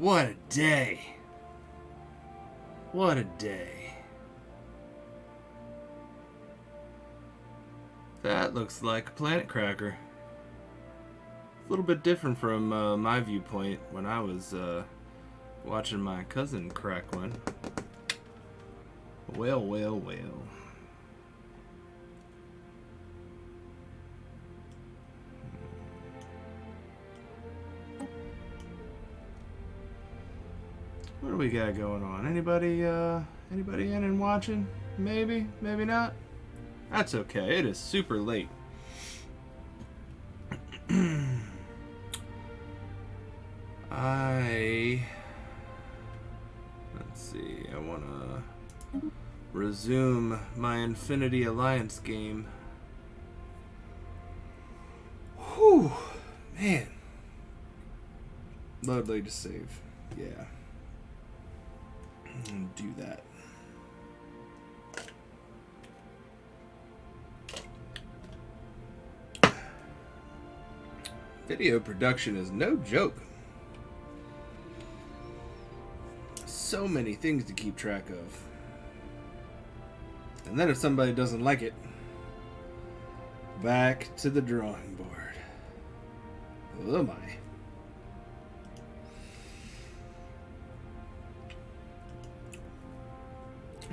What a day. What a day. That looks like a planet cracker. A little bit different from my viewpoint when I was watching my cousin crack one. Well, well, well. What do we got going on? Anybody in and watching? Maybe, maybe not. That's okay. It is super late. Let's see. I want to resume my Infinity Alliance game. Whew, man. Load latest save. Yeah. Do that. Video production is no joke. So many things to keep track of. And then if somebody doesn't like it, back to the drawing board. Oh my.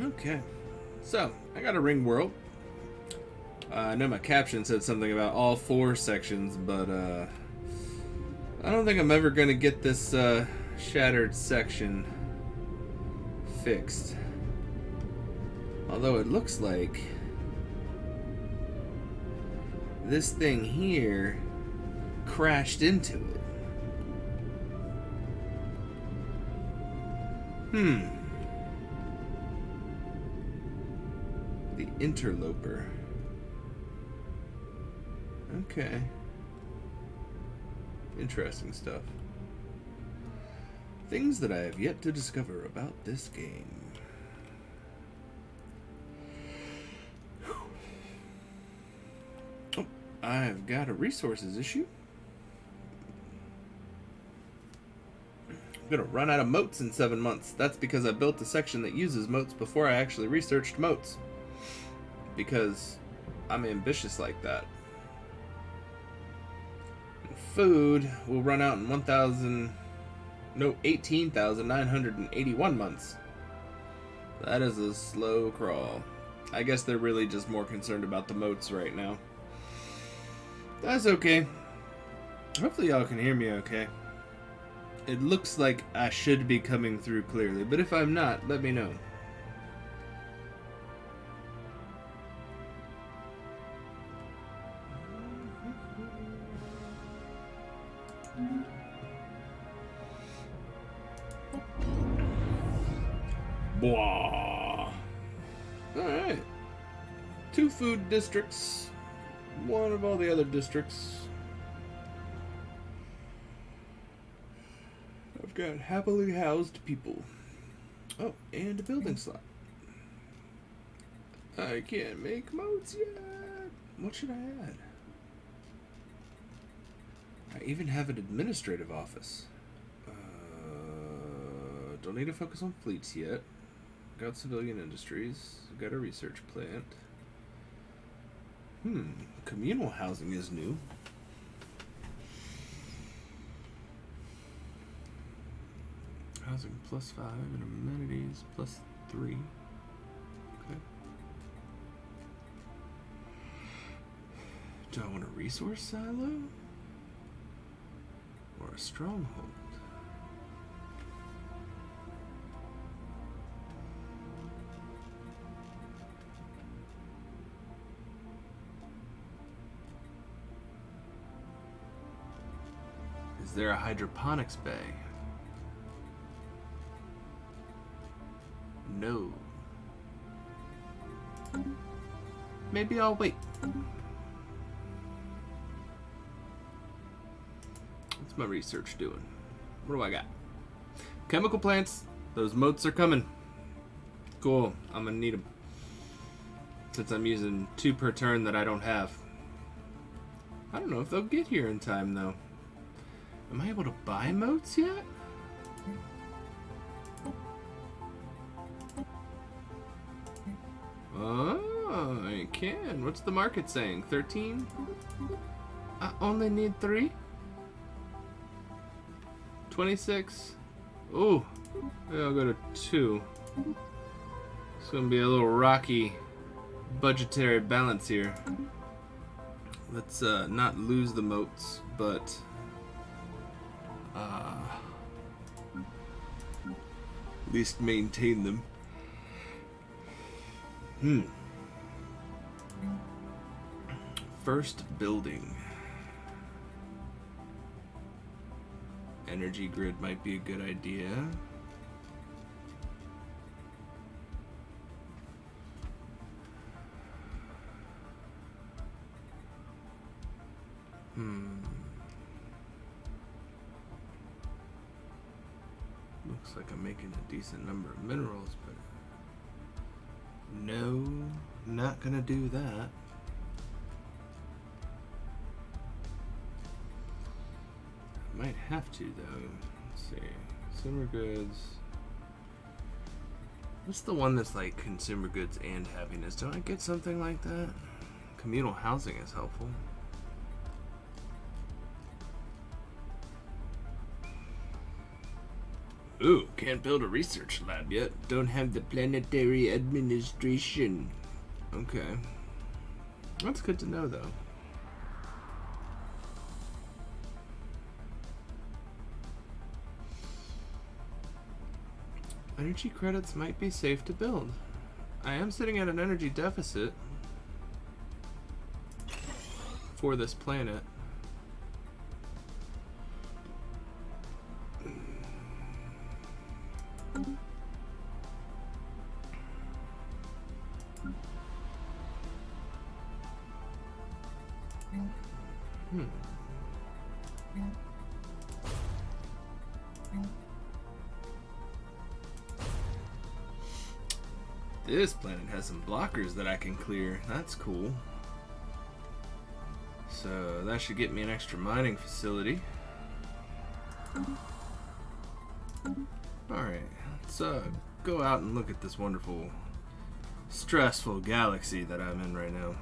Okay, so I got a ring world. I know my caption said something about all 4 sections, but I don't think I'm ever gonna get this shattered section fixed. Although it looks like this thing here crashed into it. The interloper. Okay. Interesting stuff. Things that I have yet to discover about this game. Oh, I've got a resources issue. I'm gonna run out of moats in 7 months. That's because I built a section that uses moats before I actually researched moats. Because I'm ambitious like that. And food will run out in 18,981 months. That is a slow crawl. I guess they're really just more concerned about the moats right now. That's okay. Hopefully y'all can hear me okay. It looks like I should be coming through clearly, but if I'm not, let me know. Blah. Alright. 2 food districts. 1 of all the other districts. I've got happily housed people. Oh, and a building slot. I can't make moats yet. What should I add? I even have an administrative office. Don't need to focus on fleets yet. Got civilian industries. Got a research plant. Communal housing is new. Housing +5 and amenities +3. Okay. Do I want a resource silo? Or a stronghold? Is there a hydroponics bay? No. Maybe I'll wait. What's my research doing? What do I got? Chemical plants. Those moats are coming. Cool. I'm gonna need them. Since I'm using 2 per turn that I don't have. I don't know if they'll get here in time though. Am I able to buy moats yet? can. What's the market saying? 13? I only need 3? 26? Ooh. Maybe I'll go to 2. It's gonna be a little rocky budgetary balance here. Let's not lose the moats, but at least maintain them. First building. Energy grid might be a good idea. Looks like I'm making a decent number of minerals, but no, not gonna do that. Might have to though. Let's see. Consumer goods. What's the one that's like consumer goods and happiness? Don't I get something like that? Communal housing is helpful. Ooh, can't build a research lab yet. Don't have the planetary administration. Okay. That's good to know, though. Energy credits might be safe to build. I am sitting at an energy deficit for this planet. This planet has some blockers that I can clear. That's cool. So that should get me an extra mining facility. Alright, let's go out and look at this wonderful, stressful galaxy that I'm in right now.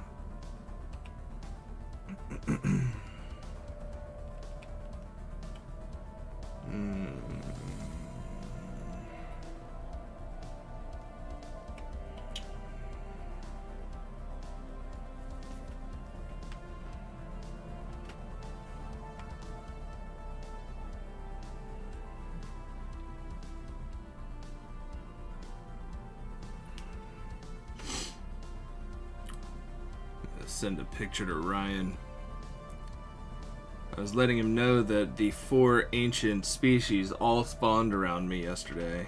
Send a picture to Ryan. I was letting him know that the 4 ancient species all spawned around me yesterday.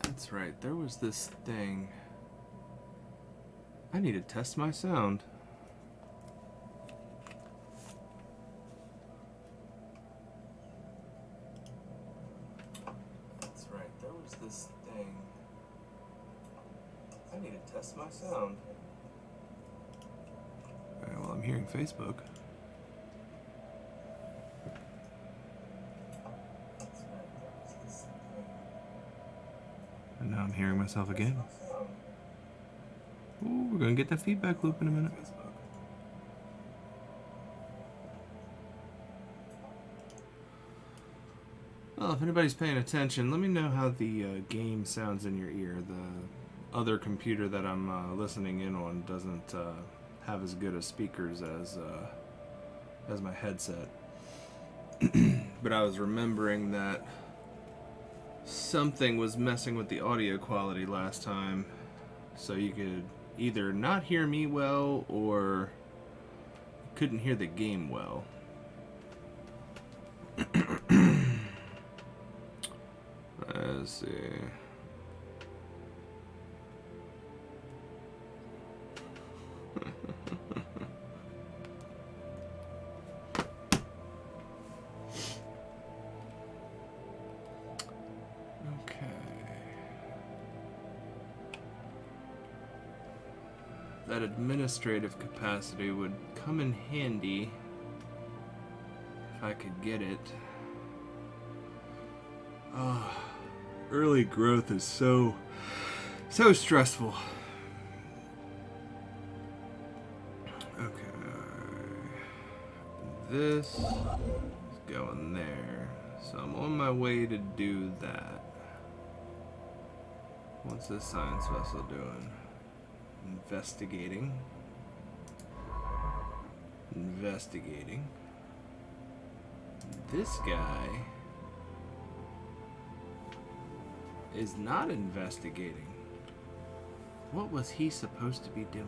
That's right, there was this thing. I need to test my sound. That's right, there was this thing. I need to test my sound. Alright, well, I'm hearing Facebook. And now I'm hearing myself again. Ooh, we're gonna get that feedback loop in a minute. Well, if anybody's paying attention, let me know how the game sounds in your ear. The other computer that I'm listening in on doesn't have as good as speakers as my headset. But I was remembering that something was messing with the audio quality last time, so you could either not hear me well or couldn't hear the game well. Let's see. that administrative capacity would come in handy if I could get it. Early growth is so stressful. Okay. This is going there. So I'm on my way to do that. What's this science vessel doing? Investigating. Investigating. This guy is not investigating. What was he supposed to be doing?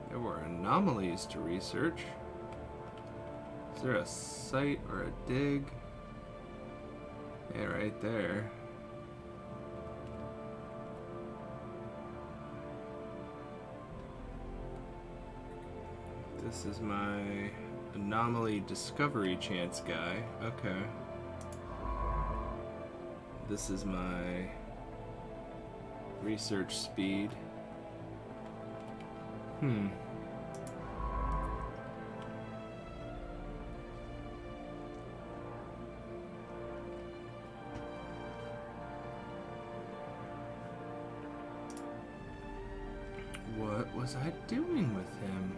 There were anomalies to research. Is there a site or a dig? Yeah, right there. This is my anomaly discovery chance guy. Okay. This is my research speed. What was I doing with him?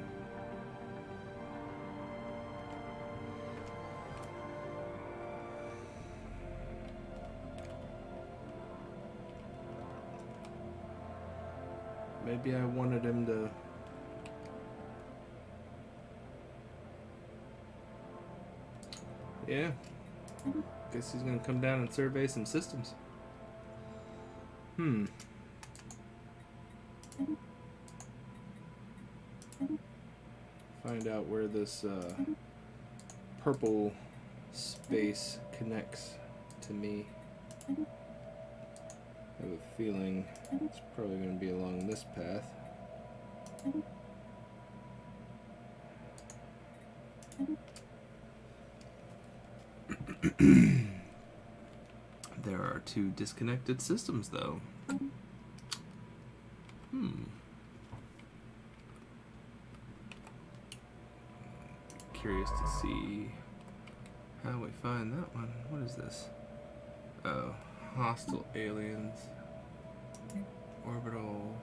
Maybe I wanted him to... Yeah. Guess he's gonna come down and survey some systems. Find out where this purple space connects to me. I have a feeling it's probably going to be along this path. There are two disconnected systems, though. Curious to see how we find that one. What is this? Oh, hostile aliens. Orbital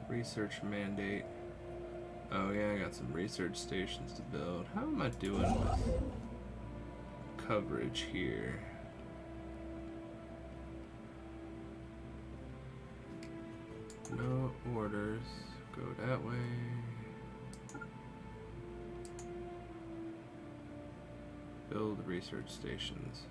research mandate. Oh yeah, I got some research stations to build. How am I doing with coverage here? No orders. Go that way. Build research stations.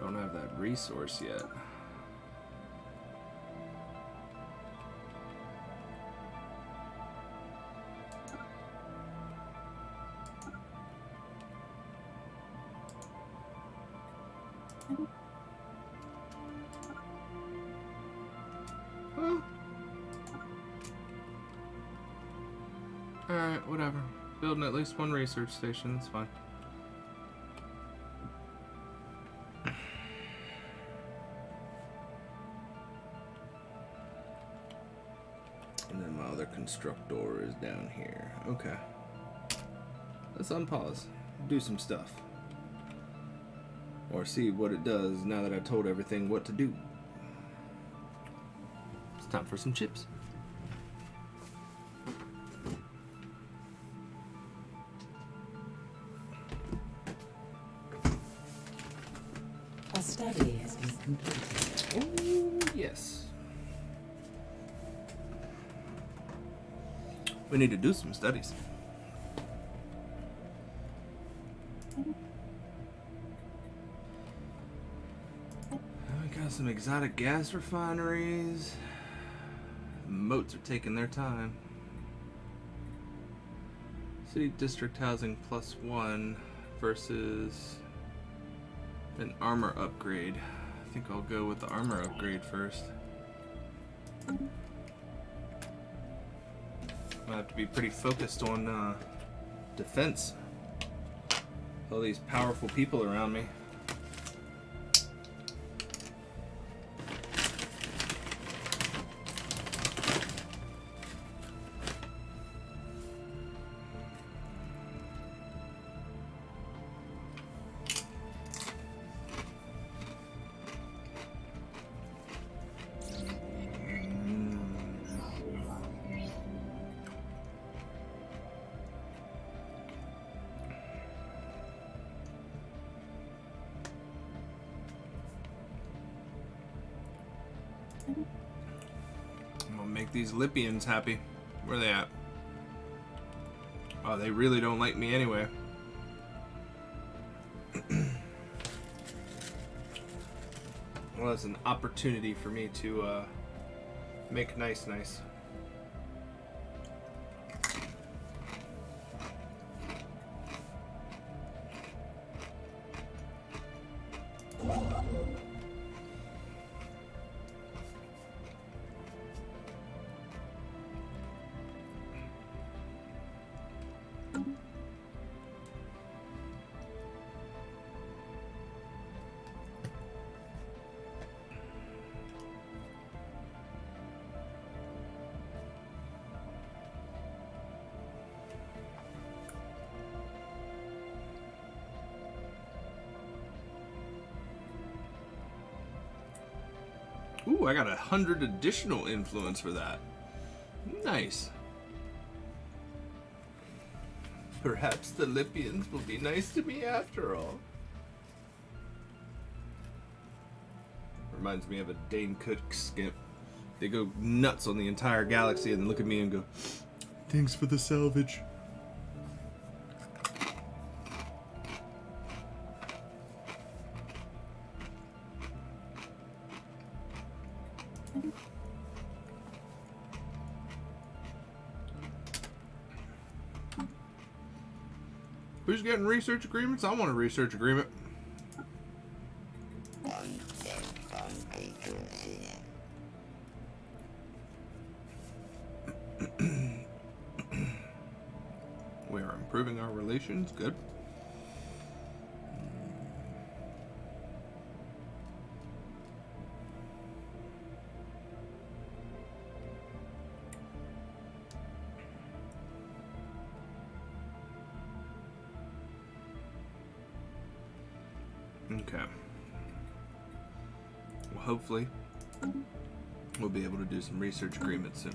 Don't have that resource yet. Huh. Alright, whatever. Building at least one research station, that's fine. And then my other constructor is down here. Okay. Let's unpause. Do some stuff. Or see what it does now that I've told everything what to do. It's time for some chips. A study has been completed. Oh, yes. We need to do some studies. We got some exotic gas refineries. Moats are taking their time. City district housing +1 versus an armor upgrade. I think I'll go with the armor upgrade first. I have to be pretty focused on defense. All these powerful people around me. I'm gonna make these Lipians happy. Where are they at? Oh, they really don't like me anyway. Well, it's an opportunity for me to make nice. Ooh, I got 100 additional influence for that. Nice. Perhaps the Lipians will be nice to me after all. Reminds me of a Dane Cook skip. They go nuts on the entire galaxy and then look at me and go, "Thanks for the salvage." Who's getting research agreements? I want a research agreement. We are improving our relations. Good. Okay. Well, hopefully, we'll be able to do some research agreements soon.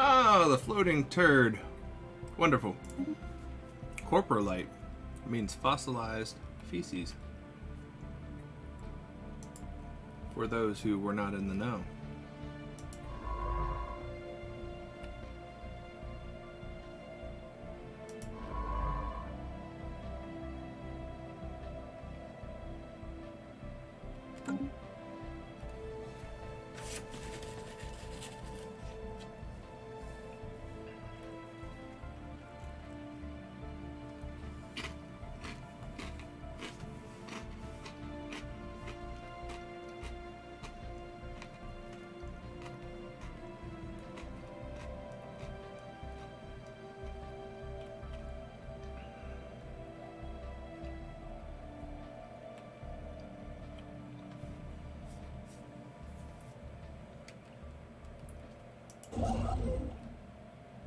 Oh, the floating turd. Wonderful. Corporalite means fossilized feces. For those who were not in the know.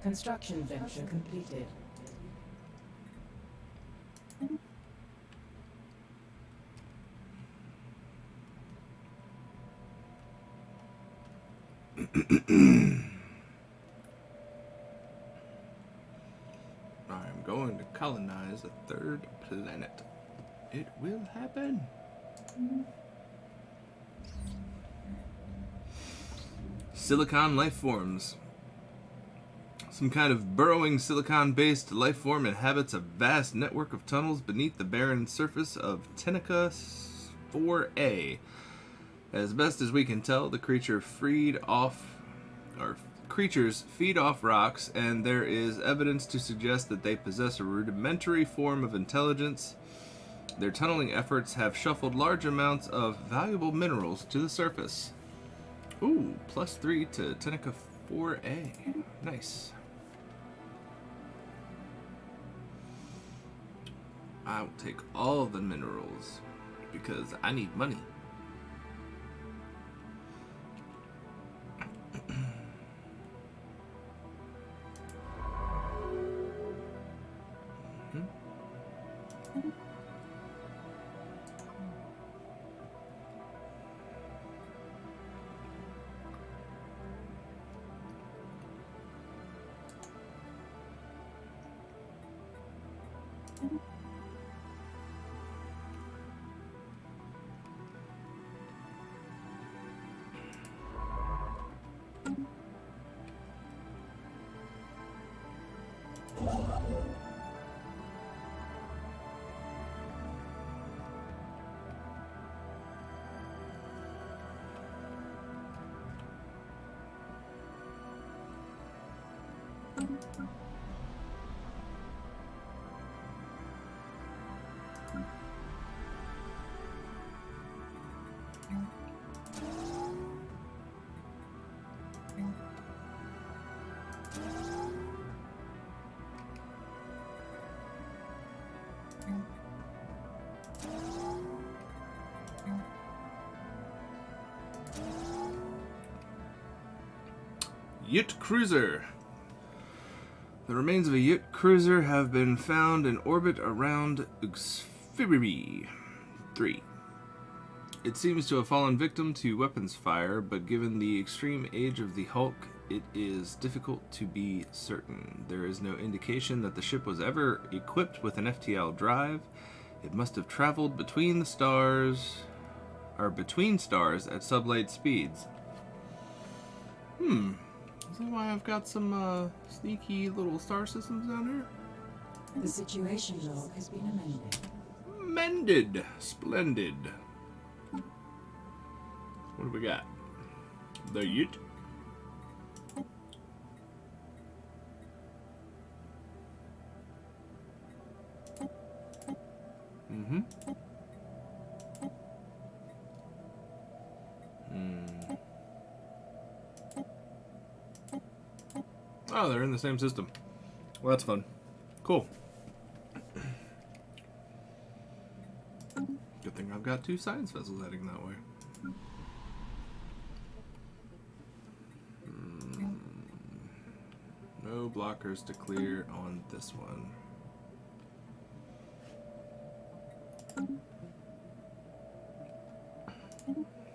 Construction venture completed. I'm going to colonize a third planet. It will happen. Silicon life forms. Some kind of burrowing silicon-based life form inhabits a vast network of tunnels beneath the barren surface of Tenica 4A. As best as we can tell, the creatures feed off rocks, and there is evidence to suggest that they possess a rudimentary form of intelligence. Their tunneling efforts have shuffled large amounts of valuable minerals to the surface. Ooh, +3 to Tenica 4A. Nice. I'll take all the minerals because I need money. Yut cruiser. The remains of a Yut cruiser have been found in orbit around Xfibri 3. It seems to have fallen victim to weapons fire, but given the extreme age of the Hulk, it is difficult to be certain. There is no indication that the ship was ever equipped with an FTL drive. It must have traveled between stars at sublight speeds. Is that why I've got some sneaky little star systems down here? The situation log has been amended. Mended! Splendid. What do we got? The Yut. Oh, they're in the same system. Well, that's fun. Cool. Good thing I've got 2 science vessels heading that way. No blockers to clear on this one.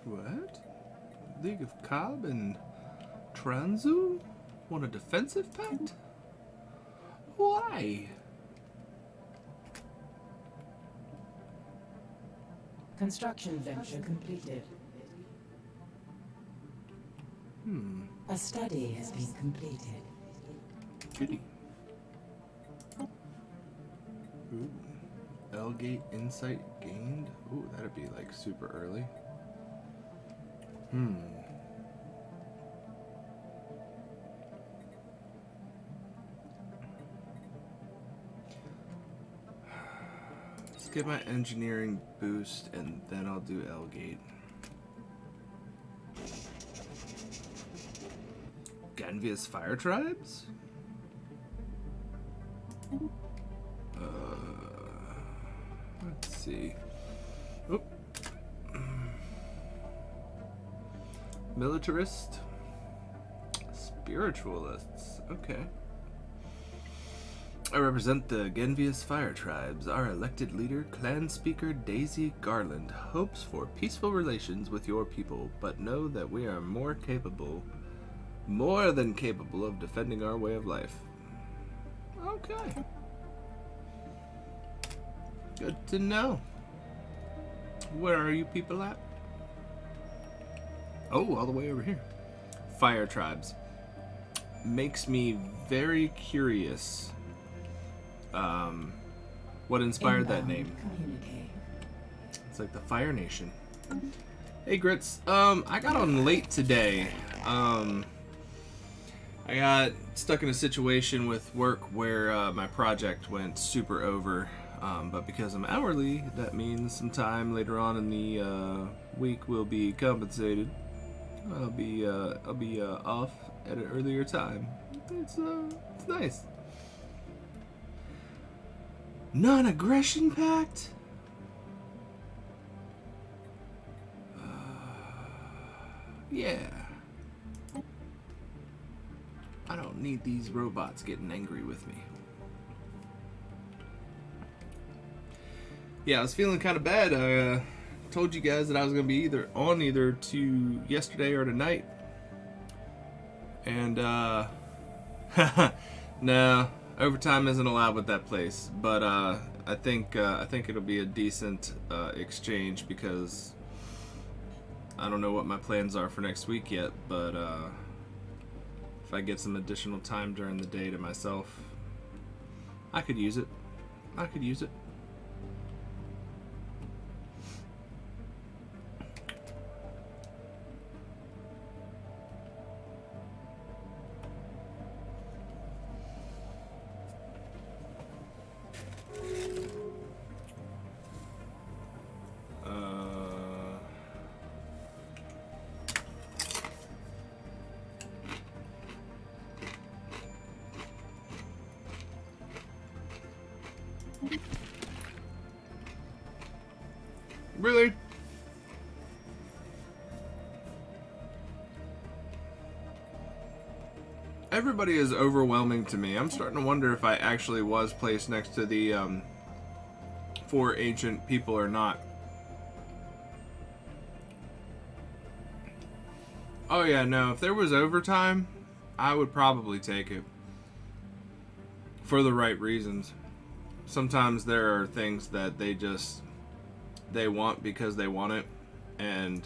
What? League of Cobb and Transu want a defensive pact? Why? Construction venture completed. A study has been completed. Goody. Ooh. L-gate insight gained? Ooh, that'd be like super early. Let's get my engineering boost and then I'll do L-gate. Ganvia's fire tribes? Let's see. Oop. Militarist. Spiritualists. Okay. I represent the Genvius Fire Tribes. Our elected leader, Clan Speaker Daisy Garland, hopes for peaceful relations with your people, but know that we are more than capable of defending our way of life. Okay. Good to know. Where are you people at? Oh, all the way over here. Fire Tribes. Makes me very curious. What inspired that name? It's like the Fire Nation. Hey Grits, I got on late today. I got stuck in a situation with work where my project went super over. But because I'm hourly, that means some time later on in the week will be compensated. I'll be off at an earlier time. It's nice. Non-aggression pact? Yeah. I don't need these robots getting angry with me. Yeah, I was feeling kind of bad. I told you guys that I was going to be either to yesterday or tonight. And, no, overtime isn't allowed with that place. But, I think it'll be a decent, exchange because I don't know what my plans are for next week yet. But, if I get some additional time during the day to myself, I could use it. Really? Everybody is overwhelming to me. I'm starting to wonder if I actually was placed next to the 4 ancient people or not. Oh yeah, no, if there was overtime, I would probably take it. For the right reasons. Sometimes there are things that they want because they want it, and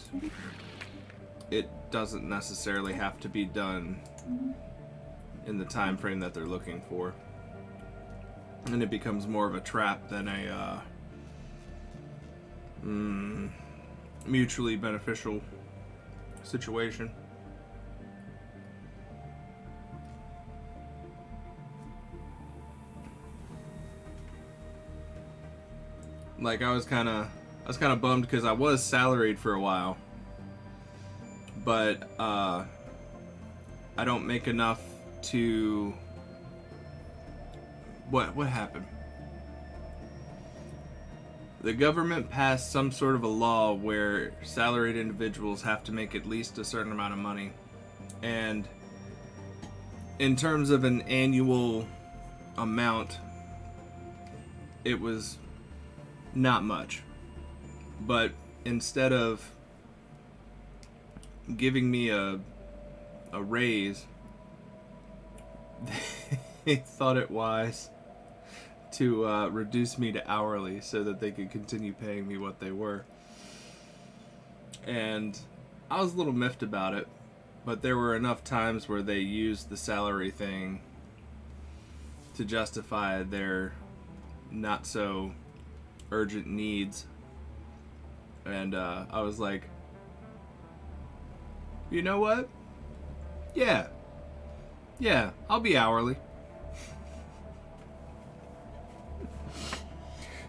it doesn't necessarily have to be done in the time frame that they're looking for, and it becomes more of a trap than a mutually beneficial situation. Like I was kind of bummed because I was salaried for a while, but I don't make enough to. What happened? The government passed some sort of a law where salaried individuals have to make at least a certain amount of money, and in terms of an annual amount, it was not much. But instead of giving me a raise, they thought it wise to reduce me to hourly so that they could continue paying me what they were. And I was a little miffed about it, but there were enough times where they used the salary thing to justify their not so urgent needs. And I was like, you know what? Yeah, I'll be hourly.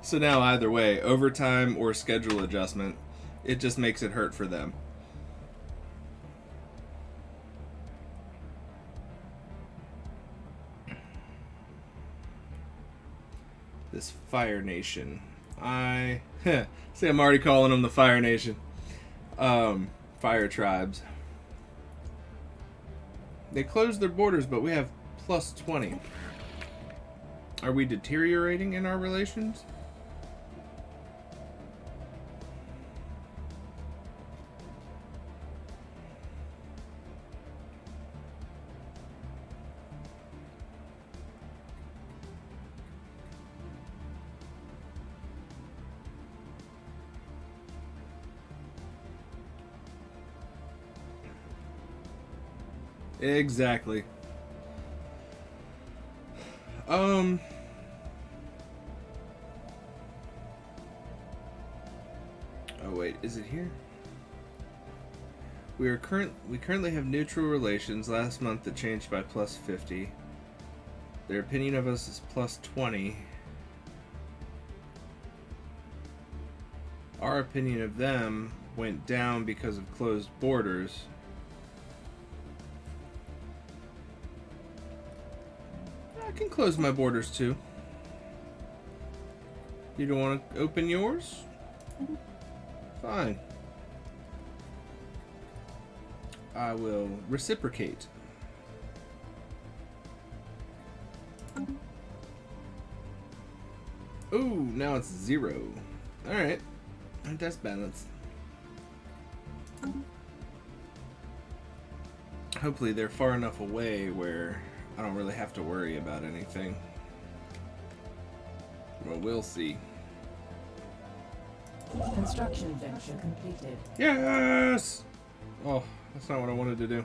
So now either way, overtime or schedule adjustment, it just makes it hurt for them. This Fire Nation. See, I'm already calling them the Fire Nation. Fire Tribes. They closed their borders, but we have +20. Are we deteriorating in our relations? Exactly. Oh wait, is it here? We currently have neutral relations. Last month it changed by plus 50. Their opinion of us is plus 20. Our opinion of them went down because of closed borders. I can close my borders too. You don't want to open yours? Fine. I will reciprocate. Ooh, now it's 0. Alright. That's balanced. Hopefully they're far enough away where I don't really have to worry about anything. Well, we'll see. Construction venture completed. Yes! Oh, that's not what I wanted to do.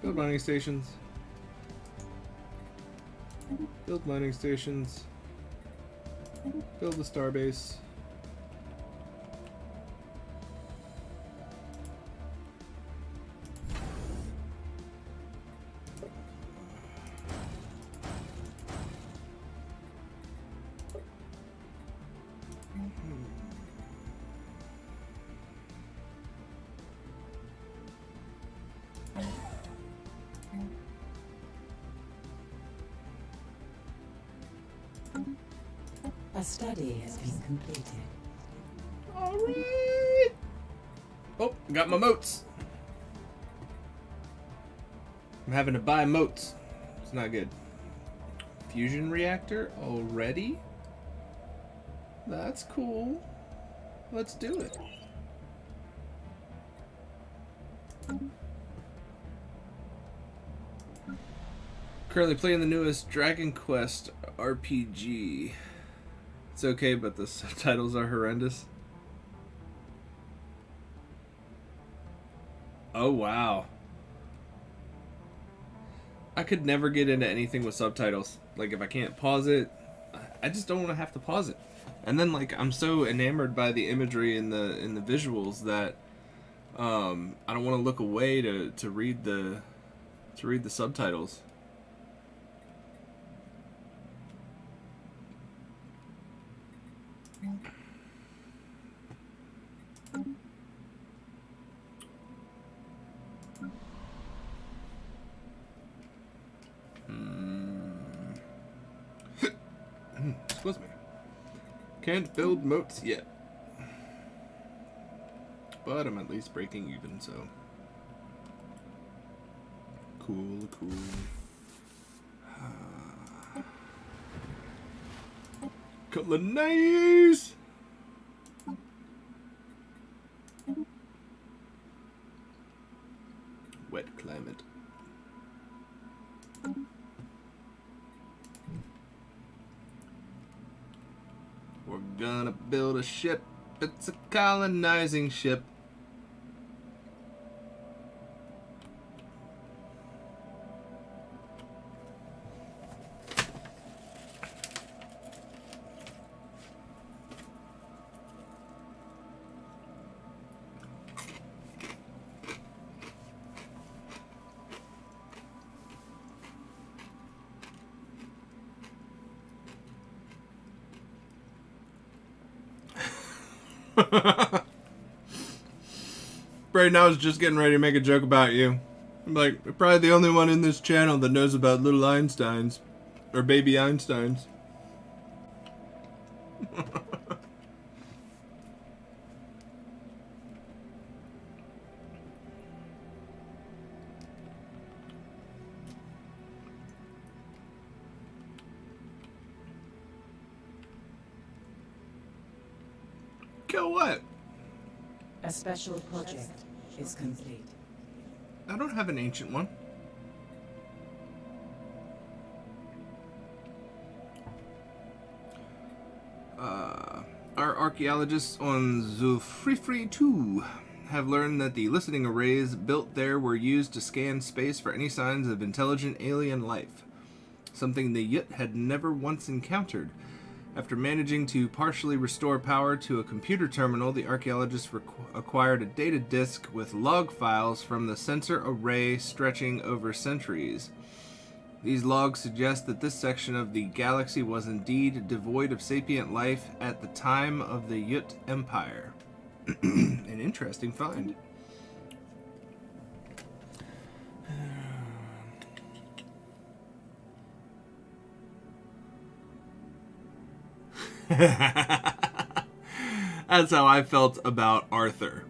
Build mining stations. Build mining stations. Build the starbase. A study has been completed. Alright! Oh, got my moats. I'm having to buy moats. It's not good. Fusion reactor already? That's cool. Let's do it. Currently playing the newest Dragon Quest RPG. It's okay, but the subtitles are horrendous. Oh, wow. I could never get into anything with subtitles. Like, if I can't pause it, I just don't want to have to pause it. And then, like, I'm so enamored by the imagery and the visuals that I don't want to look away to read the subtitles. Excuse me. Can't build moats yet. But I'm at least breaking even, so. Cool. Couple of nice. Wet climate. We're gonna build a ship. It's a colonizing ship. Right now, I was just getting ready to make a joke about you. I'm like, you're probably the only one in this channel that knows about little Einsteins. Or baby Einsteins. Go what? A special project is complete. I don't have an ancient one. Our archaeologists on Zulfrifri 2 have learned that the listening arrays built there were used to scan space for any signs of intelligent alien life, something the Yut had never once encountered. After managing to partially restore power to a computer terminal, the archaeologists acquired a data disk with log files from the sensor array stretching over centuries. These logs suggest that this section of the galaxy was indeed devoid of sapient life at the time of the Yut Empire. An interesting find. That's how I felt about Arthur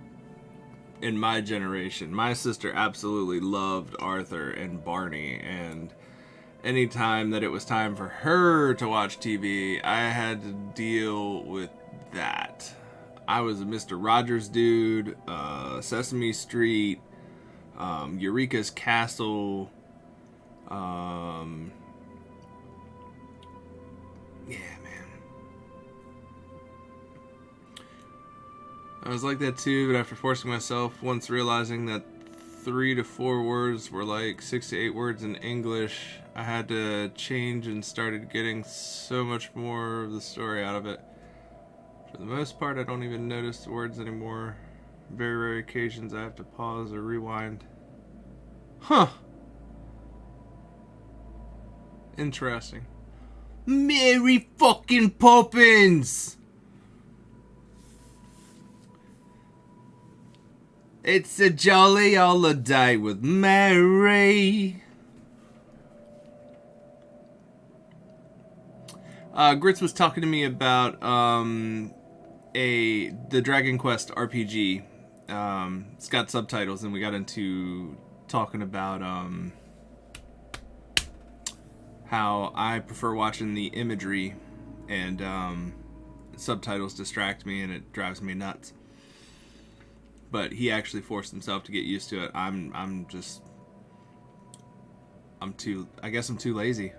in my generation. My sister absolutely loved Arthur and Barney, and anytime that it was time for her to watch TV, I had to deal with that. I was a Mr. Rogers dude, Sesame Street, Eureka's Castle, yeah, man. I was like that too, but after forcing myself, once realizing that 3 to 4 words were like 6 to 8 words in English, I had to change and started getting so much more of the story out of it. For the most part, I don't even notice the words anymore. Very rare occasions I have to pause or rewind. Huh. Interesting. Mary fucking Poppins! It's a jolly holiday with Mary. Grits was talking to me about the Dragon Quest RPG. It's got subtitles, and we got into talking about how I prefer watching the imagery, and subtitles distract me, and it drives me nuts. But he actually forced himself to get used to it. I'm too lazy.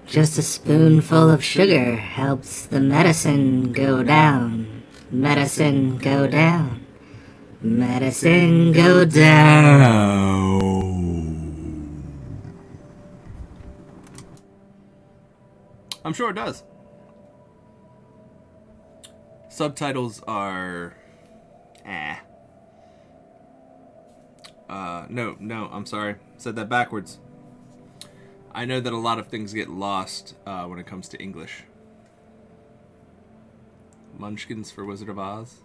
Just a spoonful of sugar helps the medicine go down. Medicine go down. Medicine go down. I'm sure it does. Subtitles are... No, I'm sorry. Said that backwards. I know that a lot of things get lost when it comes to English. Munchkins for Wizard of Oz?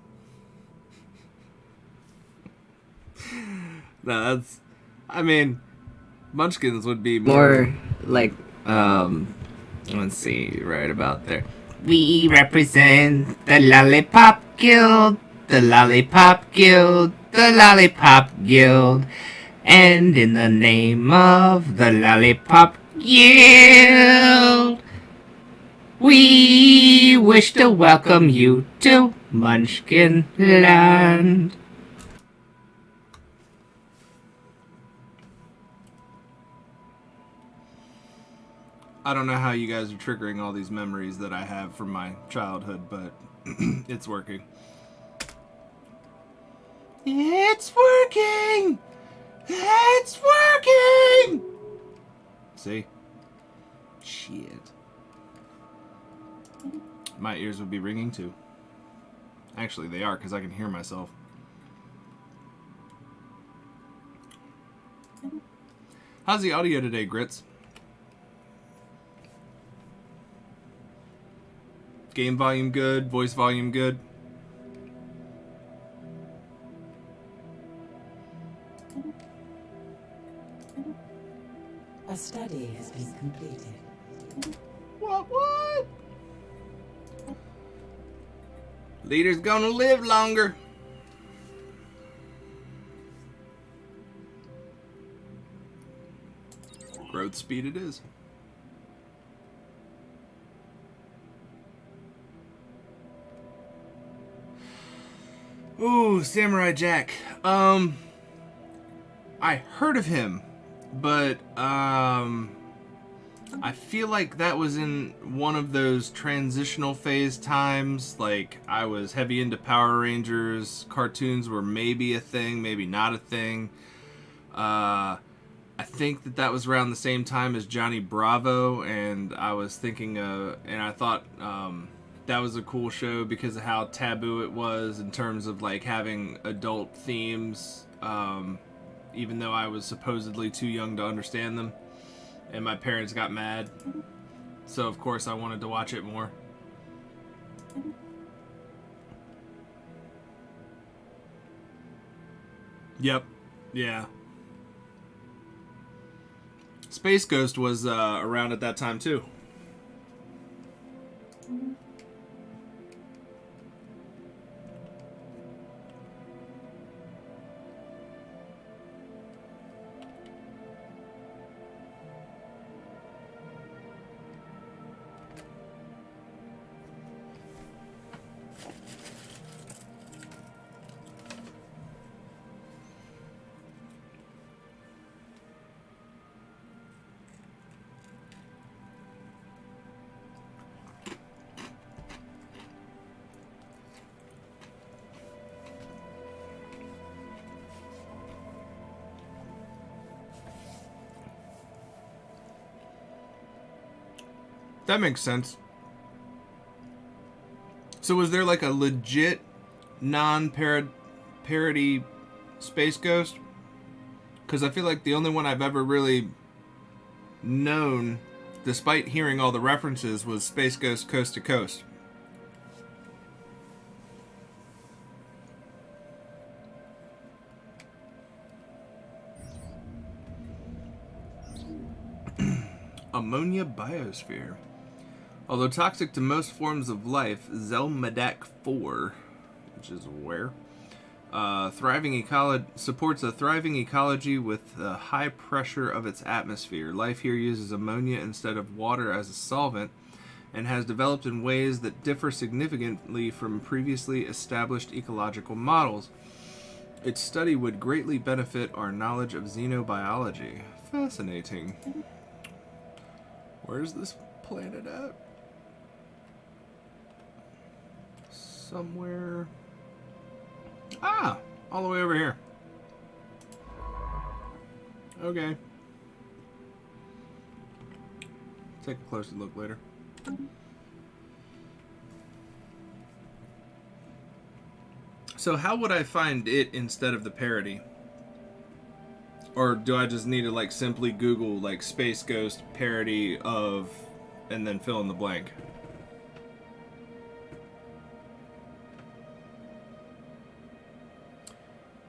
No, that's... I mean, Munchkins would be more like, let's see, right about there. We represent the Lollipop Guild, the Lollipop Guild, the Lollipop Guild. And in the name of the Lollipop Guild, we wish to welcome you to Munchkin Land. I don't know how you guys are triggering all these memories that I have from my childhood, but it's working. It's working! It's working! See? Shit. My ears would be ringing too. Actually, they are, because I can hear myself. How's the audio today, Grits? Game volume good? Voice volume good? A study has been completed. What? What? Leader's gonna live longer. Growth speed it is. Ooh, Samurai Jack. I heard of him, but I feel like that was in one of those transitional phase times. Like, I was heavy into Power Rangers. Cartoons were maybe a thing, maybe not a thing. I think that was around the same time as Johnny Bravo, and I was thinking, and I thought that was a cool show because of how taboo it was in terms of like having adult themes, even though I was supposedly too young to understand them, and my parents got mad. So of course I wanted to watch it more. Yep. Yeah. Space Ghost was around at that time too. That makes sense. So was there like a legit non-parody Space Ghost? Because I feel like the only one I've ever really known, despite hearing all the references, was Space Ghost Coast to Coast. Ammonia biosphere. Although toxic to most forms of life, Zelmadak 4, which is where, supports a thriving ecology with the high pressure of its atmosphere. Life here uses ammonia instead of water as a solvent, and has developed in ways that differ significantly from previously established ecological models. Its study would greatly benefit our knowledge of xenobiology. Fascinating. Where's this planet at? Somewhere. Ah! All the way over here. Okay. Take a closer look later. So how would I find it instead of the parody? Or do I just need to like simply Google like Space Ghost parody of and then fill in the blank?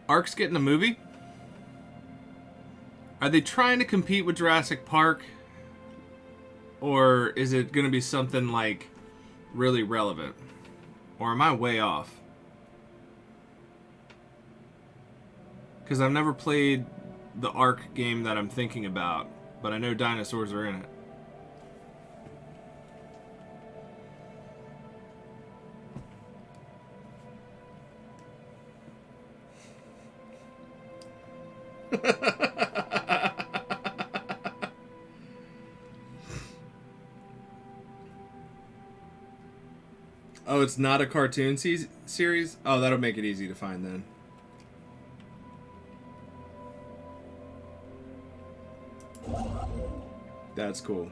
Ark's getting a movie? Are they trying to compete with Jurassic Park? Or is it going to be something like really relevant? Or am I way off? Because I've never played the Ark game that I'm thinking about, but I know dinosaurs are in it. Oh, it's not a cartoon series? Oh, that'll make it easy to find then. That's cool.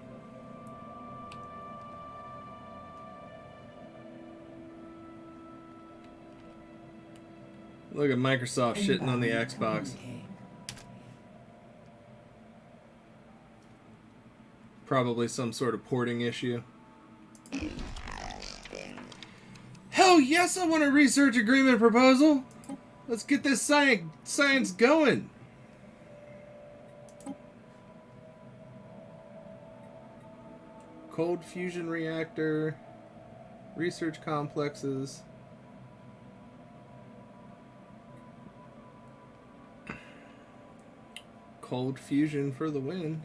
Look at Microsoft shitting on the Xbox. Probably some sort of porting issue. Hell yes, I want a research agreement proposal. Let's get this science going. Cold fusion reactor, research complexes. Cold fusion for the win.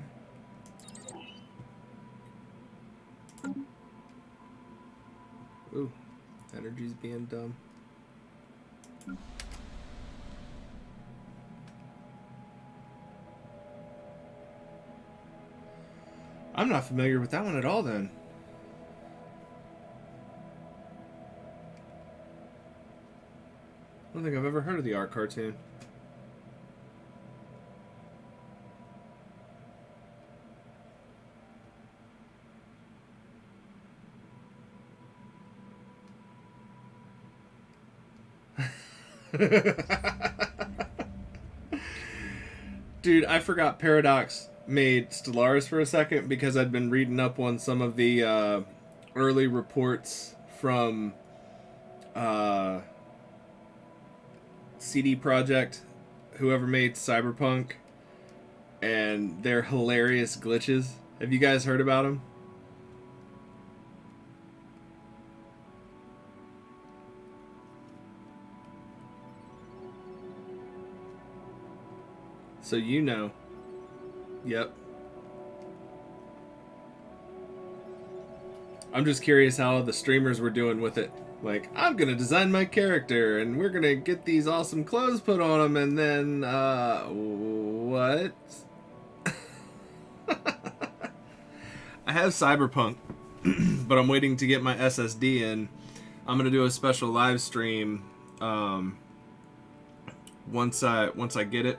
Energy's being dumb. I'm not familiar with that one at all then. I don't think I've ever heard of the art cartoon. Dude, I forgot Paradox made Stellaris for a second because I'd been reading up on some of the early reports from CD Projekt, whoever made Cyberpunk, and their hilarious glitches. Have you guys heard about them? So you know. Yep. I'm just curious how the streamers were doing with it. Like, I'm gonna design my character, and we're gonna get these awesome clothes put on him, and then, what? I have Cyberpunk, but I'm waiting to get my SSD in. I'm gonna do a special live stream, once I get it,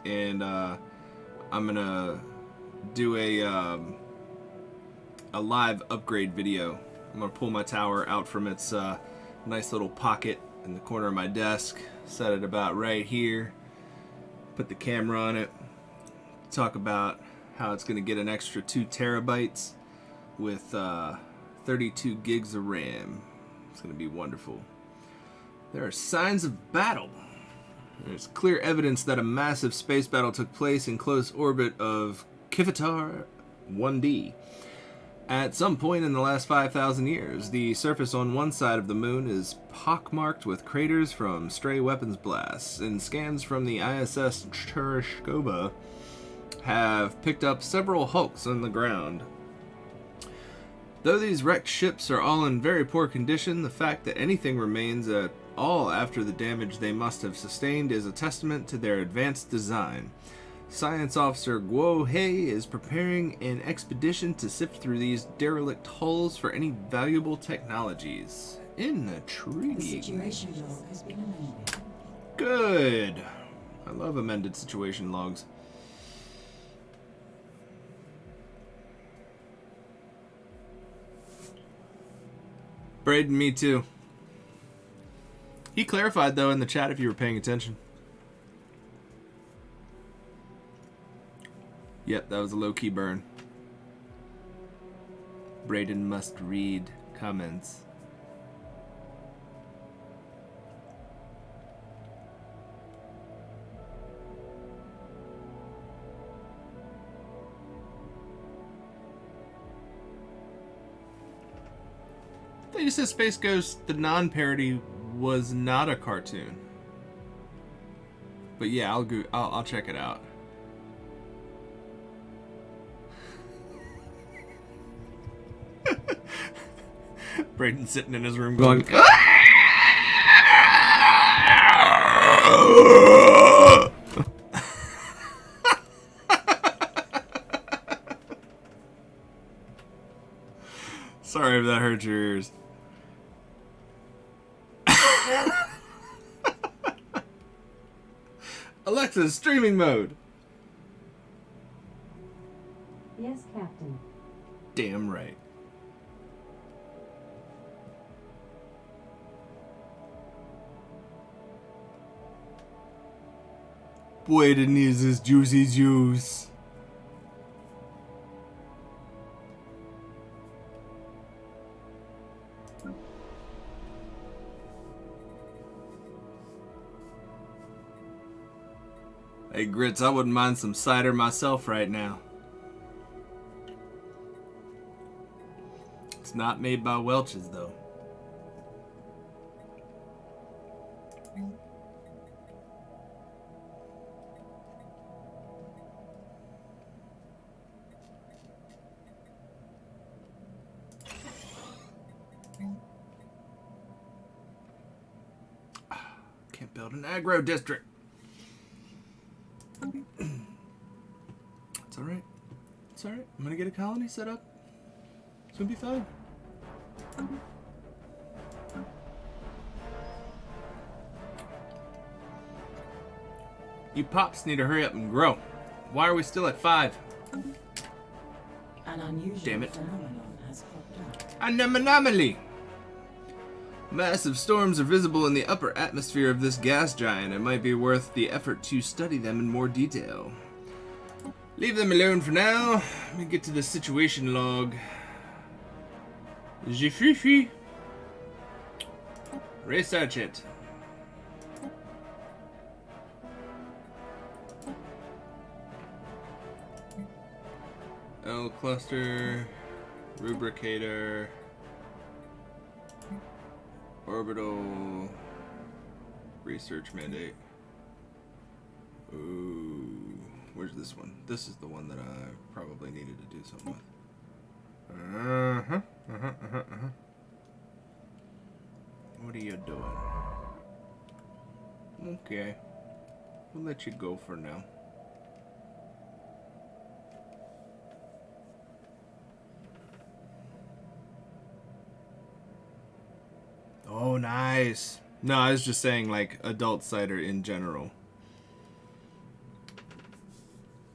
and, I'm gonna do a live upgrade video. I'm gonna pull my tower out from its nice little pocket in the corner of my desk, set it about right here, put the camera on it, talk about how it's gonna get an extra 2 terabytes with 32 gigs of RAM. It's gonna be wonderful. There are signs of battle. There's clear evidence that a massive space battle took place in close orbit of Kivitar 1D. At some point in the last 5,000 years, the surface on one side of the moon is pockmarked with craters from stray weapons blasts, and scans from the ISS Cherishkova have picked up several hulks on the ground. Though these wrecked ships are all in very poor condition, the fact that anything remains at all after the damage they must have sustained is a testament to their advanced design. Science Officer Guo Hei is preparing an expedition to sift through these derelict hulls for any valuable technologies. Intriguing. The situation log has been amended. Good. I love amended situation logs. Braden, me too. He clarified, though, in the chat if you were paying attention. Yep, that was a low-key burn. Braden must read comments. I thought you said Space Ghost, the non-parody, was not a cartoon. But yeah, I'll check it out. Braden sitting in his room going, sorry if that hurt your ears. Alexa, streaming mode. Yes, Captain. Damn right. Braden needs his juicy juice. Hey Grits, I wouldn't mind some cider myself right now. It's not made by Welch's though. Can't build an aggro district. It's alright. It's alright. I'm gonna get a colony set up. It's gonna be fine. You pops need to hurry up and grow. Why are we still at 5? An unusual Damn it. phenomenon has cropped up. An anomaly! Massive storms are visible in the upper atmosphere of this gas giant. It might be worth the effort to study them in more detail. Leave them alone for now. Let me get to the situation log. Jififi. Research it. L cluster, rubricator, orbital, research mandate. Ooh, where's this one? This is the one that I probably needed to do something with. What are you doing? Okay, we'll let you go for now. Oh, nice. No, I was just saying, like, adult cider in general.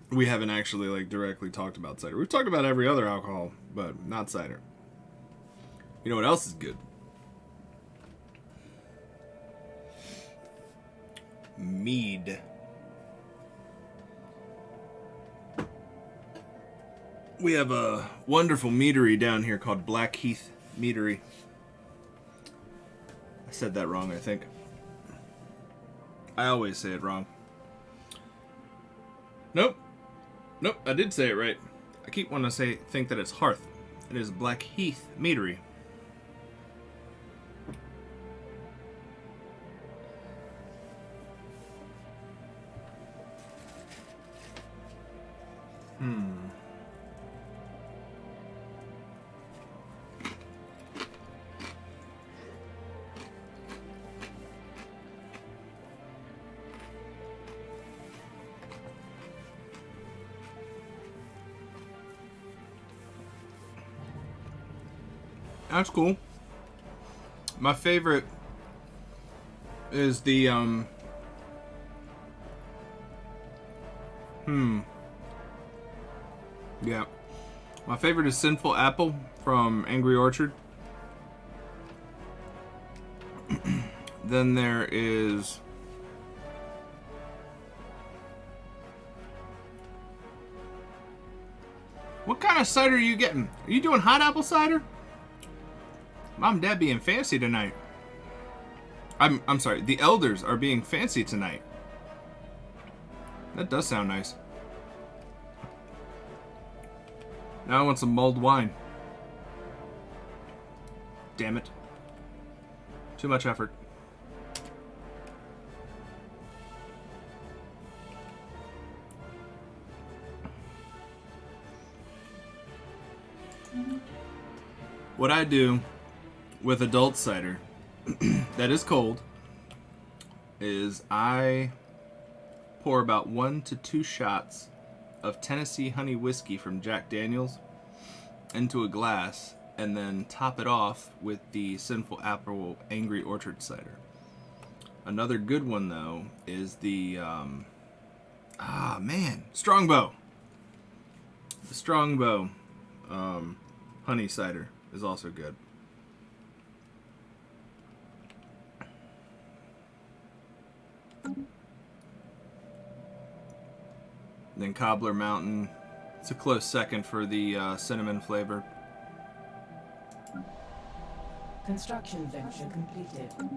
We haven't actually, like, directly talked about cider. We've talked about every other alcohol, but not cider. You know what else is good? Mead. We have a wonderful meadery down here called Blackheath Meadery. I said that wrong, I think. I always say it wrong. Nope. Nope, I did say it right. I keep wanting to think that it's Hearth. It is Blackheath Meadery. That's cool. My favorite is the yeah. My favorite is Sinful Apple from Angry Orchard. Then there is what kind of cider are you getting? Are you doing hot apple cider? Mom and Dad being fancy tonight. I'm sorry, the elders are being fancy tonight. That does sound nice. Now I want some mulled wine. Damn it. Too much effort. What I do with adult cider that is cold is I pour about 1 to 2 shots of Tennessee honey whiskey from Jack Daniels into a glass and then top it off with the Sinful Apple Angry Orchard cider. Another good one though is the Strongbow. The Strongbow honey cider is also good. Then Cobbler Mountain. It's a close second for the cinnamon flavor. Construction venture completed. A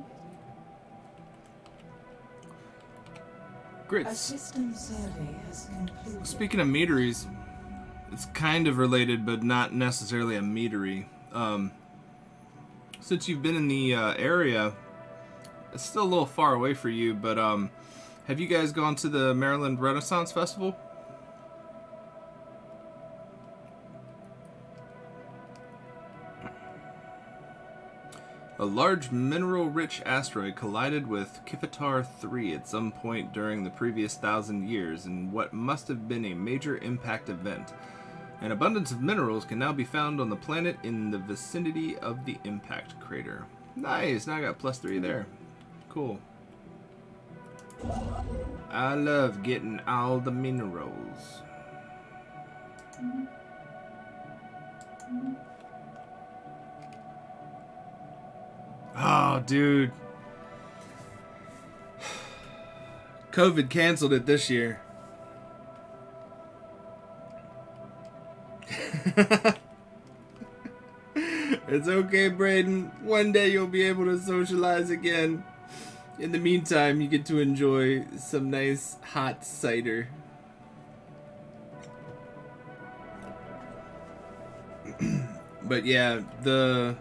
Grits. system survey has concluded. Speaking of meaderies, it's kind of related, but not necessarily a meadery. Since you've been in the area, it's still a little far away for you, but have you guys gone to the Maryland Renaissance Festival? A large mineral-rich asteroid collided with Kifitar 3 at some point during the previous 1,000 years in what must have been a major impact event. An abundance of minerals can now be found on the planet in the vicinity of the impact crater. Nice! Now I got +3 there. Cool. I love getting all the minerals. Oh, dude. COVID canceled it this year. It's okay, Braden. One day you'll be able to socialize again. In the meantime, you get to enjoy some nice hot cider. But yeah, the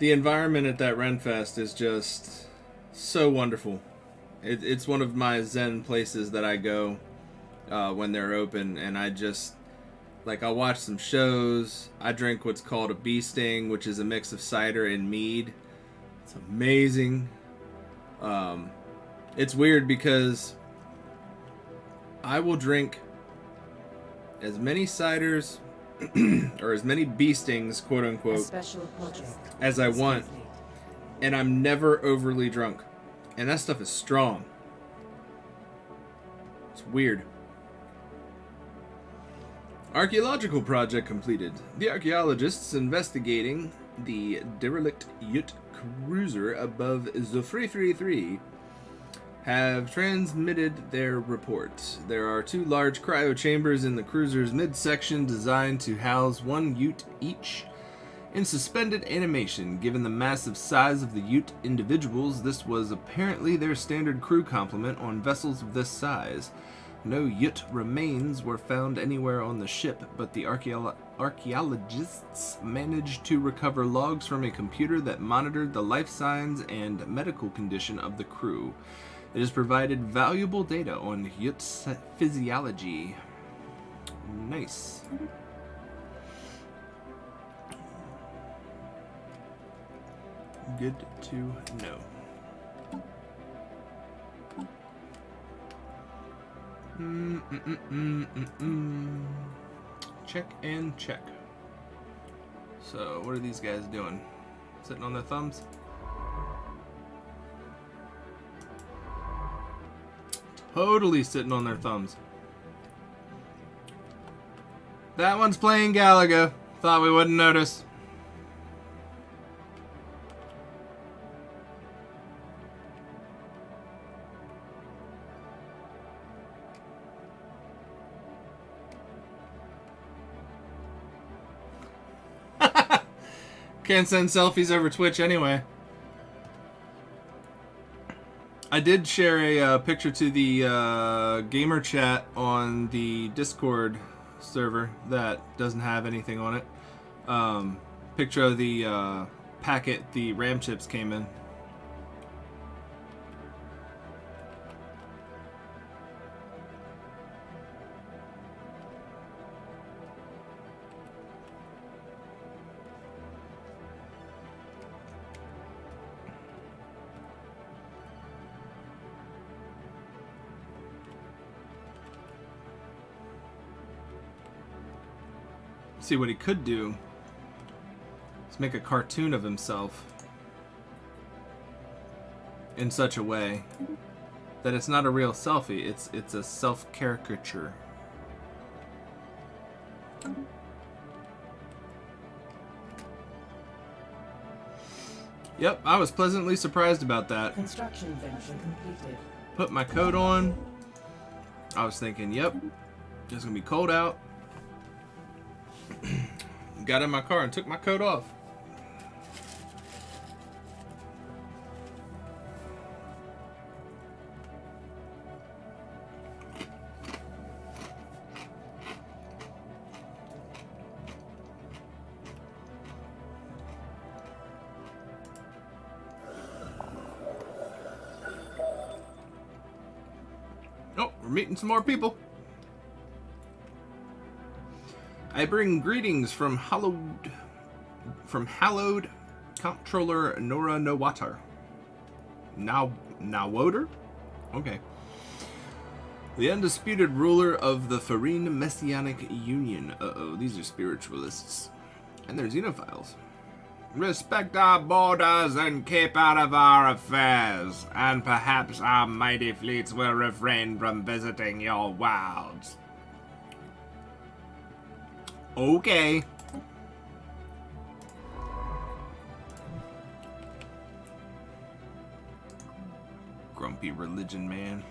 environment at that Renfest is just so wonderful. It's one of my zen places that I go when they're open, and I just, like, I'll watch some shows. I drink what's called a bee sting, which is a mix of cider and mead. It's amazing. It's weird because I will drink as many ciders or as many bee stings, quote unquote, as I want, and I'm never overly drunk. And that stuff is strong. It's weird. Archaeological project completed. The archaeologists investigating the derelict Yut cruiser above Zofri 3 have transmitted their report. There are 2 large cryo chambers in the cruiser's midsection designed to house 1 Ute each. In suspended animation, given the massive size of the Ute individuals, this was apparently their standard crew complement on vessels of this size. No Ute remains were found anywhere on the ship, but the archaeologists managed to recover logs from a computer that monitored the life signs and medical condition of the crew. It has provided valuable data on Yute's physiology. Nice. Good to know. Check and check. So, what are these guys doing? Sitting on their thumbs? Totally sitting on their thumbs. That one's playing Galaga. Thought we wouldn't notice. Can't send selfies over Twitch anyway. I did share a picture to the gamer chat on the Discord server that doesn't have anything on it. Picture of the packet the RAM chips came in. See, what he could do is make a cartoon of himself in such a way that it's not a real selfie, it's a self-caricature. Yep, I was pleasantly surprised about that. Construction venture completed. Put my coat on. I was thinking, yep, it's gonna be cold out. Got in my car and took my coat off. Oh, we're meeting some more people. I bring greetings from hallowed Comptroller Nora Nowatar. Nawoder? Okay. The undisputed ruler of the Farine Messianic Union. Uh-oh, these are spiritualists. And they're xenophiles. Respect our borders and keep out of our affairs, and perhaps our mighty fleets will refrain from visiting your wilds. Okay. Grumpy religion man.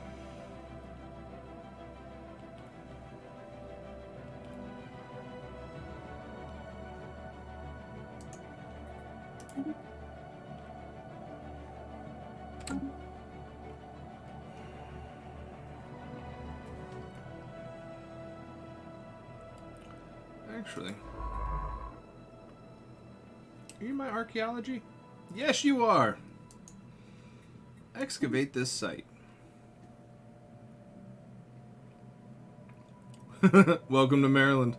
Actually, are you my archaeology? Yes, you are. Excavate this site. Welcome to Maryland.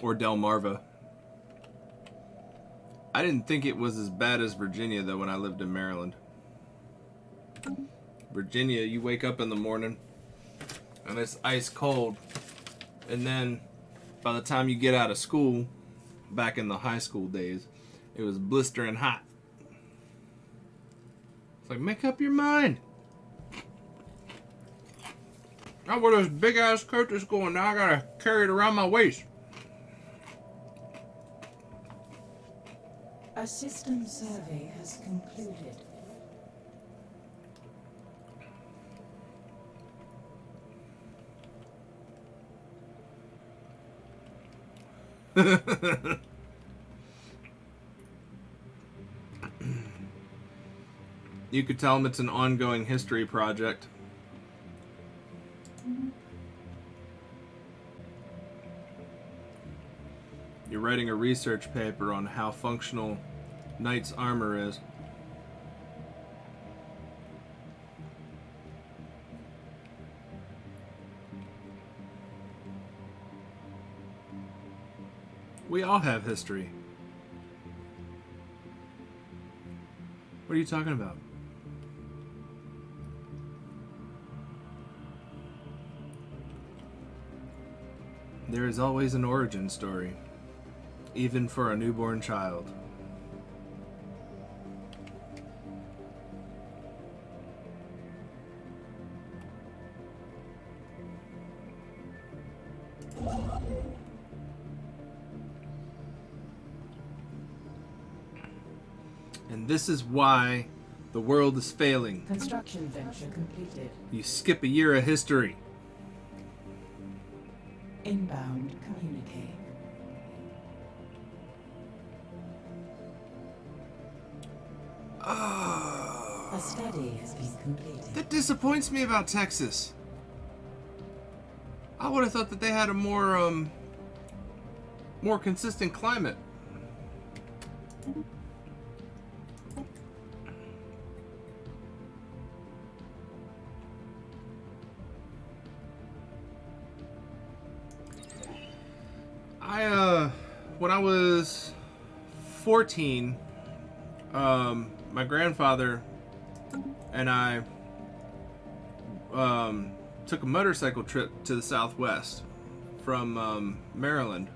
Or Delmarva. I didn't think it was as bad as Virginia, though, when I lived in Maryland. Virginia, you wake up in the morning, and it's ice cold. And then, by the time you get out of school, back in the high school days, it was blistering hot. It's like, make up your mind. I wear this big ass coat to school, and now I gotta carry it around my waist. A system survey has concluded. You could tell them it's an ongoing history project. You're writing a research paper on how functional Knight's armor is. We all have history. What are you talking about? There is always an origin story, even for a newborn child. And this is why the world is failing. Construction venture completed. You skip a year of history. Inbound communique. A study has been completed. That disappoints me about Texas. I would have thought that they had a more consistent climate. When I was 14, my grandfather and I took a motorcycle trip to the Southwest from Maryland.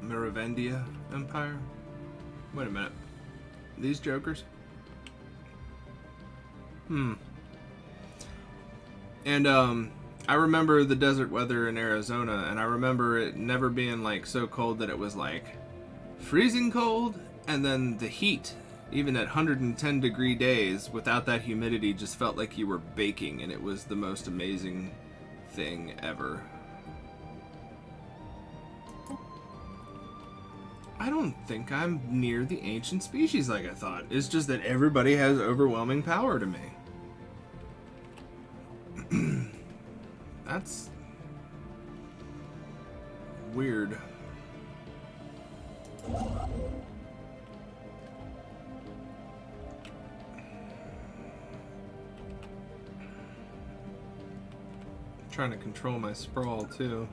Merovingia Empire? Wait a minute. These jokers? And I remember the desert weather in Arizona, and I remember it never being like so cold that it was like freezing cold, and then the heat, even at 110 degree days, without that humidity, just felt like you were baking, and it was the most amazing thing ever. I don't think I'm near the ancient species like I thought. It's just that everybody has overwhelming power to me. That's weird. Trying to control my sprawl too.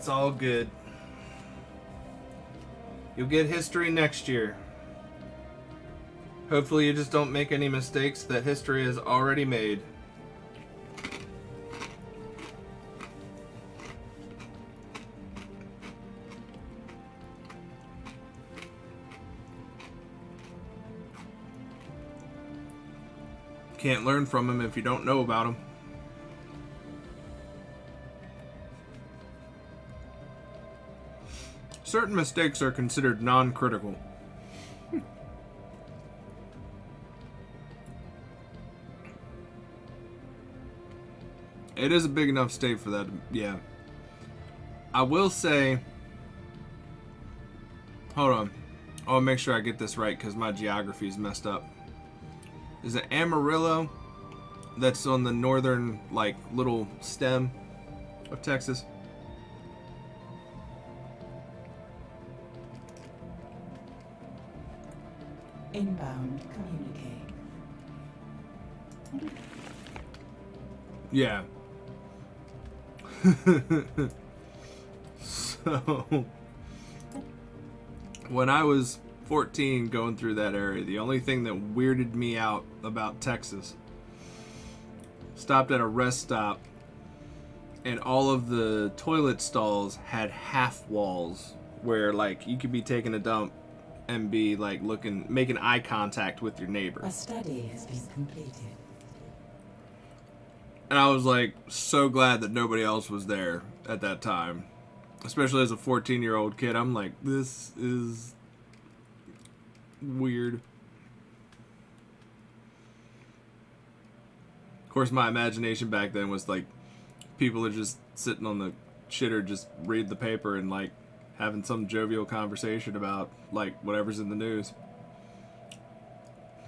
It's all good. You'll get history next year. Hopefully you just don't make any mistakes that history has already made. Can't learn from them if you don't know about them. Certain mistakes are considered non-critical. It is a big enough state for that, yeah. I will say... Hold on. I'll make sure I get this right because my geography is messed up. Is it Amarillo that's on the northern, like, little stem of Texas? Inbound communicate. Yeah. So, when I was 14 going through that area, the only thing that weirded me out about Texas, stopped at a rest stop and all of the toilet stalls had half walls where like you could be taking a dump and be like making eye contact with your neighbor. A study has been completed. And I was like so glad that nobody else was there at that time. Especially as a 14-year-old kid, I'm like, this is weird. Of course, my imagination back then was like people are just sitting on the shitter, just read the paper and like having some jovial conversation about like whatever's in the news.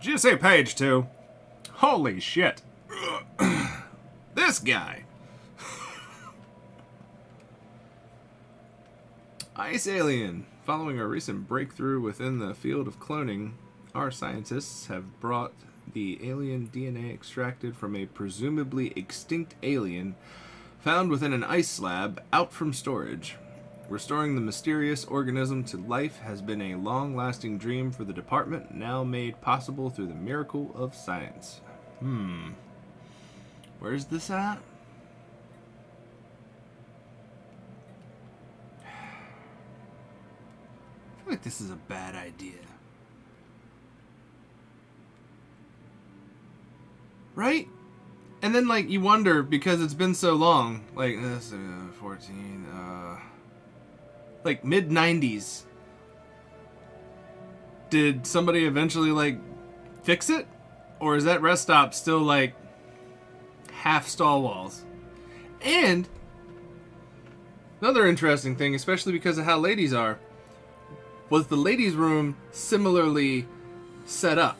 Did you say page 2? Holy shit. This guy. Ice alien. Following a recent breakthrough within the field of cloning, our scientists have brought the alien DNA extracted from a presumably extinct alien found within an ice slab out from storage. Restoring the mysterious organism to life has been a long-lasting dream for the department, now made possible through the miracle of science. Where's this at? I feel like this is a bad idea. Right? And then, like, you wonder, because it's been so long, like, this, 14, like, mid-90s. Did somebody eventually, like, fix it? Or is that rest stop still, like, half stall walls? And another interesting thing, especially because of how ladies are, was the ladies' room similarly set up?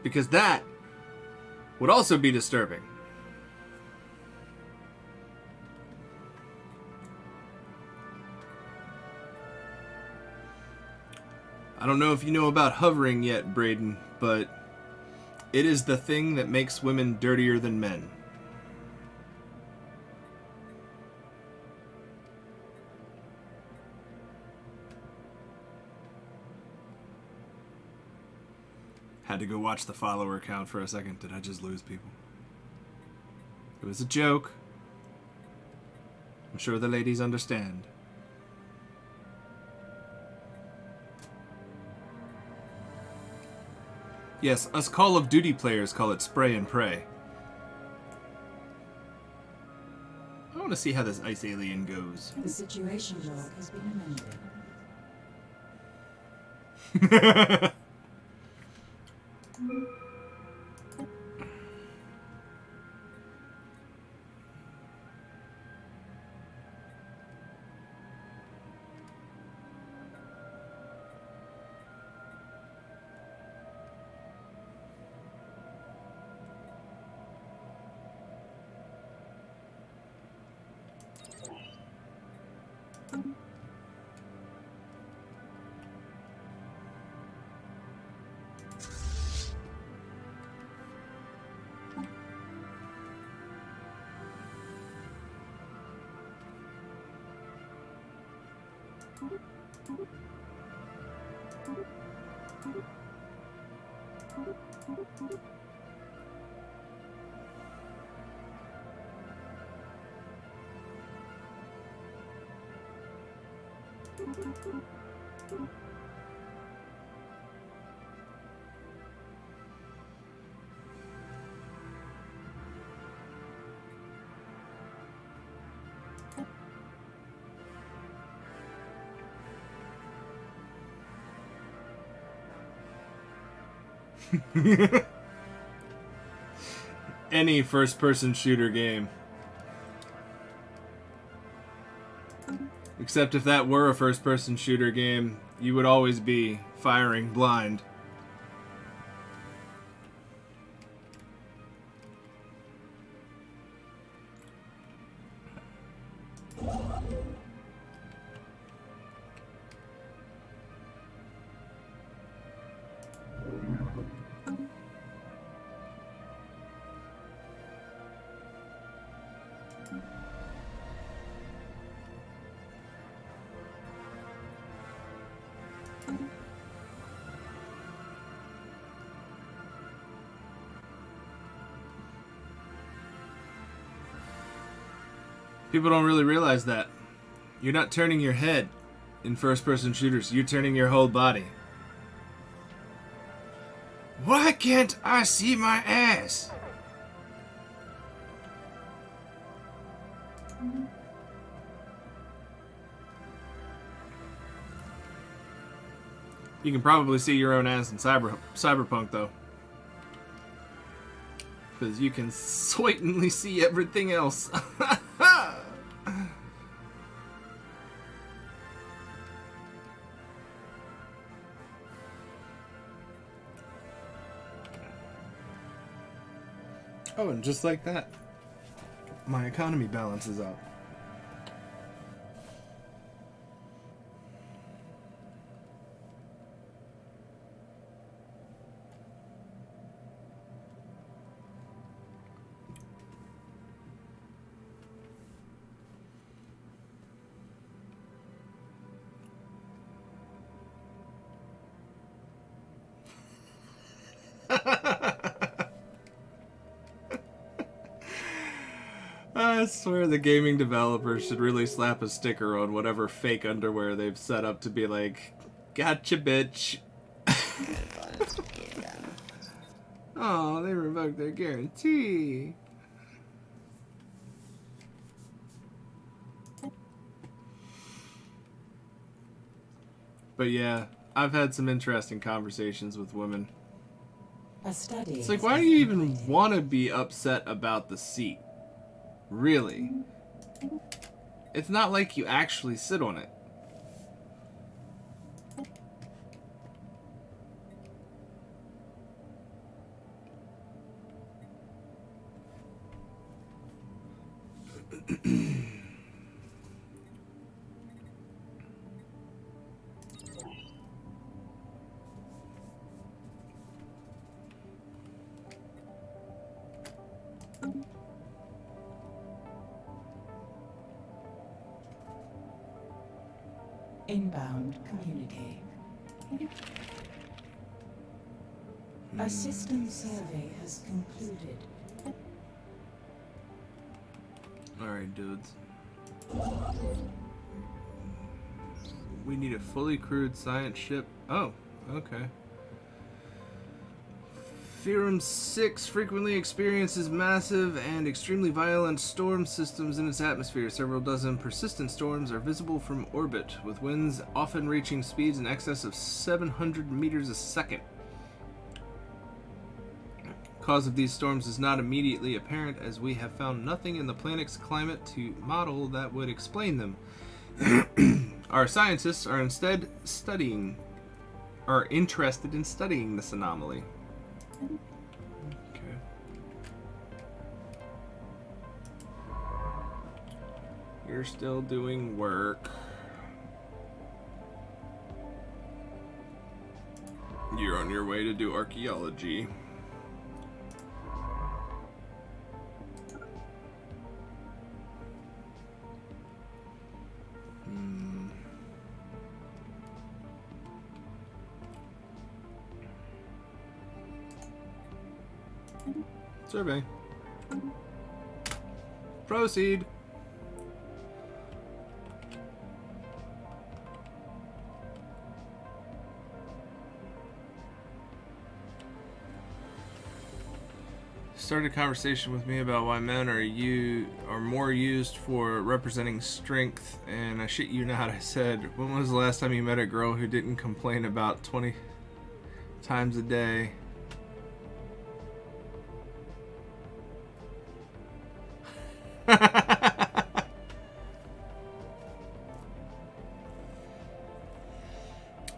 Because that would also be disturbing. I don't know if you know about hovering yet, Braden, but it is the thing that makes women dirtier than men. Had to go watch the follower count for a second. Did I just lose people? It was a joke. I'm sure the ladies understand. Yes, us Call of Duty players call it spray and pray. I want to see how this ice alien goes. The situation log has been amended. Any first-person shooter game. Except if that were a first-person shooter game, you would always be firing blind. People don't really realize that. You're not turning your head in first-person shooters. You're turning your whole body. Why can't I see my ass? You can probably see your own ass in Cyberpunk, though. Because you can sweetly see everything else. Oh, and just like that, my economy balances out. I swear the gaming developers should really slap a sticker on whatever fake underwear they've set up to be like, gotcha, bitch. Oh, they revoked their guarantee. But yeah, I've had some interesting conversations with women. A study. It's like, why do you even want to be upset about the seat? Really? It's not like you actually sit on it. Inbound communique. A system survey has concluded. Alright, dudes. We need a fully crewed science ship. Oh, okay. Theorem 6 frequently experiences massive and extremely violent storm systems in its atmosphere. Several dozen persistent storms are visible from orbit, with winds often reaching speeds in excess of 700 meters a second. Cause of these storms is not immediately apparent, as we have found nothing in the planet's climate to model that would explain them. Our scientists are instead interested in studying this anomaly. Okay. You're still doing work. You're on your way to do archaeology. Survey. Proceed. Started a conversation with me about why men are more used for representing strength, and I shit you not, I said, when was the last time you met a girl who didn't complain about 20 times a day?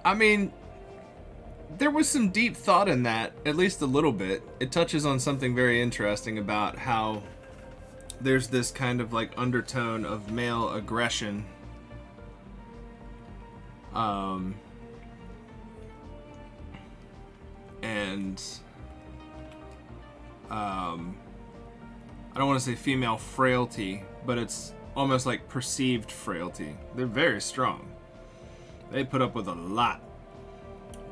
I mean, there was some deep thought in that, at least a little bit. It touches on something very interesting about how there's this kind of like undertone of male aggression. And I don't want to say female frailty, but it's almost like perceived frailty. They're very strong. They put up with a lot.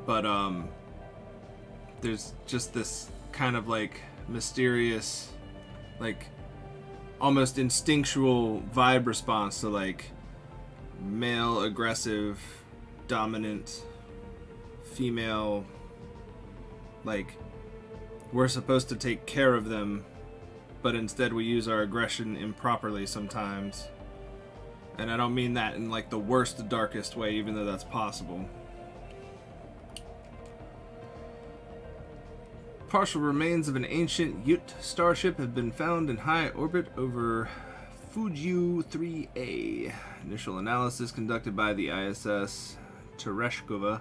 But there's just this kind of like mysterious, like almost instinctual vibe response to like male aggressive, dominant, female, like we're supposed to take care of them, but instead we use our aggression improperly sometimes. And I don't mean that in like the worst, darkest way, even though that's possible. Partial remains of an ancient Ute starship have been found in high orbit over Fujiu 3A. Initial analysis conducted by the ISS Tereshkova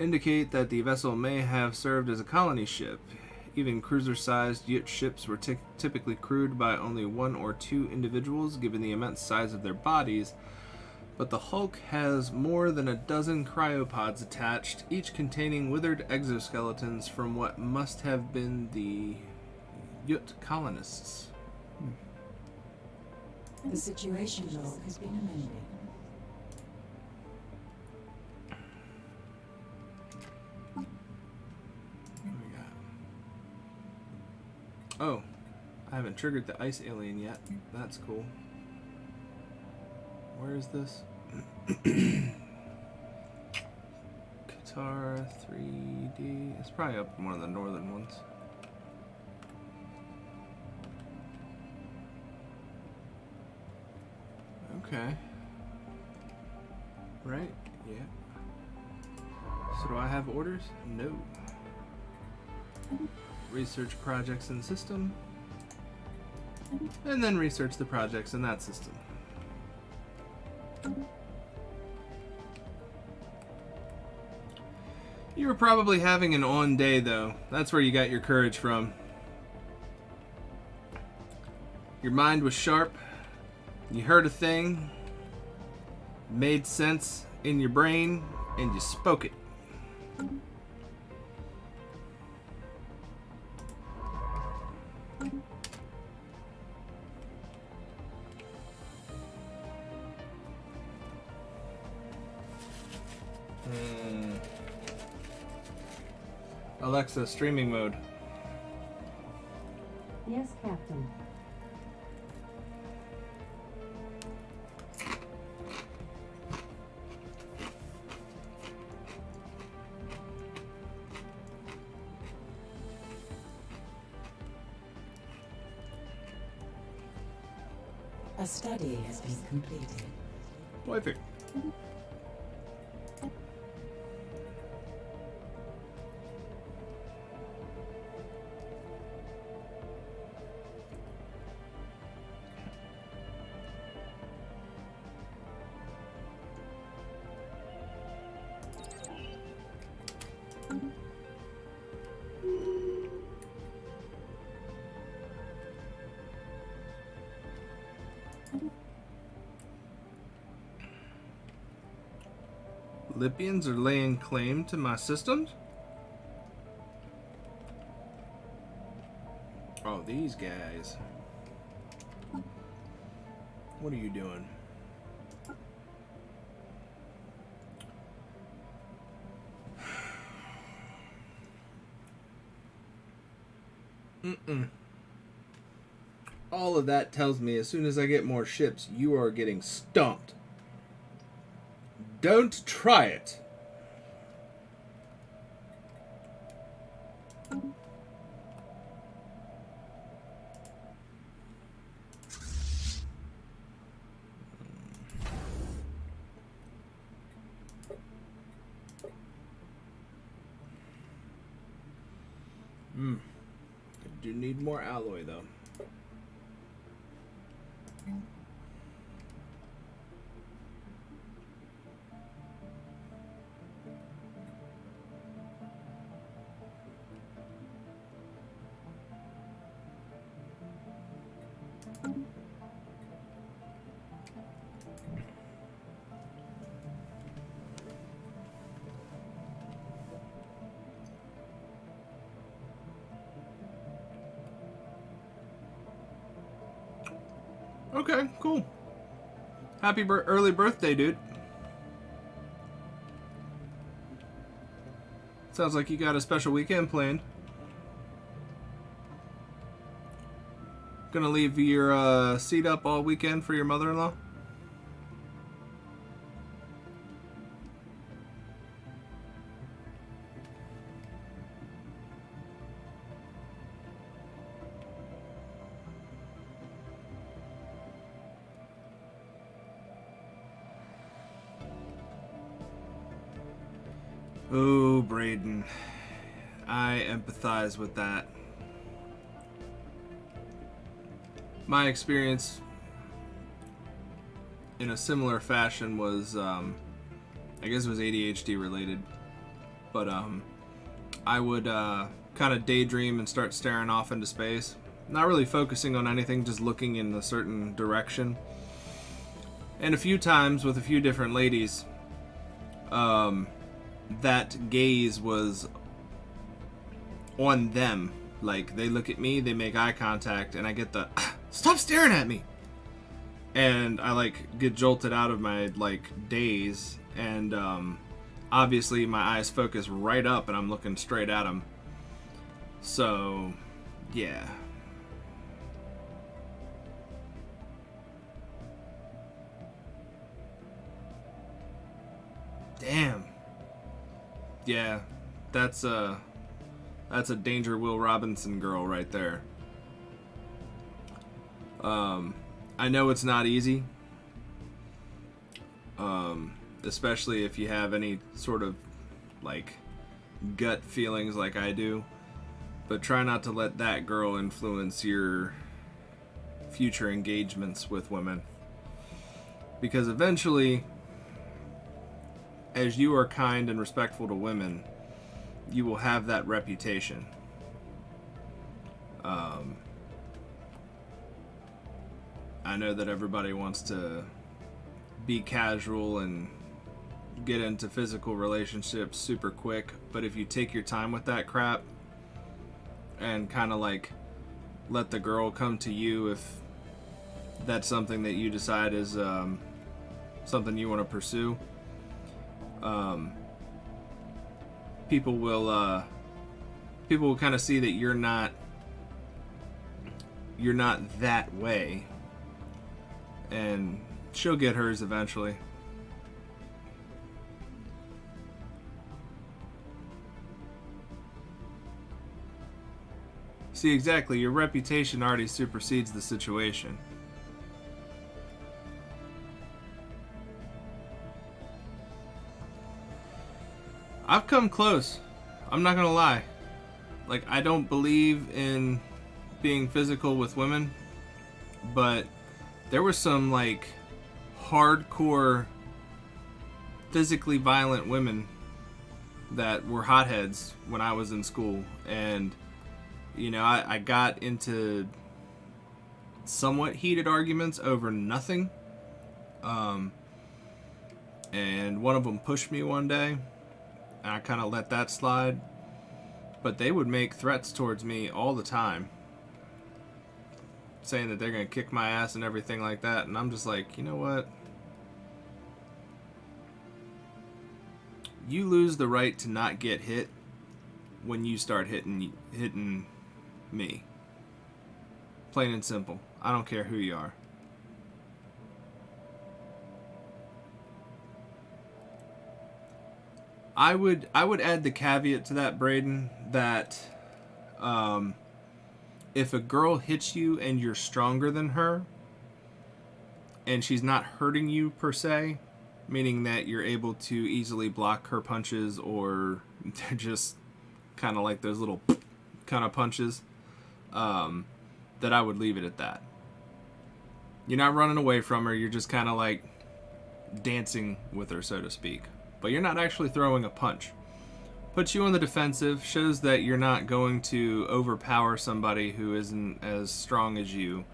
indicate that the vessel may have served as a colony ship. Even cruiser-sized Ute ships were typically crewed by only 1 or 2 individuals, given the immense size of their bodies. But the Hulk has more than a dozen cryopods attached, each containing withered exoskeletons from what must have been the Ute colonists. The situation log has been amended. What do we got? Oh, I haven't triggered the ice alien yet. That's cool. Where is this? Qatar 3D. It's probably up in one of the northern ones. Okay. Right? Yeah. So do I have orders? No. Research projects in system. And then research the projects in that system. You were probably having an on day, though. That's where you got your courage from. Your mind was sharp. You heard a thing, made sense in your brain, and you spoke it. Alexa, streaming mode. Yes, Captain. A study has been completed. Perfect. Libyans are laying claim to my systems? Oh, these guys. What are you doing? Mm-mm. all of that tells me as soon as I get more ships, you are getting stomped. Don't try it. I do need more alloy though. Okay, cool. Happy early birthday, dude. Sounds like you got a special weekend planned. Gonna leave your seat up all weekend for your mother-in-law? Oh, Braden. I empathize with that. My experience in a similar fashion was, I guess it was ADHD related. But, I would, kind of daydream and start staring off into space. Not really focusing on anything, just looking in a certain direction. And a few times with a few different ladies, that gaze was on them. Like, they look at me, they make eye contact, and I get the, stop staring at me! And I, like, get jolted out of my, like, daze, and, obviously my eyes focus right up, and I'm looking straight at them. So, yeah. Damn. Yeah, that's a Danger Will Robinson girl right there. I know it's not easy, especially if you have any sort of like gut feelings like I do. But try not to let that girl influence your future engagements with women, because eventually, as you are kind and respectful to women, you will have that reputation. I know that everybody wants to be casual and get into physical relationships super quick, but if you take your time with that crap and kind of like let the girl come to you, if that's something that you decide is something you want to pursue, people will kind of see that you're not that way, and she'll get hers eventually. See, exactly, your reputation already supersedes the situation. I've come close. I'm not gonna lie. Like, I don't believe in being physical with women, but there were some, like, hardcore physically violent women that were hotheads when I was in school, and, you know, I got into somewhat heated arguments over nothing, and one of them pushed me one day, and I kind of let that slide, but they would make threats towards me all the time, saying that they're going to kick my ass and everything like that, and I'm just like, you know what? You lose the right to not get hit when you start hitting me. Plain and simple. I don't care who you are. I would add the caveat to that, Braden, that if a girl hits you and you're stronger than her, and she's not hurting you per se, meaning that you're able to easily block her punches, or they're just kind of like those little kind of punches, that I would leave it at that. You're not running away from her, you're just kind of like dancing with her, so to speak. But you're not actually throwing a punch. Puts you on the defensive, shows that you're not going to overpower somebody who isn't as strong as you,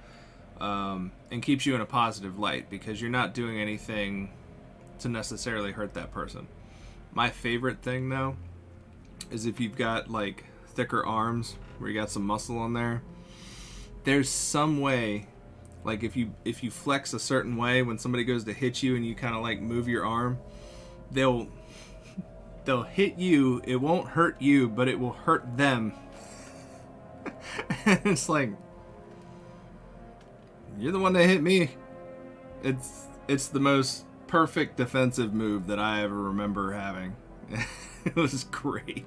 and keeps you in a positive light, because you're not doing anything to necessarily hurt that person. My favorite thing, though, is if you've got like thicker arms where you got some muscle on there, there's some way, like if you flex a certain way when somebody goes to hit you and you kind of like move your arm, they'll hit you. It won't hurt you, but it will hurt them. It's like, you're the one that hit me. It's the most perfect defensive move that I ever remember having. It was great.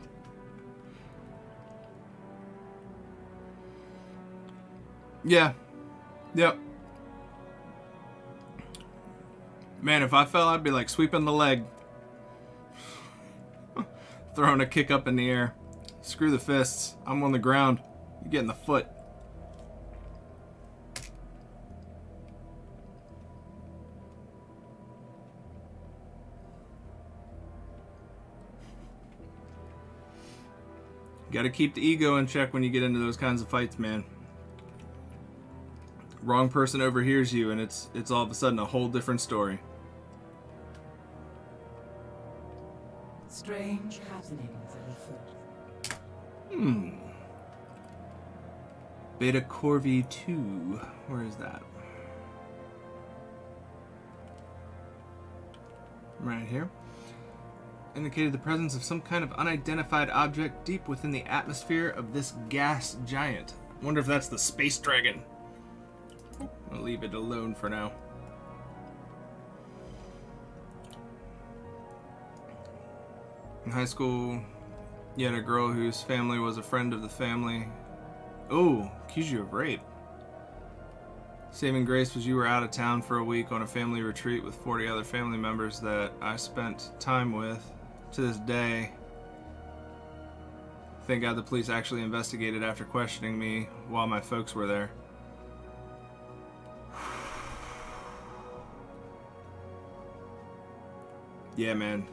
Yeah. Yep. Man, if I fell, I'd be like sweeping the leg. Throwing a kick up in the air. Screw the fists. I'm on the ground. You get in the foot. Got to keep the ego in check when you get into those kinds of fights, man. Wrong person overhears you, and it's all of a sudden a whole different story. Strange happenings afoot. Beta Corvi 2. Where is that? Right here. Indicated the presence of some kind of unidentified object deep within the atmosphere of this gas giant. Wonder if that's the space dragon. I'll leave it alone for now. In high school, you had a girl whose family was a friend of the family. Oh, accused you of rape. Saving grace was you were out of town for a week on a family retreat with 40 other family members that I spent time with. To this day, thank God the police actually investigated after questioning me while my folks were there. Yeah, man.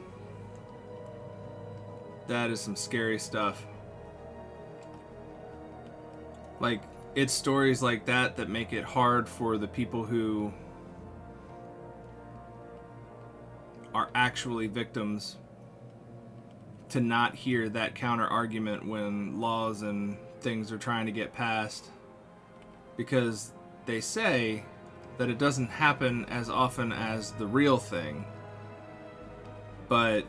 That is some scary stuff. Like, it's stories like that that make it hard for the people who are actually victims to not hear that counter argument when laws and things are trying to get passed, because they say that it doesn't happen as often as the real thing. But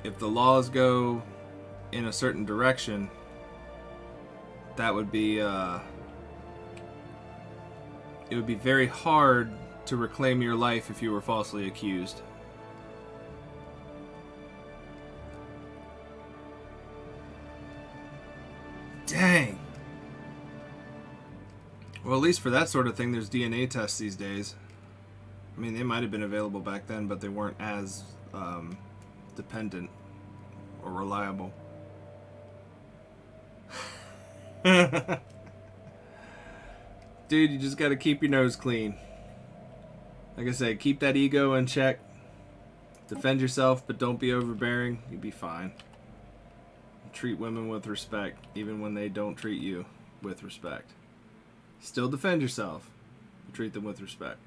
if the laws go in a certain direction, that would be it would be very hard to reclaim your life if you were falsely accused. Dang. Well, at least for that sort of thing, there's DNA tests these days. I mean, they might have been available back then, but they weren't as dependent or reliable. Dude, you just gotta keep your nose clean. Like I said, keep that ego in check. Defend yourself, but don't be overbearing. You'll be fine. Treat women with respect, even when they don't treat you with respect. Still defend yourself, but treat them with respect.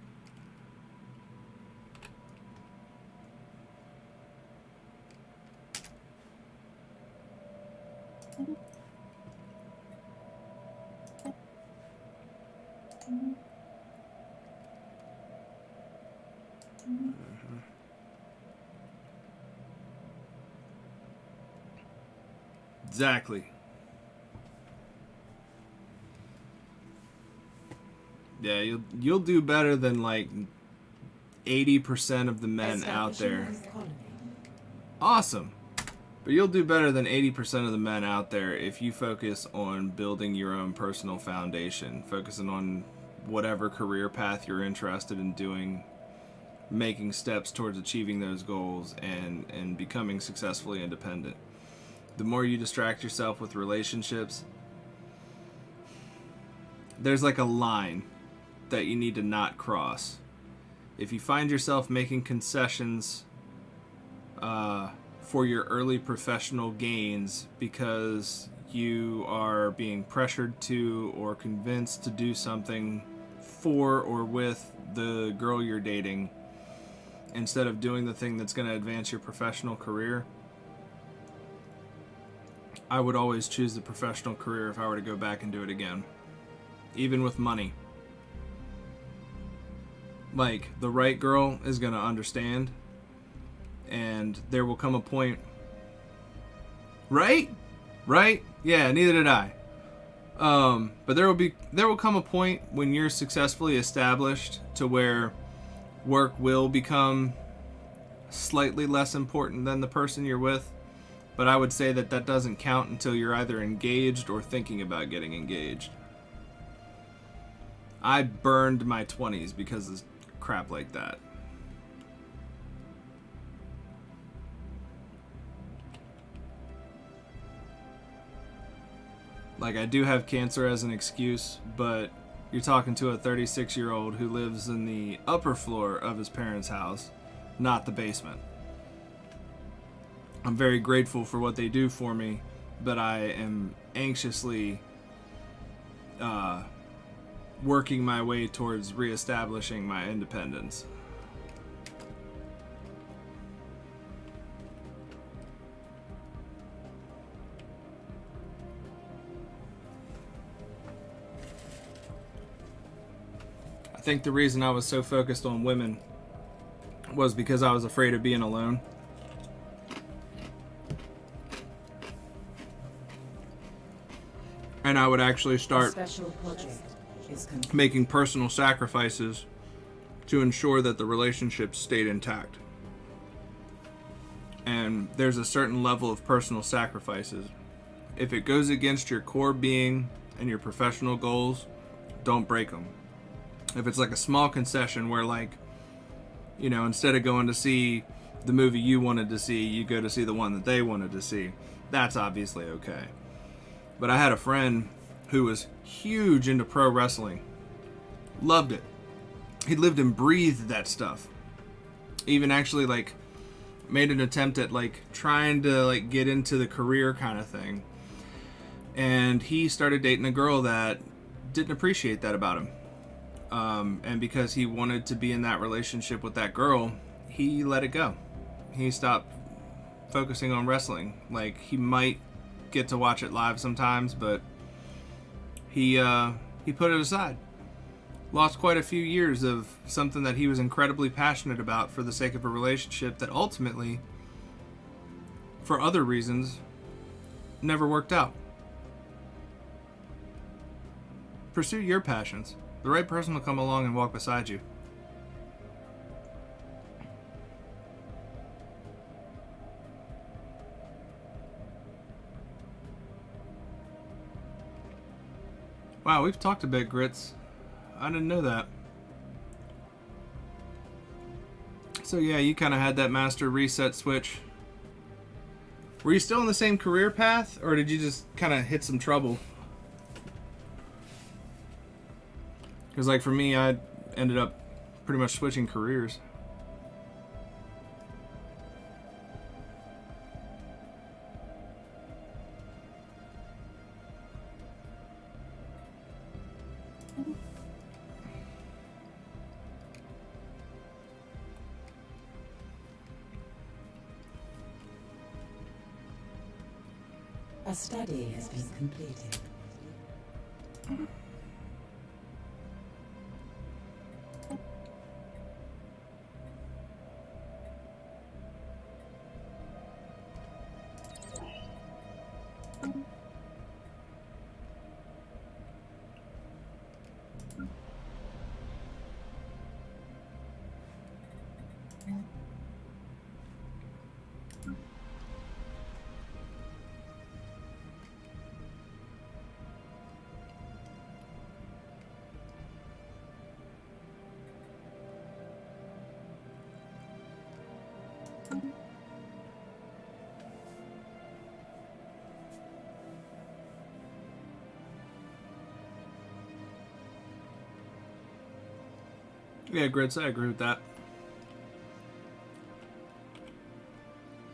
Exactly. Yeah, you'll do better than like 80% of the men out there. Awesome. But you'll do better than 80% of the men out there if you focus on building your own personal foundation, focusing on whatever career path you're interested in doing, making steps towards achieving those goals, and becoming successfully independent. The more you distract yourself with relationships, there's like a line that you need to not cross. If you find yourself making concessions for your early professional gains because you are being pressured to or convinced to do something for or with the girl you're dating instead of doing the thing that's going to advance your professional career, I would always choose the professional career if I were to go back and do it again. Even with money. Like, the right girl is going to understand, and there will come a point... Right? Yeah, neither did I. But there will come a point when you're successfully established to where work will become slightly less important than the person you're with. But I would say that doesn't count until you're either engaged or thinking about getting engaged. I burned my 20s because of crap like that. Like, I do have cancer as an excuse, but you're talking to a 36-year-old who lives in the upper floor of his parents' house, not the basement. I'm very grateful for what they do for me, but I am anxiously working my way towards reestablishing my independence. I think the reason I was so focused on women was because I was afraid of being alone. And I would actually start making personal sacrifices to ensure that the relationship stayed intact. And there's a certain level of personal sacrifices. If it goes against your core being and your professional goals, don't break them. If it's like a small concession where, like, you know, instead of going to see the movie you wanted to see, you go to see the one that they wanted to see, that's obviously okay. But I had a friend who was huge into pro wrestling. Loved it. He lived and breathed that stuff. Even actually, like, made an attempt at, like, trying to, like, get into the career kind of thing. And he started dating a girl that didn't appreciate that about him. And because he wanted to be in that relationship with that girl, he let it go. He stopped focusing on wrestling. Like, he might get to watch it live sometimes, but he put it aside. Lost quite a few years of something that he was incredibly passionate about for the sake of a relationship that ultimately, for other reasons, never worked out. Pursue your passions. The right person will come along and walk beside you. Wow, we've talked a bit, Grits. I didn't know that. So yeah, you kind of had that master reset switch. Were you still in the same career path, or did you just kind of hit some trouble? Because, like, for me, I ended up pretty much switching careers. A study has been completed. Yeah, Grits, I agree with that.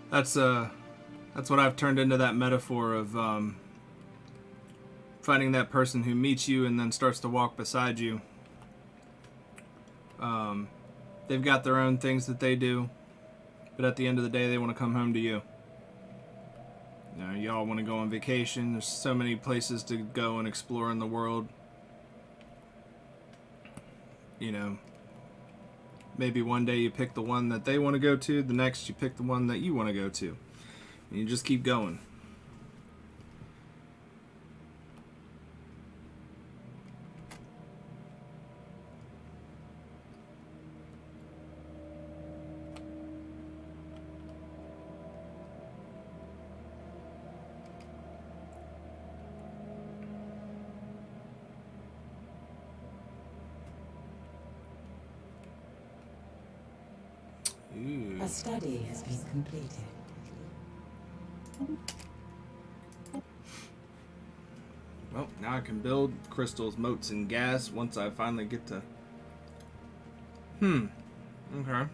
That's what I've turned into, that metaphor of finding that person who meets you and then starts to walk beside you. They've got their own things that they do, but at the end of the day, they want to come home to you. You know, y'all want to go on vacation. There's so many places to go and explore in the world. You know, maybe one day you pick the one that they want to go to, the next you pick the one that you want to go to. And you just keep going. A study has been completed. Well, now I can build crystals, moats, and gas once I finally get to... Okay.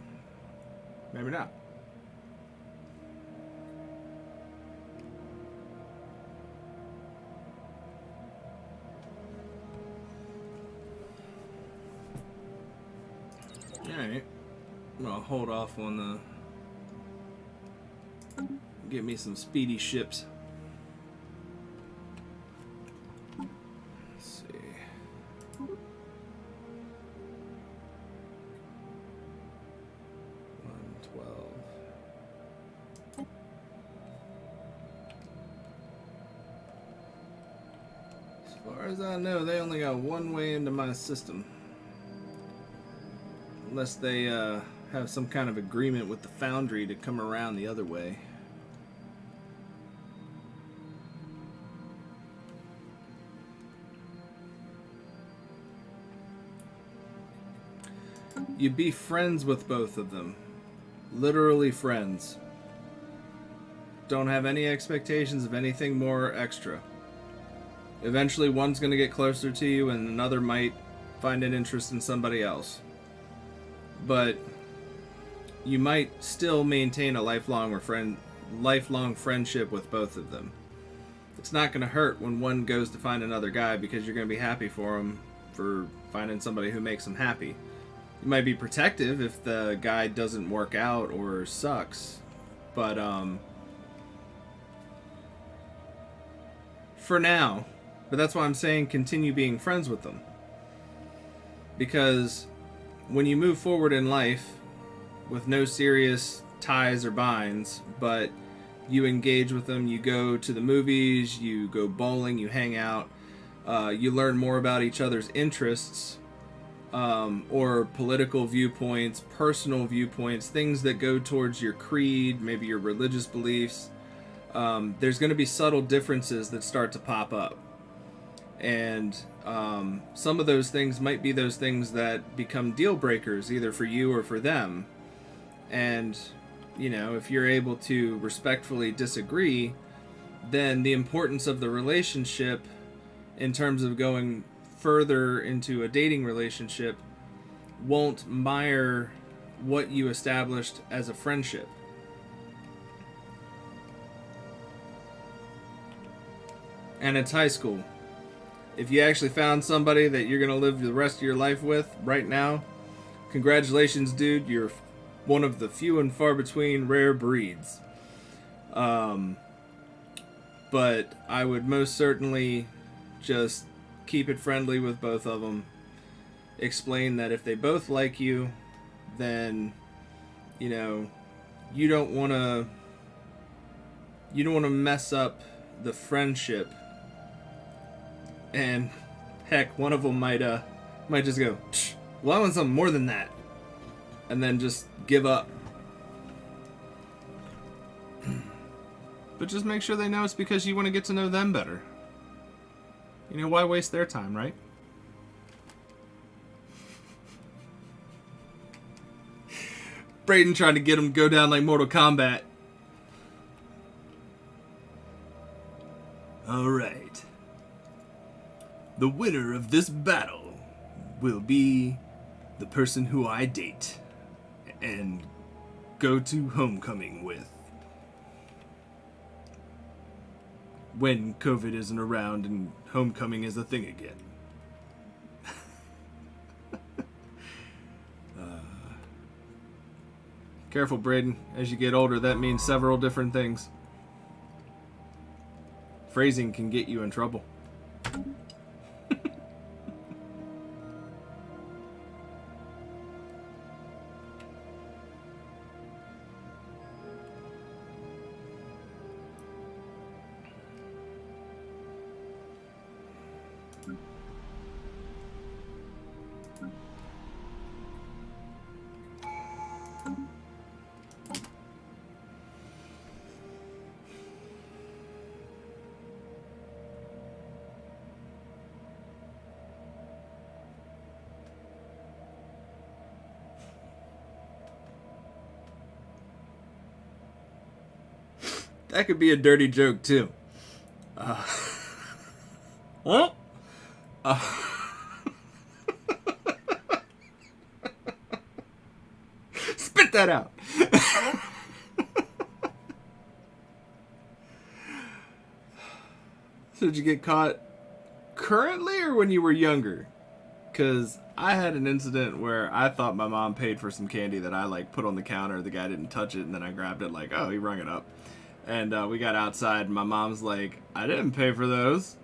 Maybe not. Alright. I'm gonna hold off on the... Get me some speedy ships. Let's see. As far as I know, they only got one way into my system. Unless they have some kind of agreement with the Foundry to come around the other way. You be friends with both of them. Literally friends. Don't have any expectations of anything more extra. Eventually one's going to get closer to you and another might find an interest in somebody else. But you might still maintain a lifelong friendship with both of them. It's not going to hurt when one goes to find another guy because you're going to be happy for him for finding somebody who makes him happy. You might be protective if the guy doesn't work out or sucks, but for now. But that's why I'm saying continue being friends with them. Because when you move forward in life with no serious ties or binds, but you engage with them, you go to the movies, you go bowling, you hang out, you learn more about each other's interests, or political viewpoints, personal viewpoints, things that go towards your creed, maybe your religious beliefs. There's going to be subtle differences that start to pop up. And some of those things might be those things that become deal breakers, either for you or for them. And, you know, if you're able to respectfully disagree, then the importance of the relationship in terms of going further into a dating relationship won't mire what you established as a friendship. And it's high school. If you actually found somebody that you're going to live the rest of your life with right now, congratulations, dude. You're one of the few and far between rare breeds. But I would most certainly just keep it friendly with both of them. Explain that if they both like you, then, you know, you don't want to mess up the friendship. And heck, one of them might just go, well, I want something more than that. and then just give up. But just make sure they know it's because you want to get to know them better. You know, why waste their time, right? Brayden trying to get him to go down like Mortal Kombat. Alright. The winner of this battle will be the person who I date and go to homecoming with. When COVID isn't around and homecoming is a thing again. Careful, Braden. As you get older, that means several different things. Phrasing can get you in trouble. That could be a dirty joke, too. What? Spit that out. So did you get caught currently or when you were younger? Because I had an incident where I thought my mom paid for some candy that I like put on the counter. The guy didn't touch it, and then I grabbed it like, oh, he rung it up. And we got outside, and my mom's like, I didn't pay for those.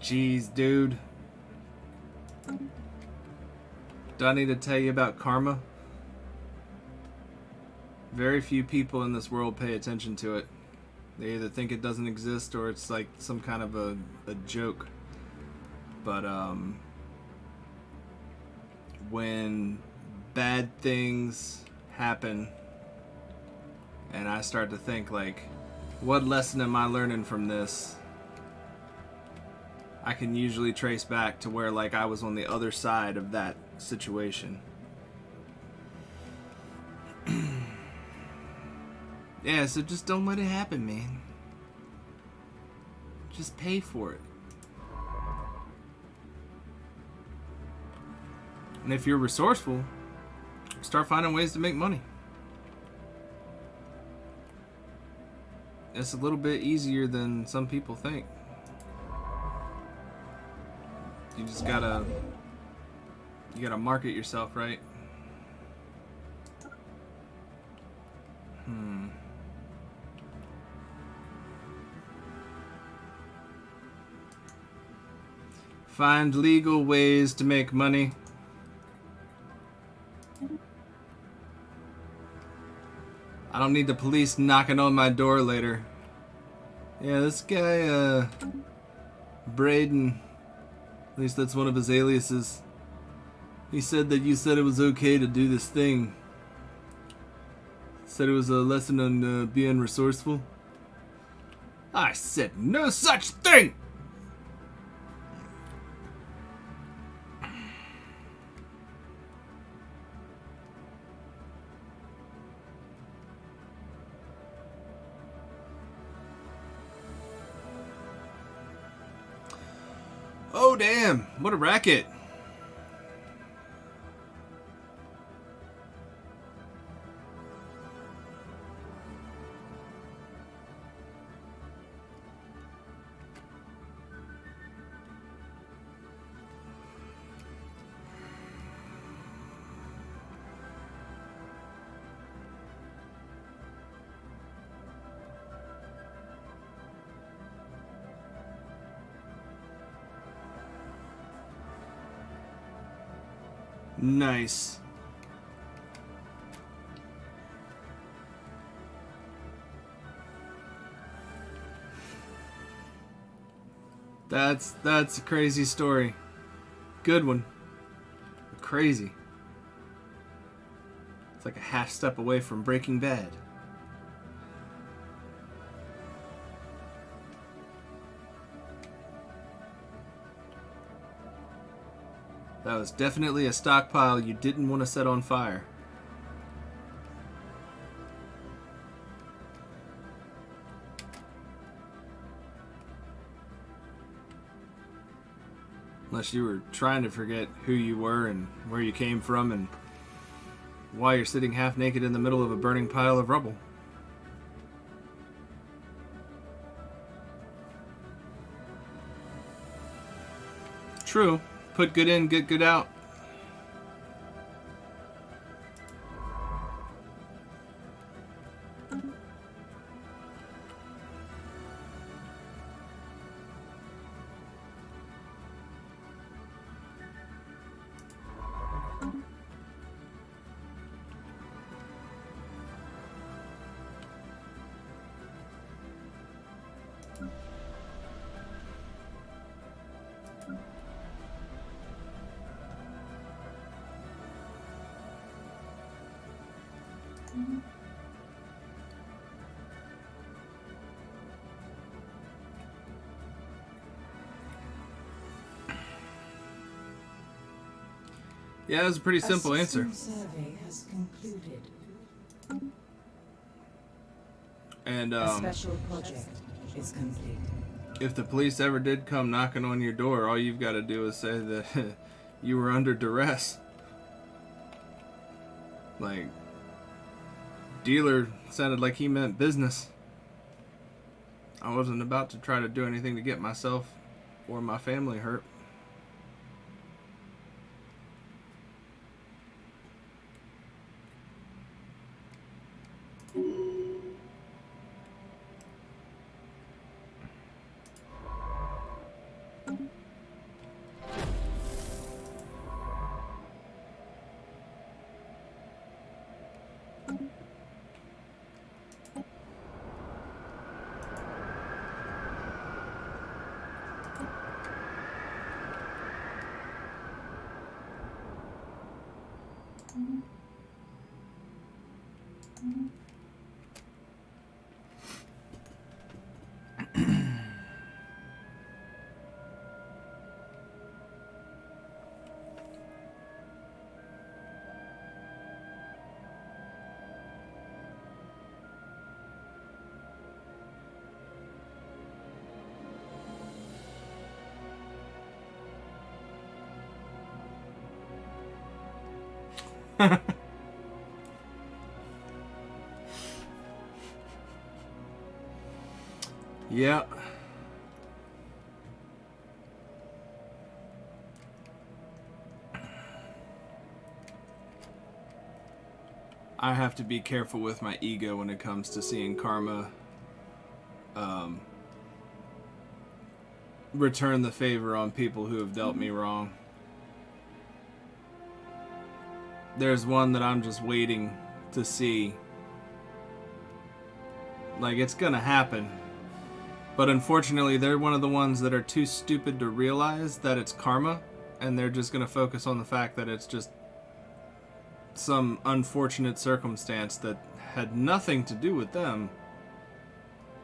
Jeez, dude. Do I need to tell you about karma? Very few people in this world pay attention to it. They either think it doesn't exist or it's like some kind of a joke. But when bad things happen and I start to think like, what lesson am I learning from this? I can usually trace back to where like I was on the other side of that situation. Yeah, so just don't let it happen, man. Just pay for it. And if you're resourceful, start finding ways to make money. It's a little bit easier than some people think. You just gotta market yourself, right? Find legal ways to make money. I don't need the police knocking on my door later. Yeah, this guy, Braden, at least that's one of his aliases. He said that you said it was okay to do this thing. Said it was a lesson on being resourceful. I said no such thing! Oh damn, what a racket. Nice. That's a crazy story. Good one. Crazy. It's like a half step away from Breaking Bad. That was definitely a stockpile you didn't want to set on fire. Unless you were trying to forget who you were and where you came from and why you're sitting half naked in the middle of a burning pile of rubble. True. Put good in, get good out. Yeah, that was a pretty simple answer. Survey has concluded. And A special project is complete. if the police ever did come knocking on your door, all you've got to do is say that you were under duress. Like, dealer sounded like he meant business. I wasn't about to try to do anything to get myself or my family hurt. Yeah. I have to be careful with my ego when it comes to seeing karma return the favor on people who have dealt me wrong. There's one that I'm just waiting to see. Like, it's gonna happen. But unfortunately, they're one of the ones that are too stupid to realize that it's karma, and they're just gonna focus on the fact that it's just some unfortunate circumstance that had nothing to do with them,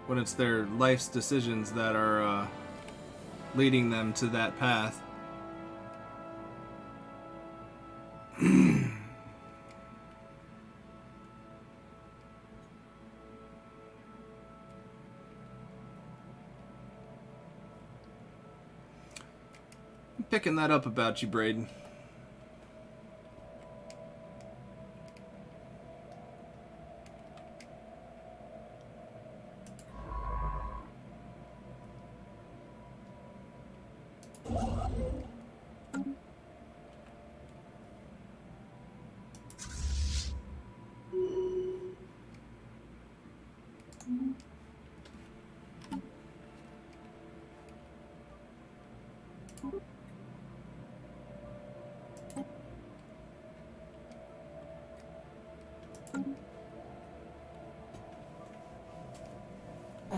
when it's their life's decisions that are leading them to that path. Picking that up about you, Braden.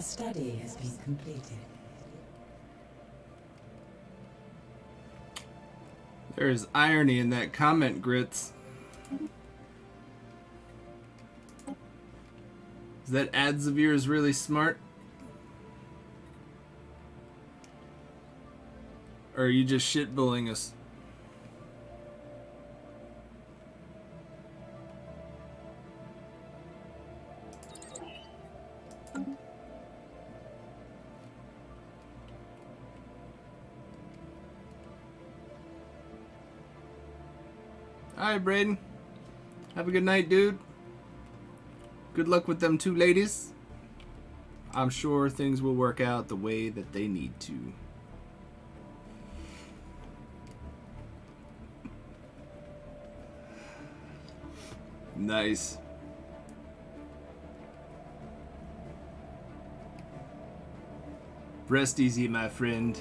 A study has been completed. There is irony in that comment, Grits. Is that ads of yours really smart? Or are you just shitbulling us? Alright, Braden. Have a good night, dude. Good luck with them two ladies. I'm sure things will work out the way that they need to. Nice. Rest easy, my friend.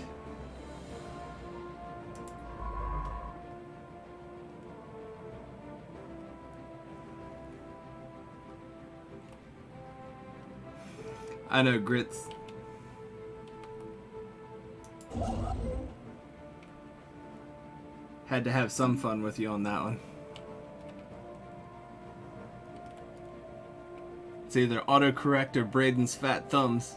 I know, Grits. Had to have some fun with you on that one. It's either autocorrect or Braden's fat thumbs.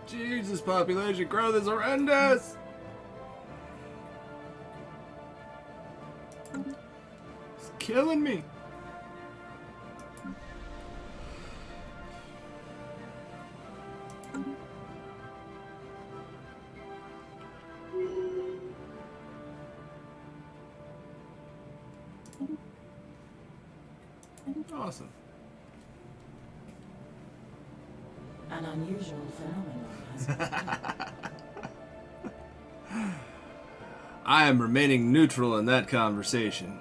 Jesus, population growth is horrendous! It's killing me. Awesome. An unusual phenomenon has I am remaining neutral in that conversation.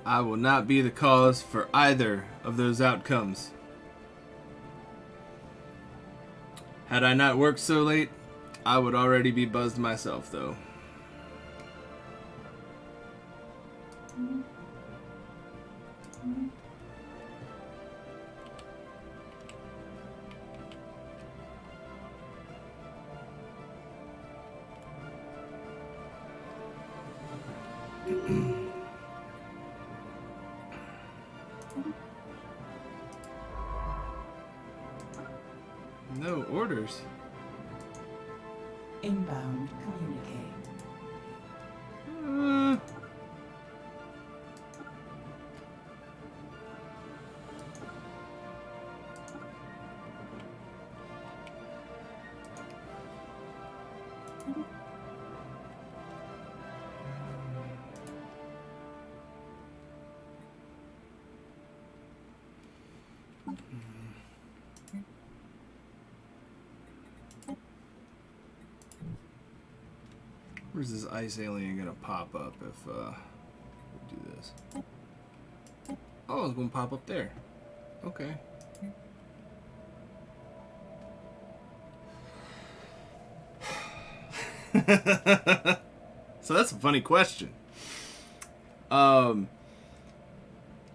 I will not be the cause for either of those outcomes. Had I not worked so late, I would already be buzzed myself, though. No orders. inbound communicate. Where's this ice alien gonna pop up if we do this? Oh, it's gonna pop up there. Okay. So that's a funny question.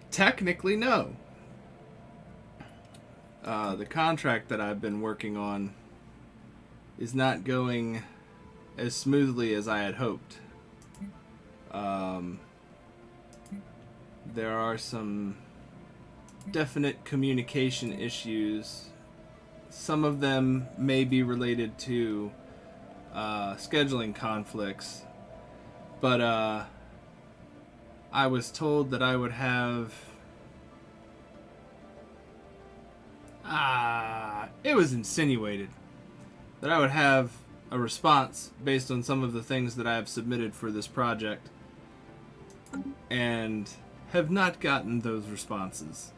Technically, no. The contract that I've been working on is not going as smoothly as I had hoped. There are some definite communication issues. Some of them may be related to scheduling conflicts, but I was told that I would have it was insinuated that I would have a response based on some of the things that I have submitted for this project, and have not gotten those responses.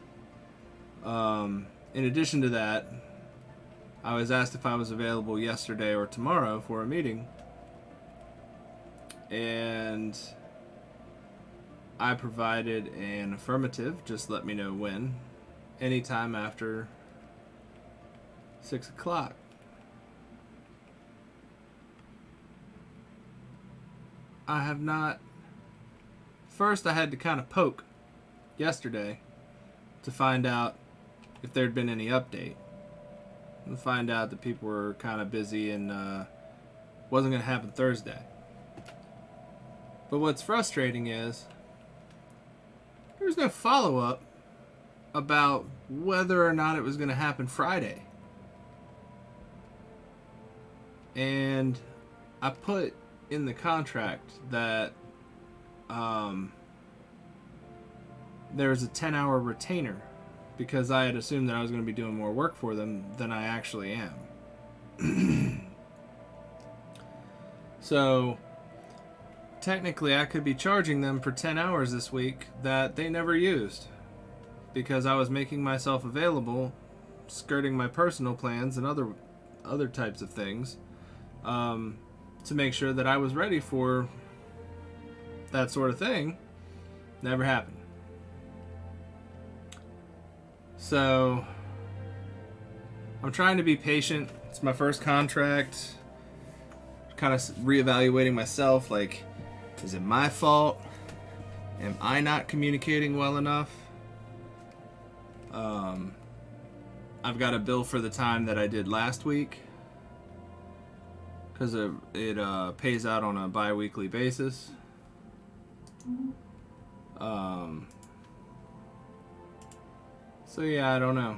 In addition to that, I was asked if I was available yesterday or tomorrow for a meeting. And I provided an affirmative, just let me know when. Anytime after 6 o'clock. I have not... First, I had to kind of poke yesterday to find out if there'd been any update. And find out that people were kind of busy and wasn't going to happen Thursday. But what's frustrating is there's no follow-up about whether or not it was going to happen Friday. And I put in the contract that there was a 10-hour retainer because I had assumed that I was going to be doing more work for them than I actually am. So technically I could be charging them for 10 hours this week that they never used because I was making myself available, skirting my personal plans and other types of things, to make sure that I was ready for that sort of thing. Never happened. So I'm trying to be patient. It's my first contract. Kind of reevaluating myself, like, is it my fault? Am I not communicating well enough? I've got a bill for the time that I did last week because it pays out on a bi-weekly basis. So yeah, I don't know.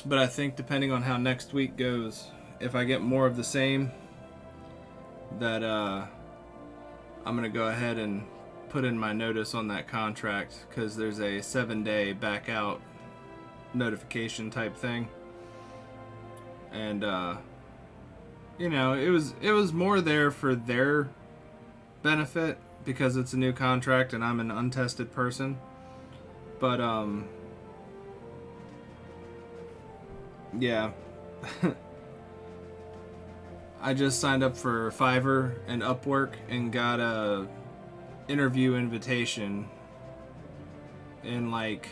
But I think depending on how next week goes, if I get more of the same, that I'm gonna go ahead and put in my notice on that contract because there's a 7-day back out notification type thing. And you know, it was more there for their benefit because it's a new contract and I'm an untested person. But yeah. I just signed up for Fiverr and Upwork and got a interview invitation in like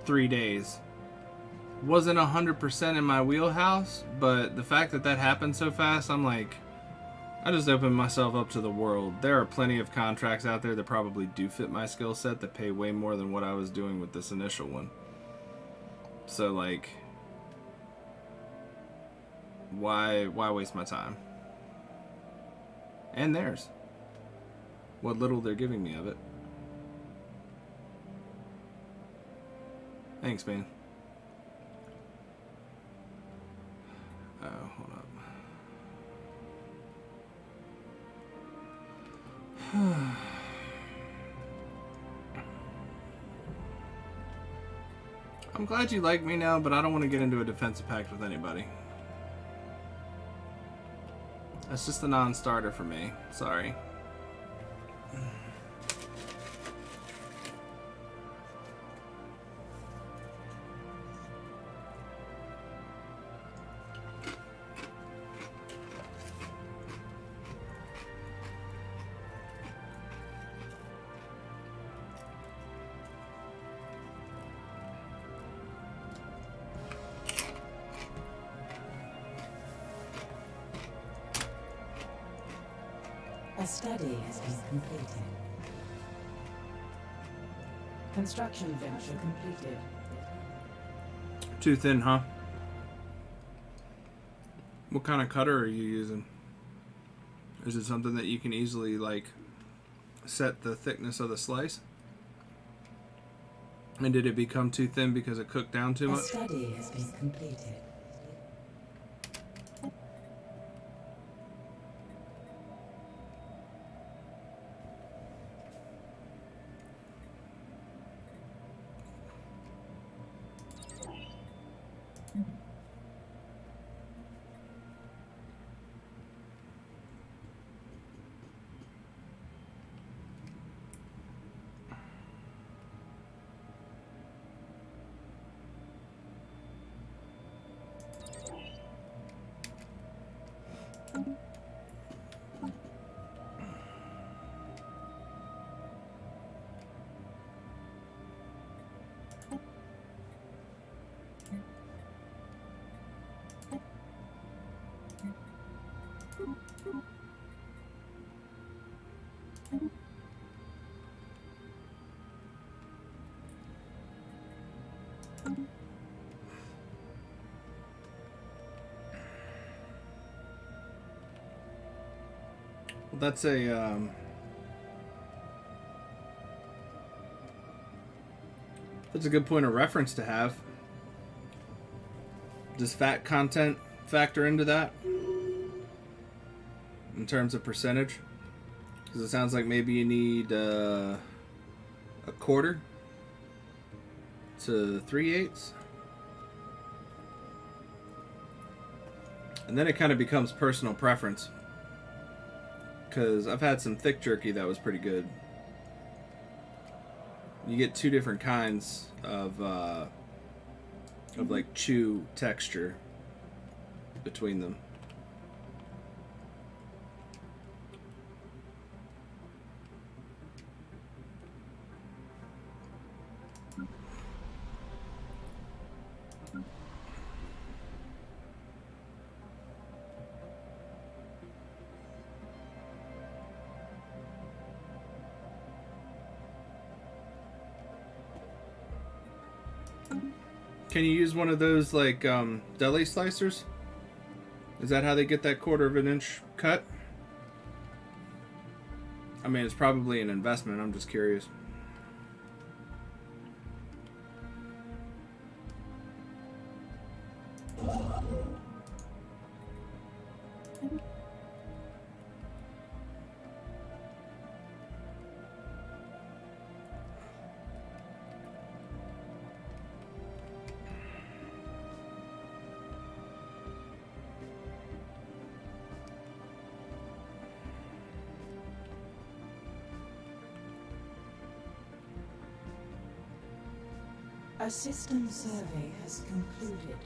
3 days. Wasn't 100% in my wheelhouse, but the fact that happened so fast, I'm like, I just opened myself up to the world. There are plenty of contracts out there that probably do fit my skill set that pay way more than what I was doing with this initial one. So like, why waste my time? And theirs. What little they're giving me of it. Thanks, man. Oh, hold up. I'm glad you like me now, but I don't want to get into a defensive pact with anybody. That's just a non-starter for me. Sorry. A study has been completed. Construction venture completed. Too thin, huh? What kind of cutter are you using? Is it something that you can easily, like, set the thickness of the slice? And did it become too thin because it cooked down too A much? study has been completed. Well, that's a good point of reference to have. Does fat content factor into that in terms of percentage? Because it sounds like maybe you need a quarter to 3/8. And then it kind of becomes personal preference. Because I've had some thick jerky that was pretty good. You get two different kinds of like chew texture between them. Can you use one of those like deli slicers? Is that how they get that quarter of an inch cut? I mean, it's probably an investment. I'm just curious. A system survey has concluded.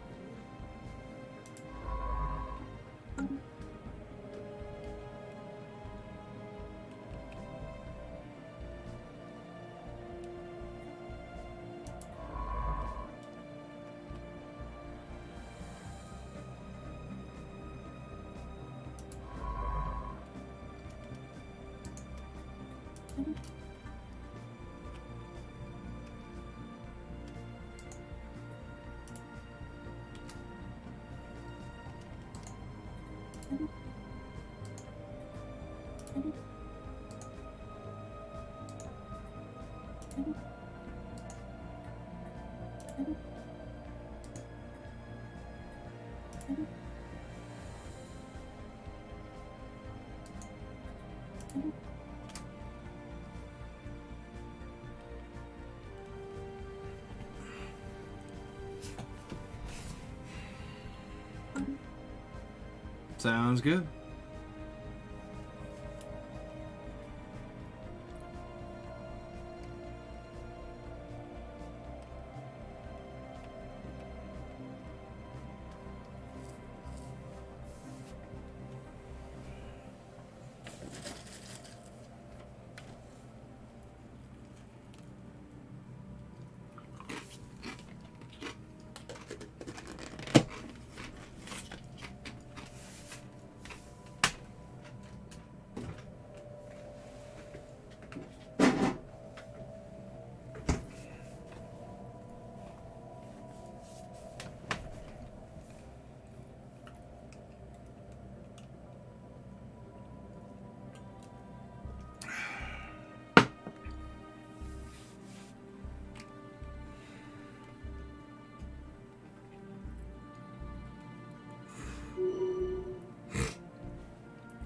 Sounds good.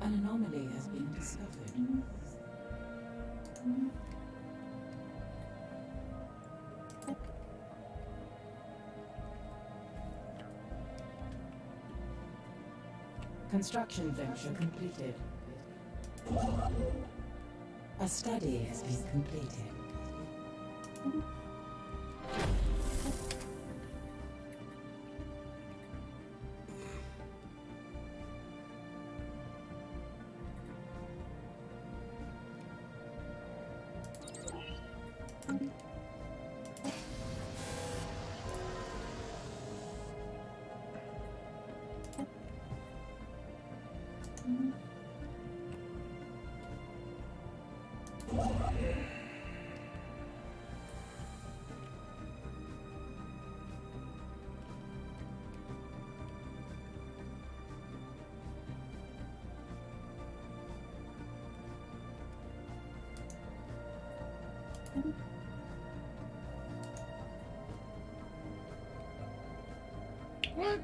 An anomaly has been discovered. Construction venture completed. A study has been completed. What?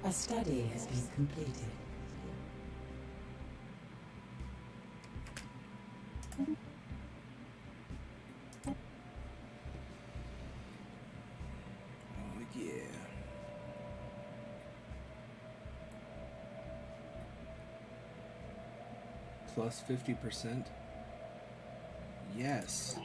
A study has been completed. Oh, yeah. Plus 50%? Yes.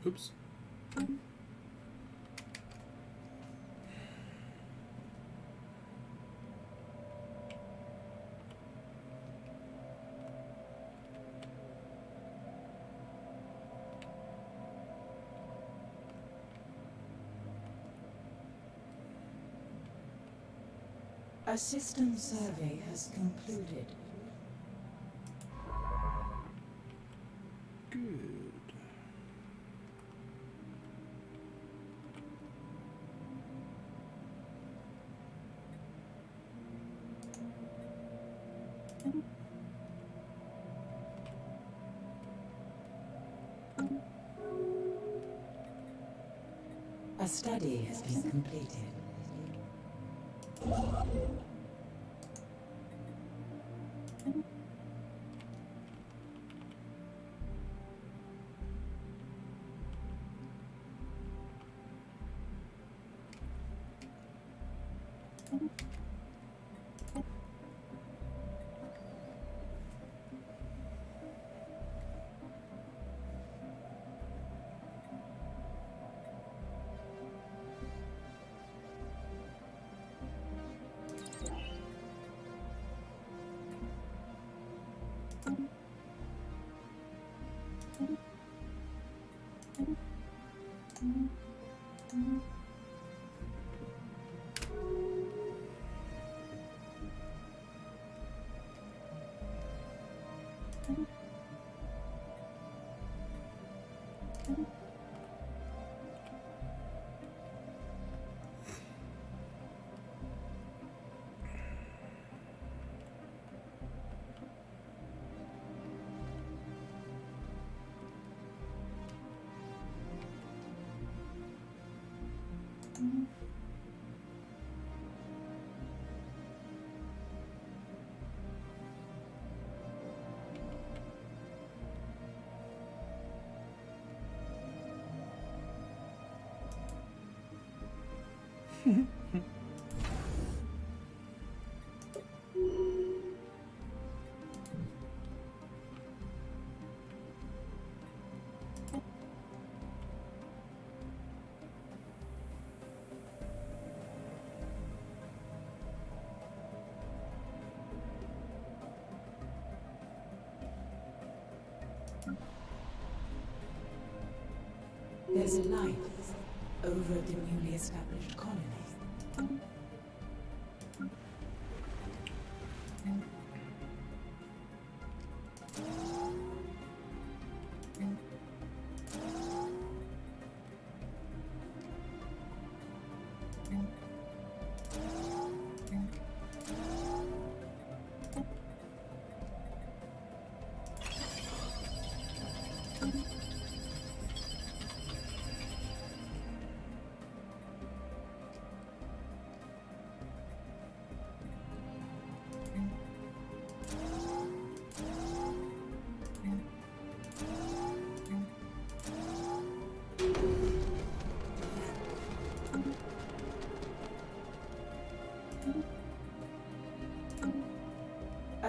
Oops. A system survey has concluded. Good. A study has been completed. There's a light over the newly established colony.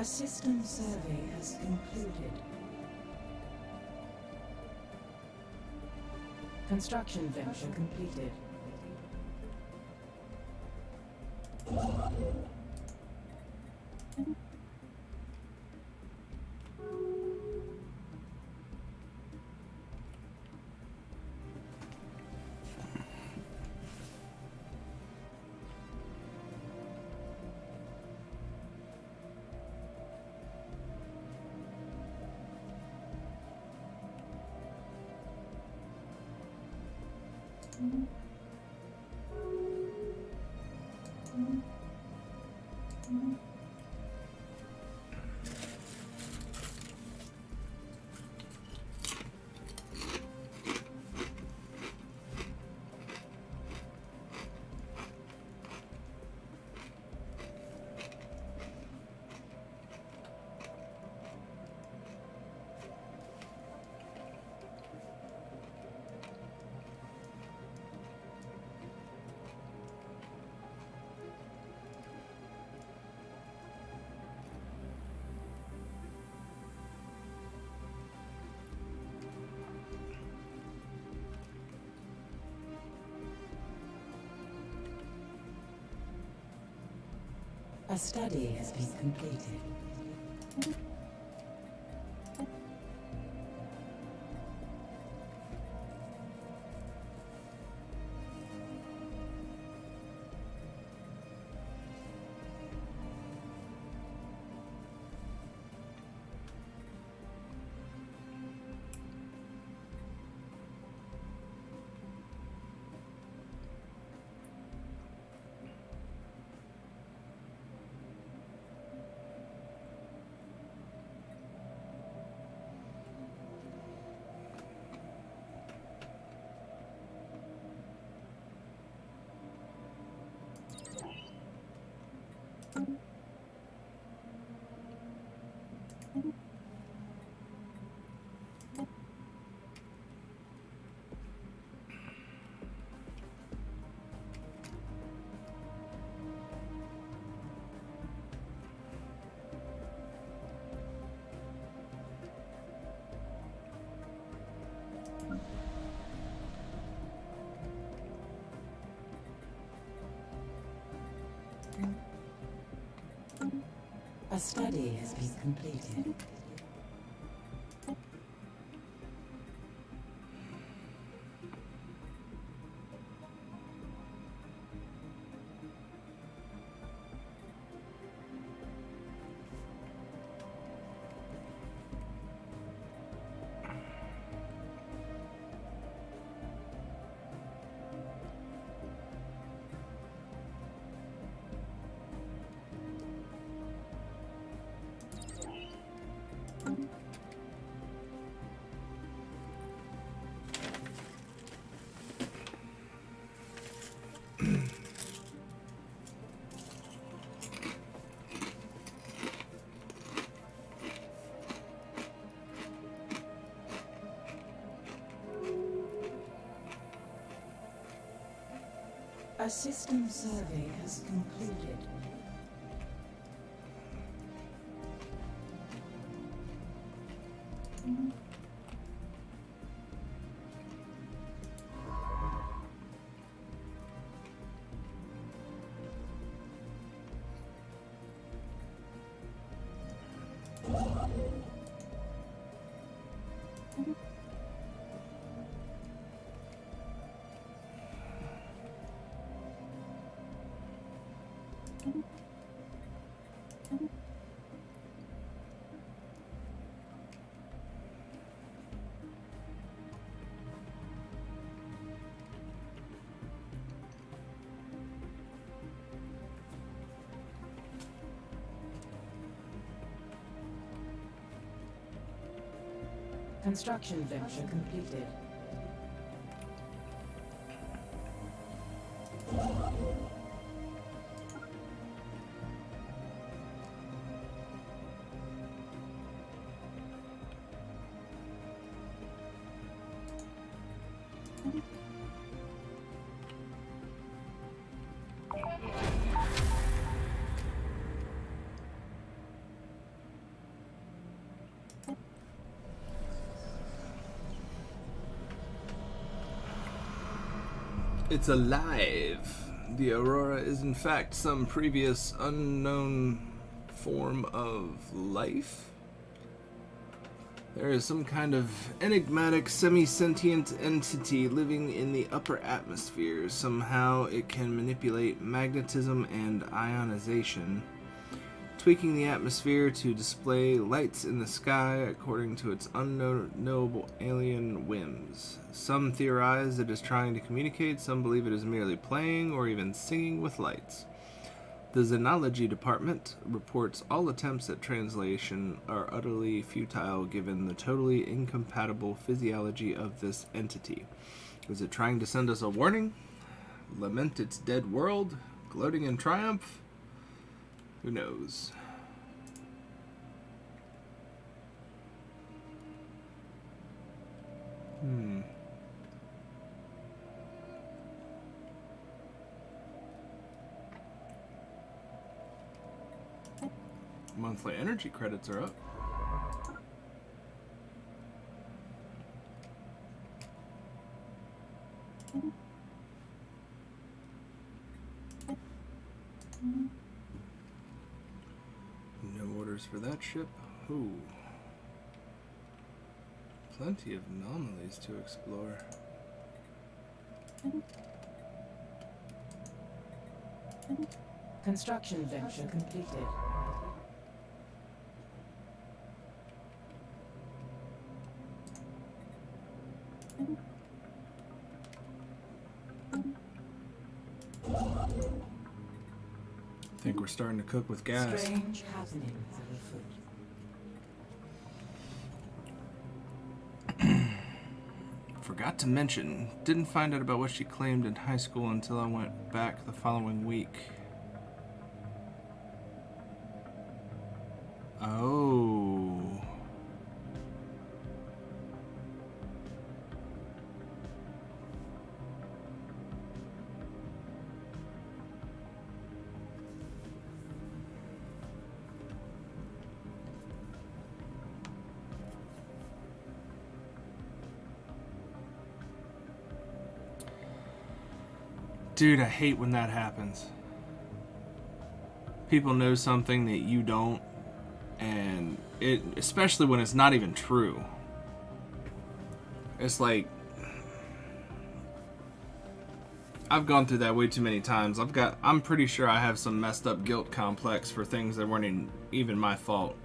A system survey has concluded. Construction venture completed. A study has been completed. A study has been completed. A system survey has concluded. Construction venture completed. It's alive. The Aurora is in fact some previous unknown form of life. There is some kind of enigmatic semi-sentient entity living in the upper atmosphere. Somehow it can manipulate magnetism and ionization, tweaking the atmosphere to display lights in the sky according to its unknowable alien whims. Some theorize it is trying to communicate, some believe it is merely playing or even singing with lights. The Xenology Department reports all attempts at translation are utterly futile given the totally incompatible physiology of this entity. Is it trying to send us a warning? Lament its dead world? Gloating in triumph? Who knows? Monthly energy credits are up. No orders for that ship. Ooh. Plenty of anomalies to explore. Construction venture completed. I think we're starting to cook with gas. Strange happenings are afoot. Forgot to mention, didn't find out about what she claimed in high school until I went back the following week. Oh. Dude, I hate when that happens. People know something that you don't, and especially when it's not even true. It's like, I've gone through that way too many times. I'm pretty sure I have some messed up guilt complex for things that weren't even my fault.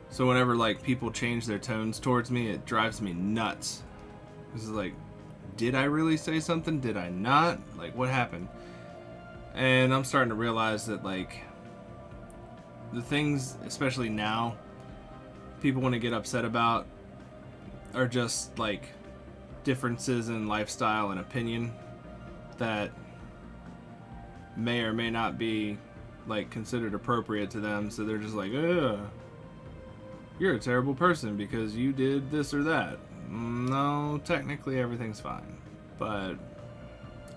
So whenever like people change their tones towards me, it drives me nuts. This is like, did I really say something? Did I not? Like, what happened? And I'm starting to realize that, like, the things, especially now, people want to get upset about are just, like, differences in lifestyle and opinion that may or may not be, like, considered appropriate to them. So they're just like, ugh, you're a terrible person because you did this or that. No, technically everything's fine, but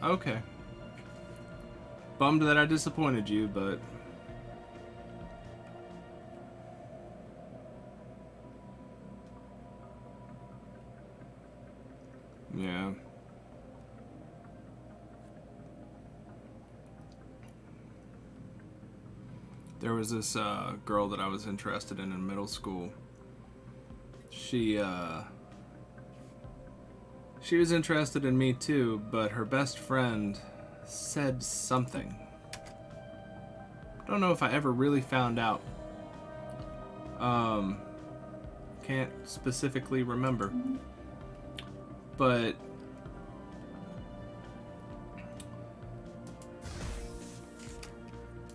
okay. Bummed that I disappointed you, but yeah. There was this girl that I was interested in middle school. She was interested in me too, but her best friend said something. Don't know if I ever really found out. Can't specifically remember. But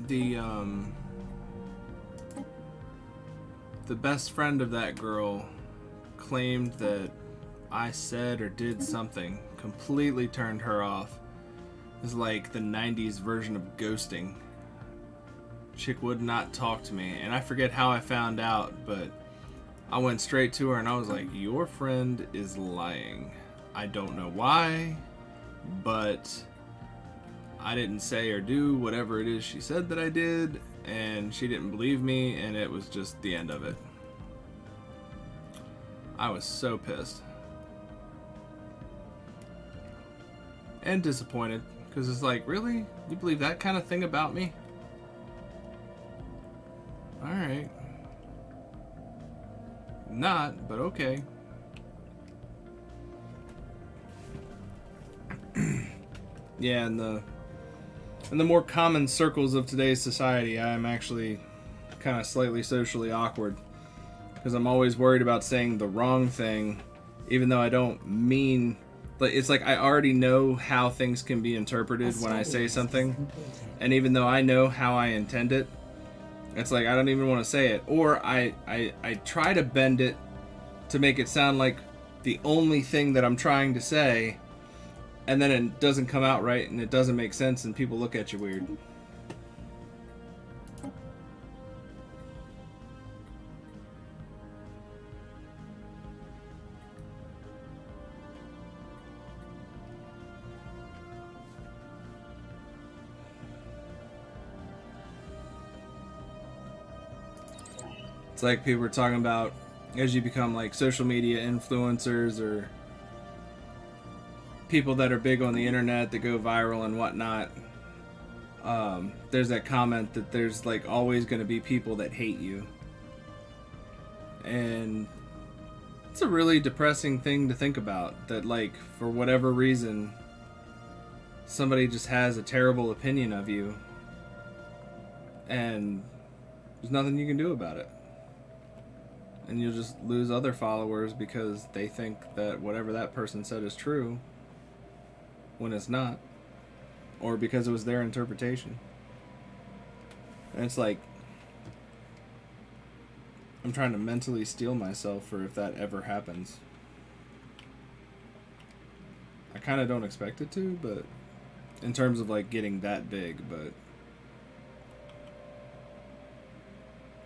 the best friend of that girl claimed that I said or did something completely turned her off. It was like the 90s version of ghosting. Chick would not talk to me, and I forget how I found out, but I went straight to her and I was like, your friend is lying. I don't know why, but I didn't say or do whatever it is she said that I did, and she didn't believe me, and it was just the end of it. I was so pissed. and disappointed, because it's like, really? You believe that kind of thing about me? Alright. Not, but okay. Yeah, in the more common circles of today's society, I'm actually kind of slightly socially awkward, because I'm always worried about saying the wrong thing, even though I don't mean. But it's like I already know how things can be interpreted when I say something, and even though I know how I intend it, it's like I don't even want to say it, or I try to bend it to make it sound like the only thing that I'm trying to say, and then it doesn't come out right, and it doesn't make sense, and people look at you weird. It's like people are talking about as you become like social media influencers or people that are big on the internet that go viral and whatnot. There's that comment that there's like always going to be people that hate you. And it's a really depressing thing to think about, that like for whatever reason somebody just has a terrible opinion of you and there's nothing you can do about it. And you'll just lose other followers because they think that whatever that person said is true when it's not. Or because it was their interpretation. And it's like, I'm trying to mentally steel myself for if that ever happens. I kind of don't expect it to, but in terms of like getting that big, but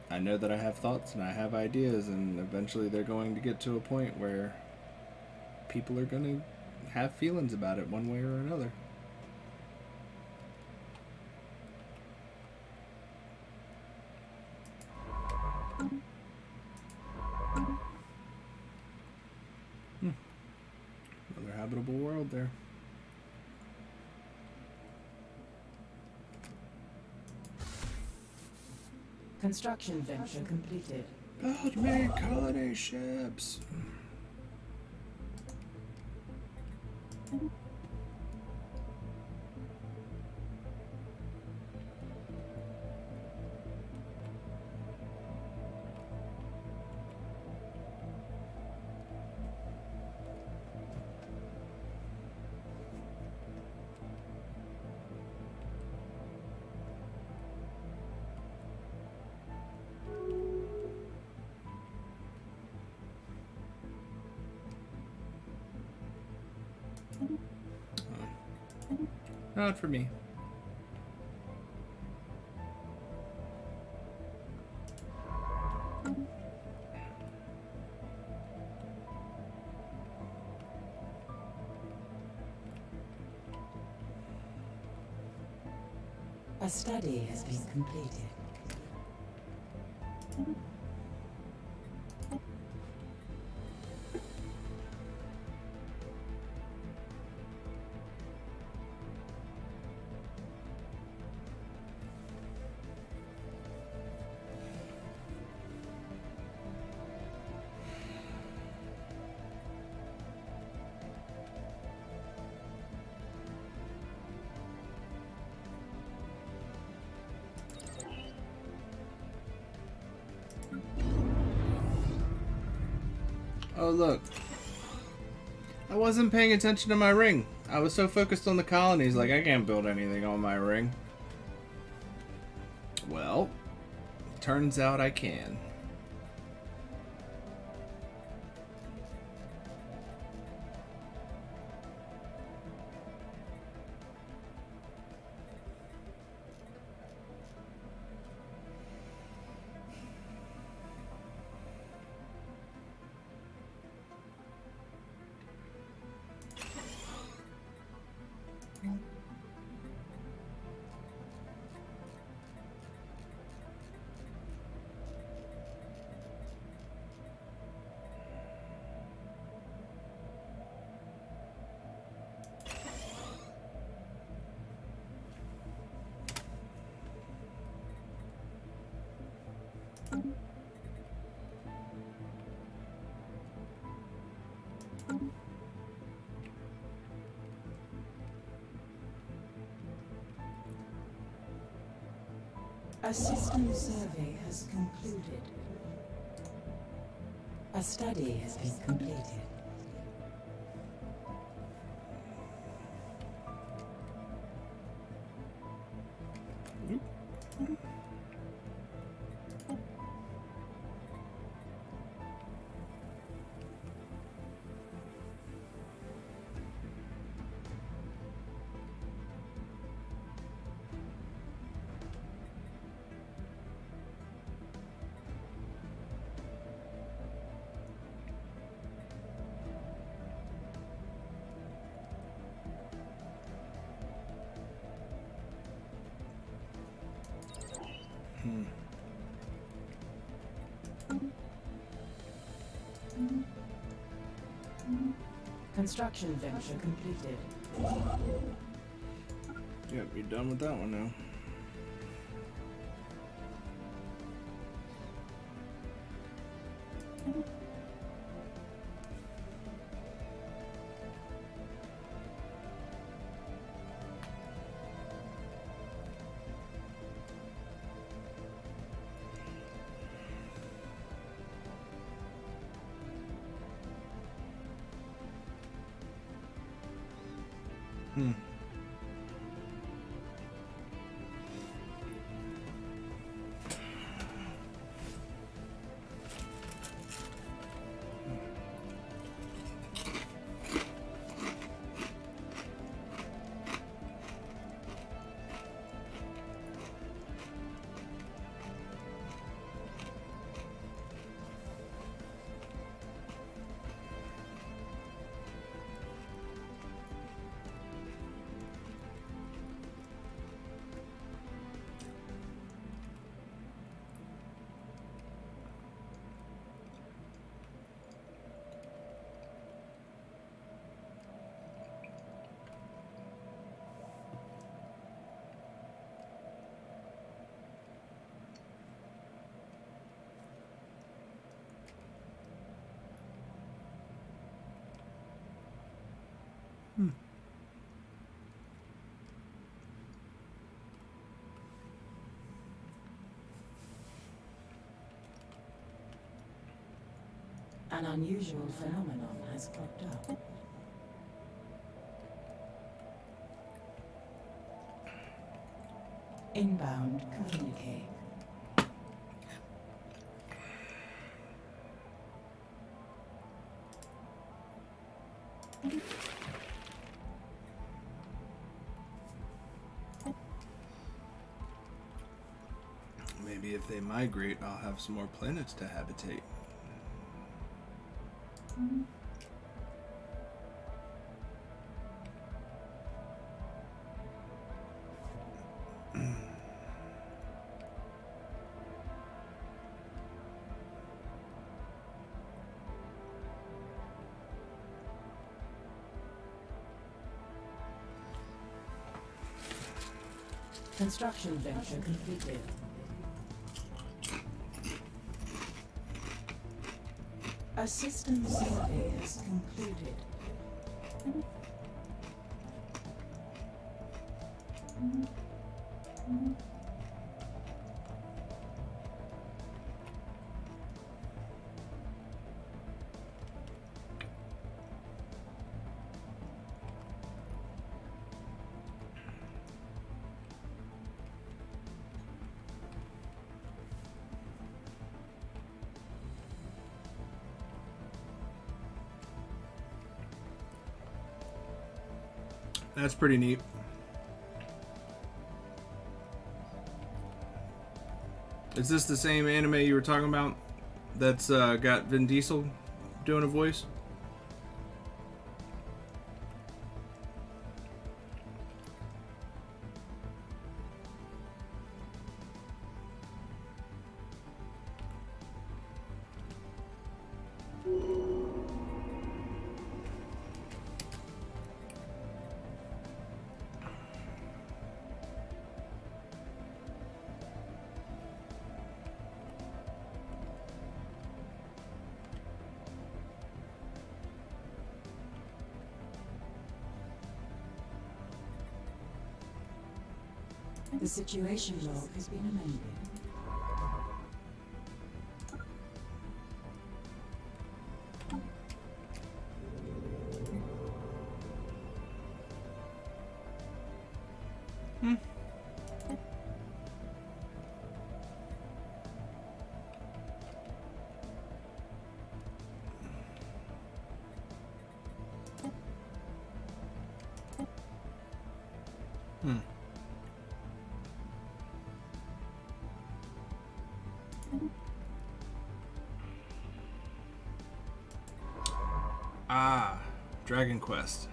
I know that I have thoughts and I have ideas, and eventually they're going to get to a point where people are going to have feelings about it one way or another. Another habitable world there. Construction venture completed. Build me colony ships. Not for me. A study has been completed. Oh, look. I wasn't paying attention to my ring. I was so focused on the colonies, like I can't build anything on my ring. Well, turns out I can. A system survey has concluded. A study has been completed. Construction venture completed. Yep, you're done with that one now. An unusual phenomenon has cropped up. Inbound communique. Maybe if they migrate, I'll have some more planets to habitate. Construction venture completed. A system survey has concluded. That's pretty neat. Is this the same anime you were talking about that's got Vin Diesel doing a voice? The situation log has been amended. Ah, Dragon Quest.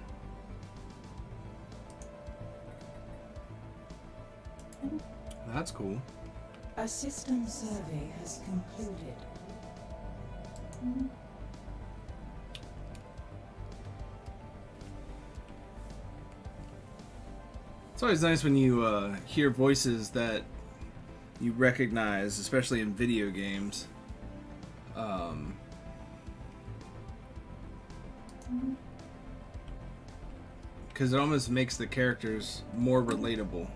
That's cool. A system survey has concluded. It's always nice when you hear voices that you recognize, especially in video games. Because it almost makes the characters more relatable.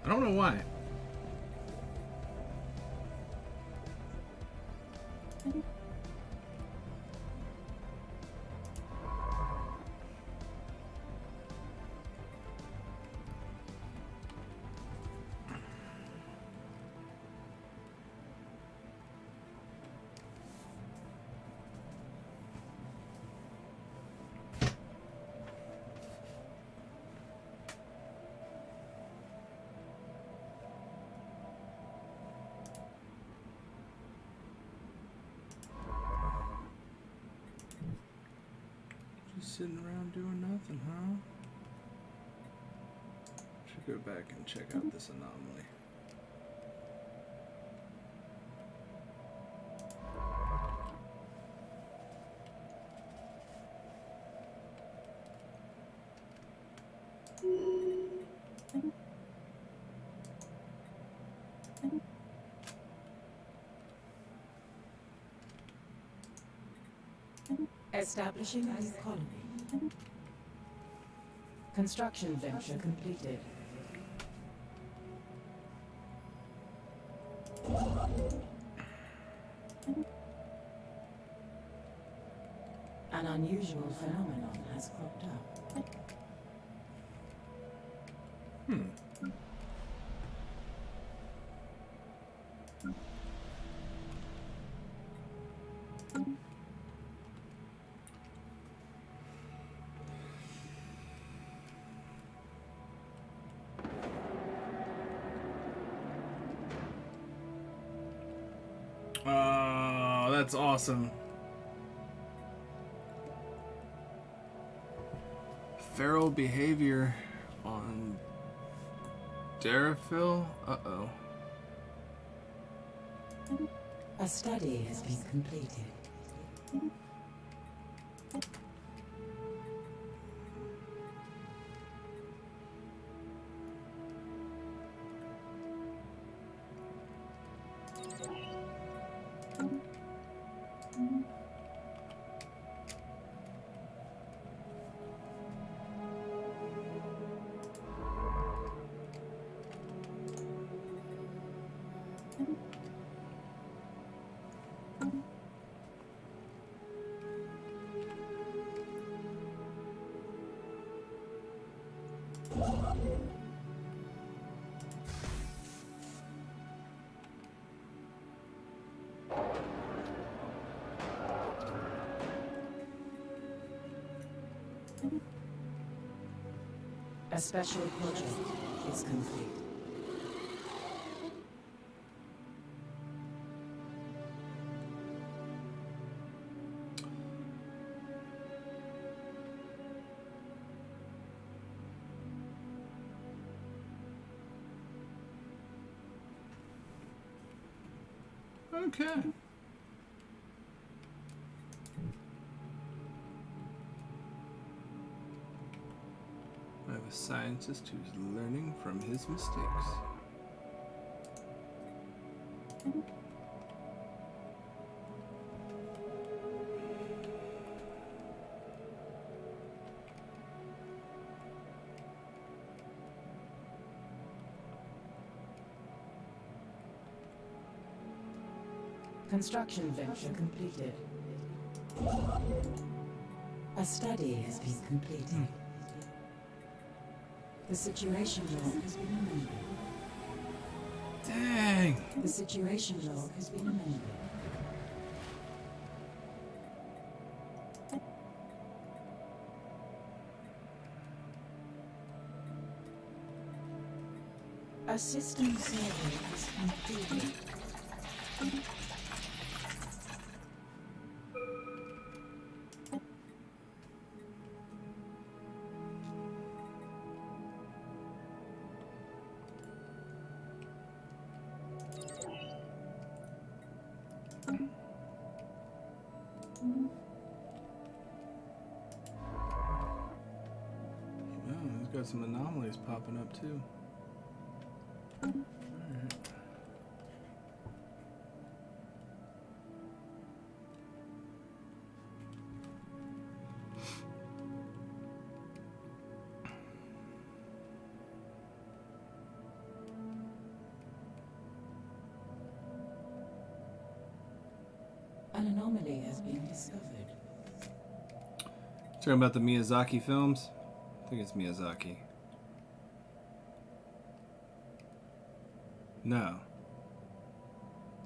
I don't know why. Just sitting around doing nothing, huh? Should go back and check out this anomaly. Establishing a new colony. Construction venture completed. An unusual phenomenon has cropped up. Oh, that's awesome. Feral behavior on Darafil? Uh-oh. A study has been completed. A special project is complete. Okay. I have a scientist who's learning from his mistakes. Construction venture completed. A study has been completed. The situation log has been amended. Dang. The situation log has been amended. A system survey is completed. Oh, he's got some anomalies popping up too. An anomaly has been discovered. Talking about the Miyazaki films? I think it's Miyazaki. No.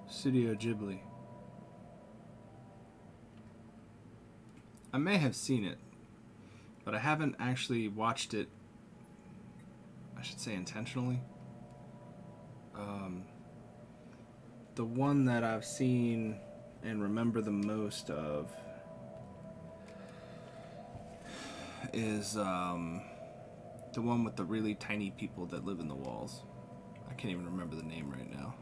Studio Ghibli. I may have seen it, but I haven't actually watched it, I should say intentionally. The one that I've seen and remember the most of is the one with the really tiny people that live in the walls. I can't even remember the name right now.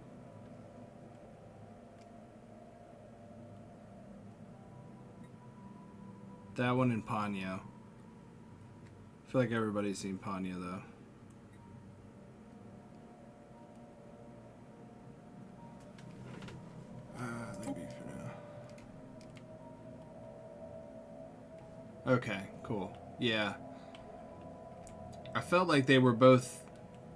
That one in Ponyo. I feel like everybody's seen Ponyo though. Maybe for now. Okay, cool. Yeah. I felt like they were both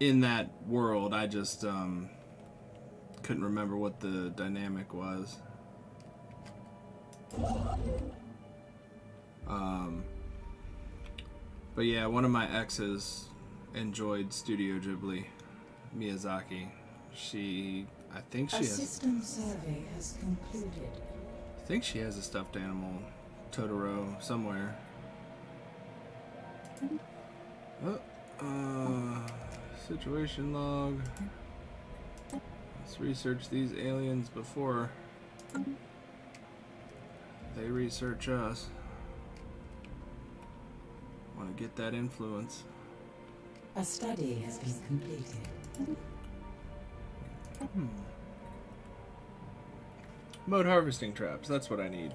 in that world. I just couldn't remember what the dynamic was. But yeah, one of my exes enjoyed Studio Ghibli, Miyazaki. I think she A has. system survey has concluded. I think she has a stuffed animal, Totoro, somewhere. Situation log. Let's research these aliens before they research us. Want to get that influence. A study has been completed. Mode harvesting traps, that's what I need.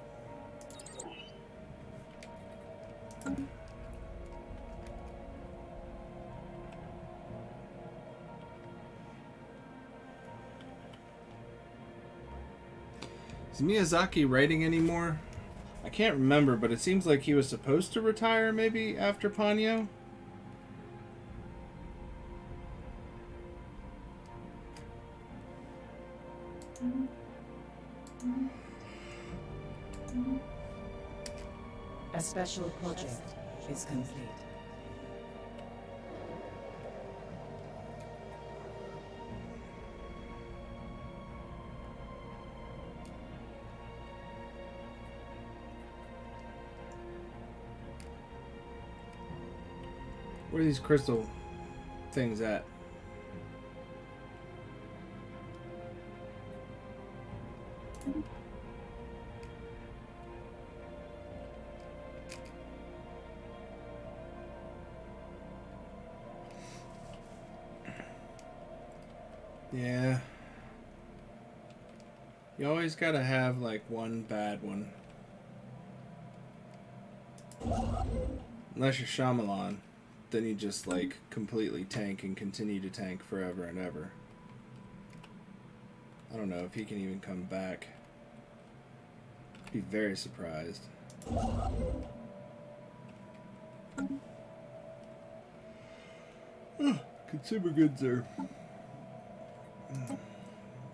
Is Miyazaki writing anymore? I can't remember, but it seems like he was supposed to retire maybe after Ponyo. A special project is complete. Where are these crystal things at? Yeah. You always gotta have like one bad one. Unless you're Shyamalan, then you just like completely tank and continue to tank forever and ever. I don't know if he can even come back. Be very surprised. Consumer goods are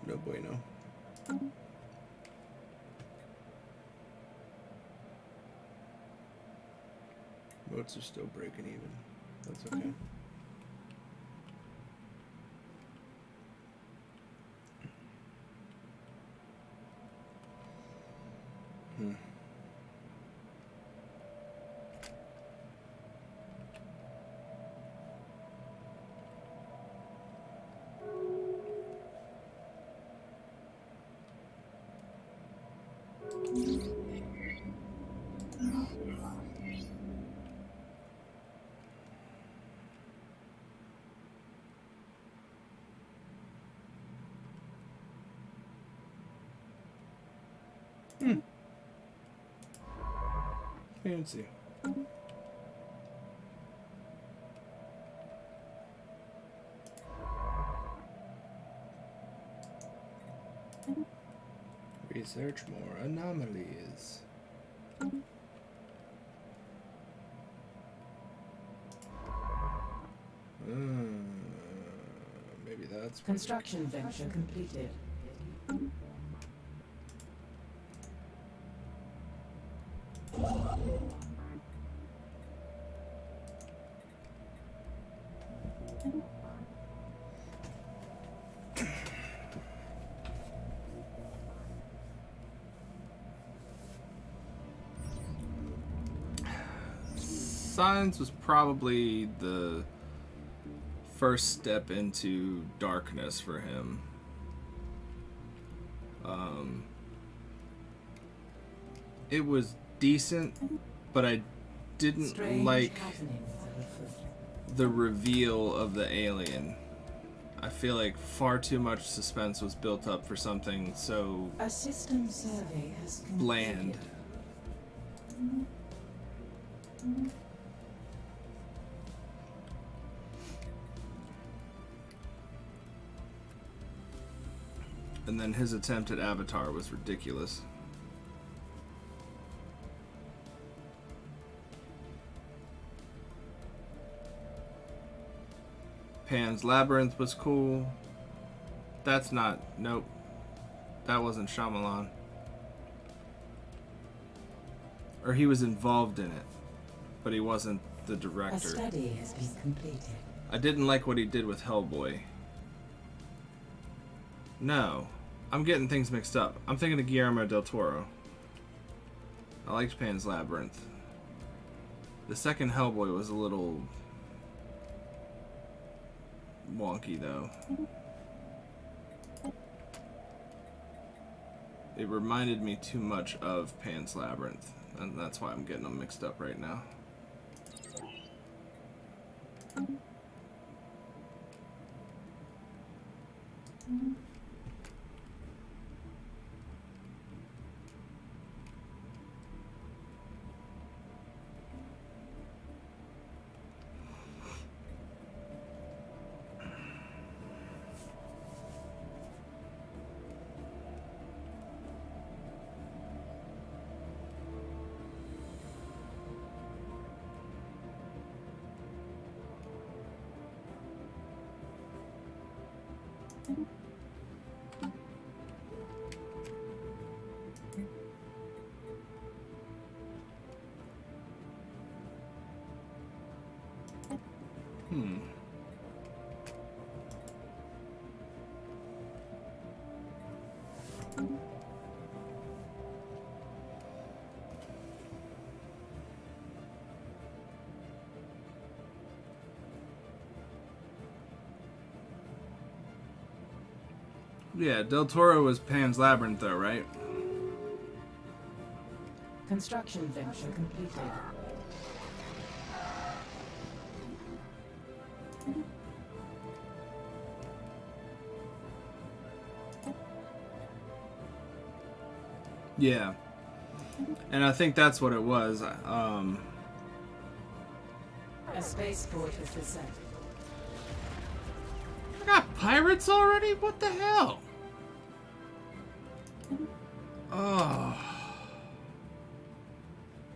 no bueno. Boats are still breaking even. That's okay. Fancy. Research more anomalies. Maybe that's Construction venture completed. Science was probably the first step into darkness for him. It was decent, but I didn't Strange like happenings afoot. the reveal of the alien. I feel like far too much suspense was built up for something so A system survey has completed. bland. And then his attempt at Avatar was ridiculous. Pan's Labyrinth was cool. That's not... Nope. That wasn't Shyamalan. Or he was involved in it, but he wasn't the A director. study has been completed. I didn't like what he did with Hellboy. No. I'm getting things mixed up. I'm thinking of Guillermo del Toro. I liked Pan's Labyrinth. The second Hellboy was a little wonky, though. It reminded me too much of Pan's Labyrinth, and that's why I'm getting them mixed up right now. Yeah, Del Toro was Pan's Labyrinth, though, right? Construction venture completed. Yeah. And I think that's what it was. A spaceport has been set. I got pirates already? What the hell? Oh.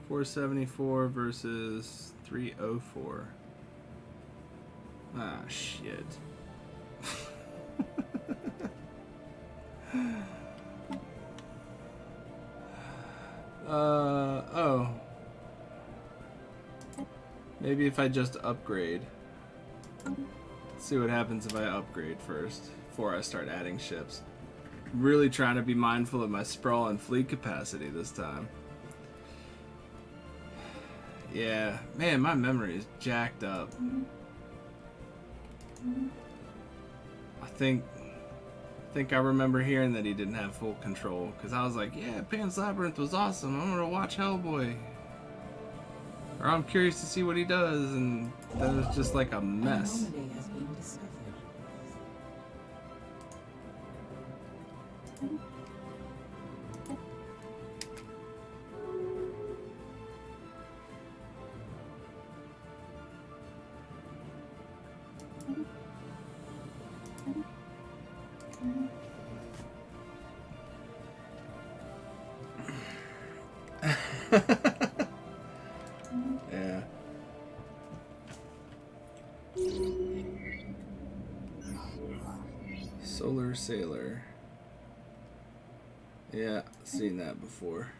474 versus 304. Ah, shit. Oh. Maybe if I just upgrade. Let's see what happens if I upgrade first before I start adding ships. Really trying to be mindful of my sprawl and fleet capacity this time. Yeah, man, my memory is jacked up. I think I remember hearing that he didn't have full control, because I was like, yeah, Pan's Labyrinth was awesome, I'm gonna watch Hellboy. Or I'm curious to see what he does, and then it's just like a mess. An anomaly has been discovered. Yeah. Solar Sailor. Yeah, seen that before.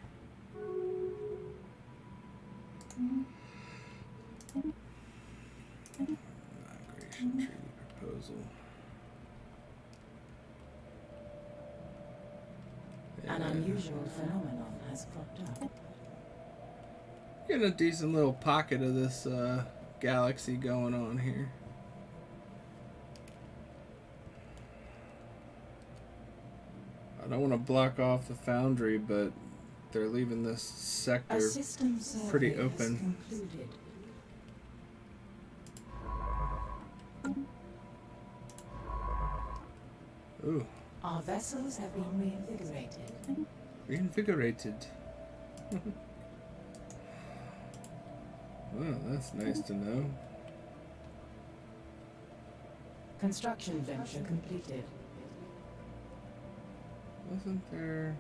Migration treaty proposal. An unusual phenomenon has cropped up. Getting a decent little pocket of this galaxy going on here. I don't want to block off the foundry, but they're leaving this sector A system survey pretty has open. concluded. Ooh, Our vessels have been reinvigorated. reinvigorated. Well, that's nice to know. Construction venture completed. Wasn't there...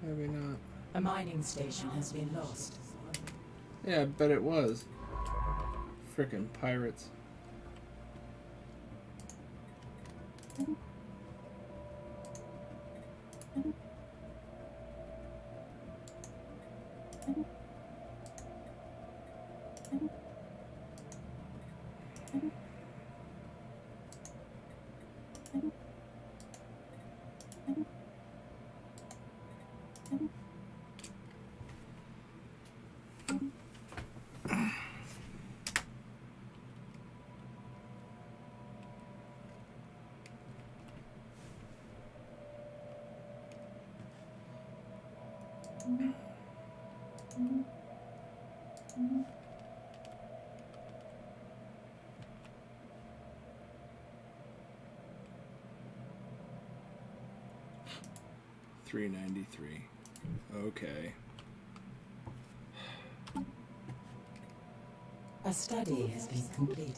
Maybe not. A mining station has been lost. Yeah, I bet it was. Frickin' pirates. $393. Okay. A study has been completed.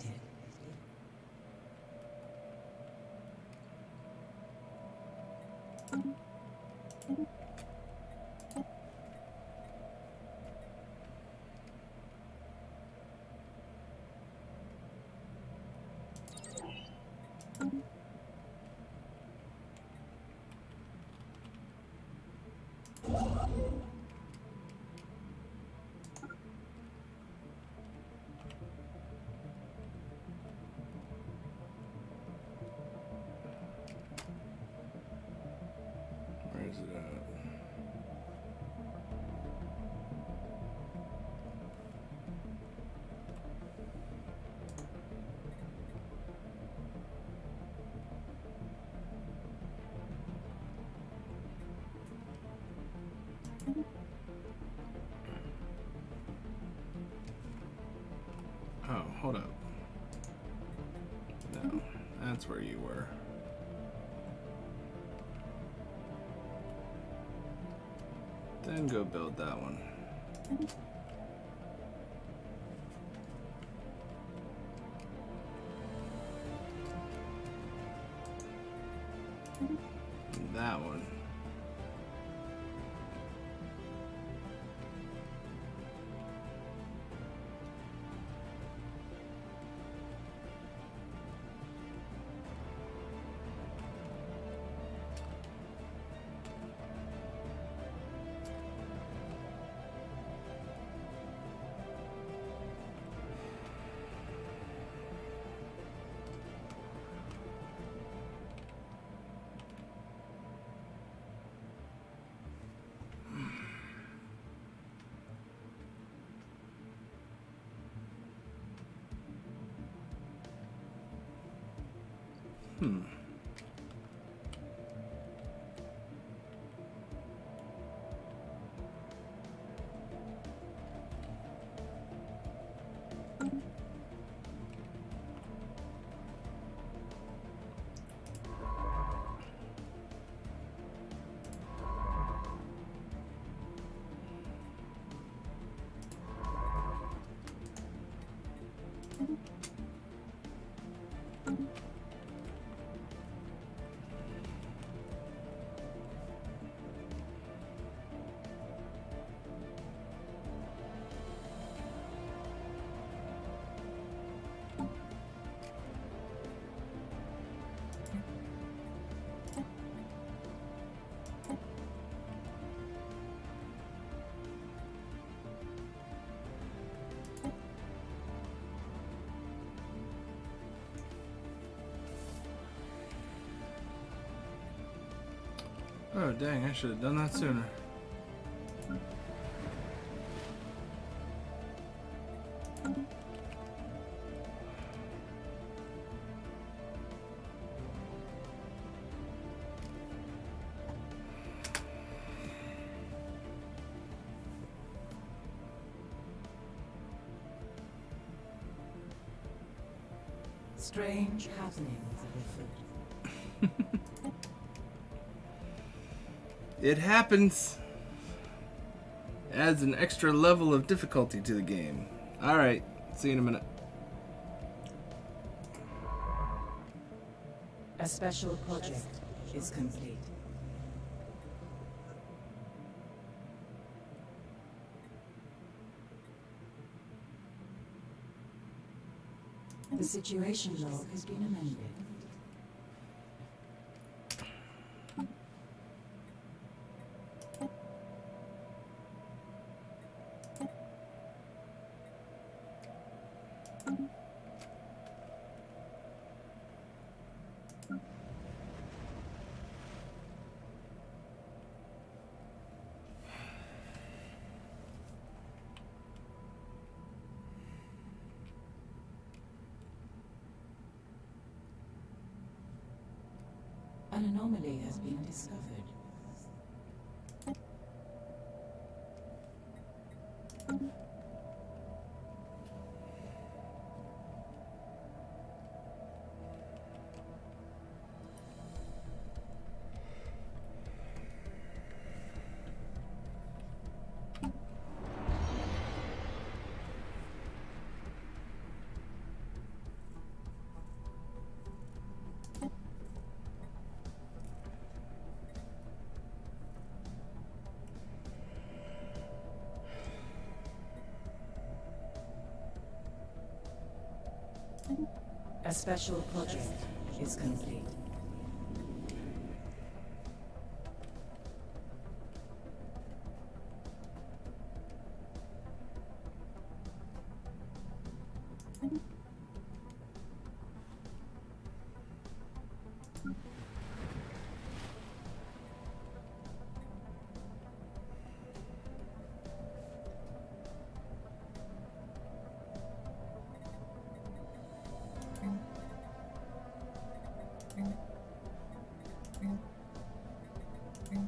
Where is it at? Oh, hold up. No, that's where you were. Then go build that one. That one. Oh, dang, I should have done that sooner. Strange happenings are afoot. It happens. Adds an extra level of difficulty to the game. Alright, see you in a minute. A special project is complete. The situation log has been amended. An anomaly has been discovered. A special project is complete.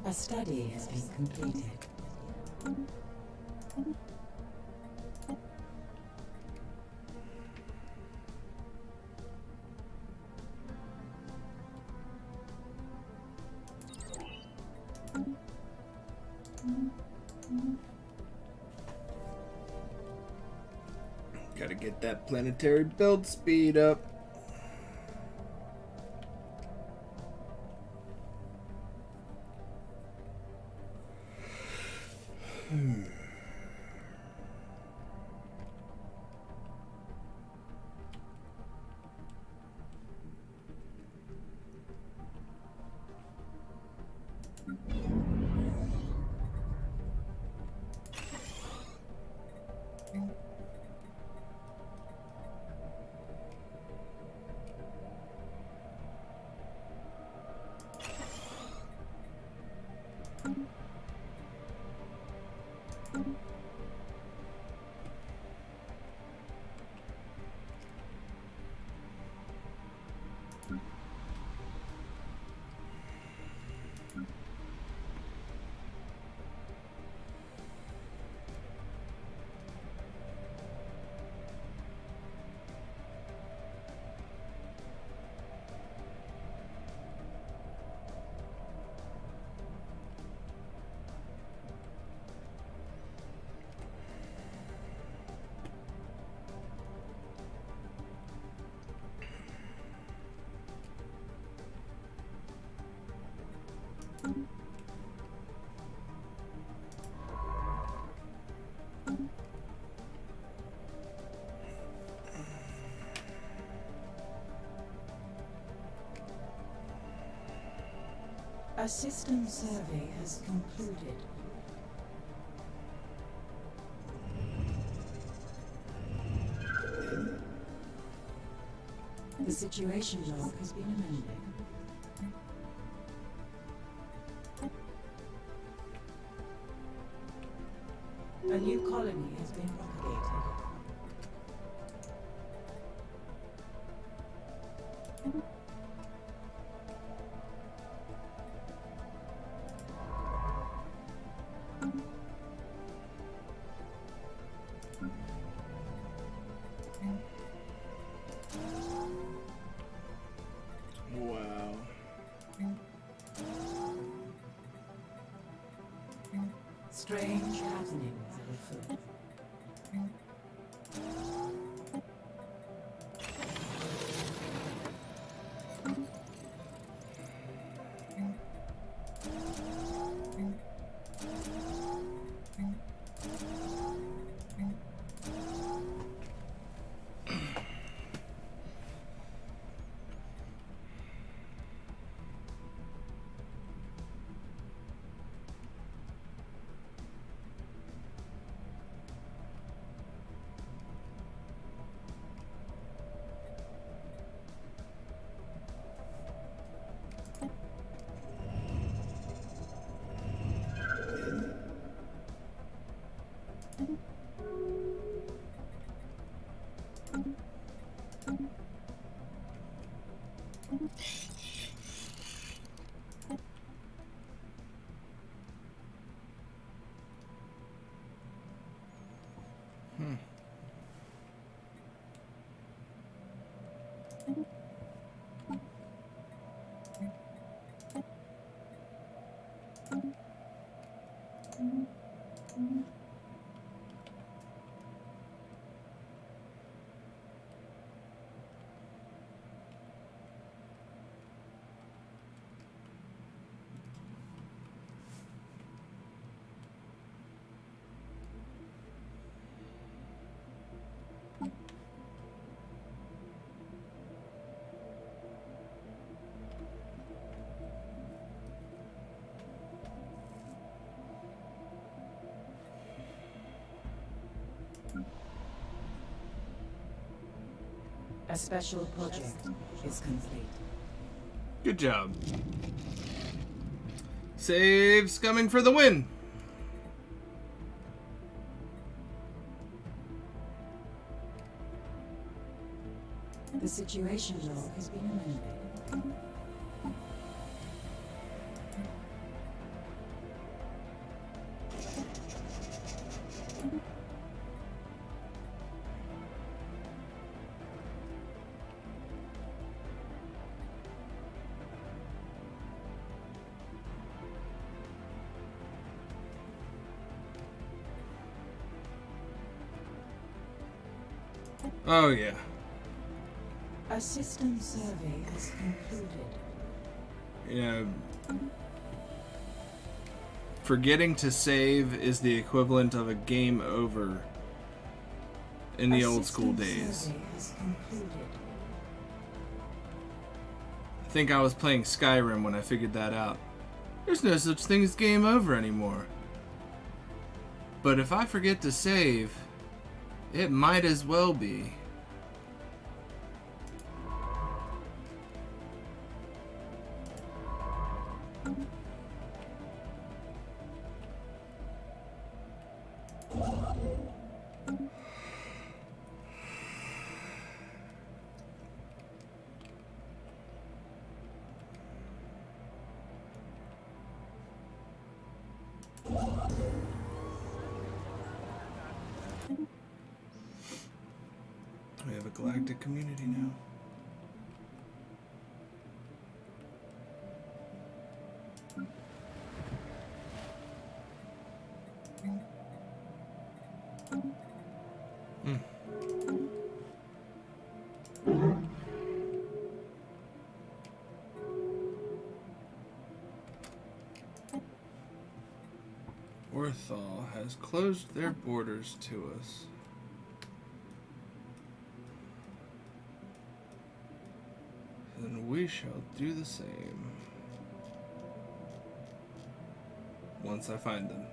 A study has been completed. Gotta get that planetary build speed up. A system survey has concluded. The situation log has been amended. A new colony has been propagated. Wow. Strange happenings are afoot. A special project is complete. Good job. Saves coming for the win. The situation log has been amended. Oh yeah. A system survey has concluded. Yeah. Forgetting to save is the equivalent of a game over in the old school days. I think I was playing Skyrim when I figured that out. There's no such thing as game over anymore. But if I forget to save, it might as well be. We have a galactic community now. Worth Neanderthal has closed their borders to us. Then we shall do the same. Once I find them.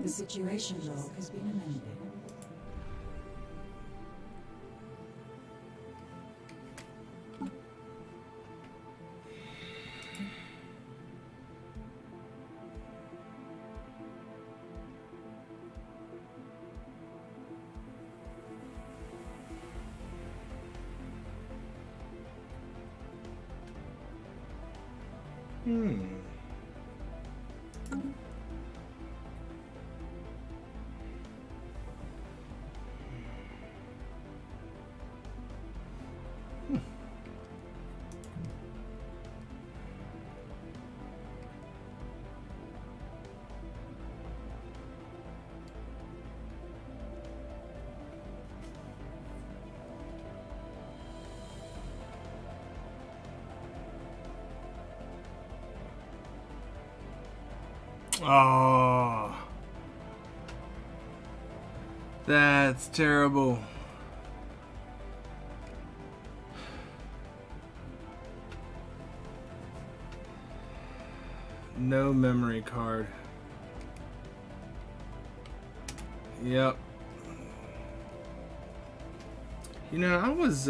The situation log has been amended. Oh, that's terrible. No memory card. Yep. You know, I was,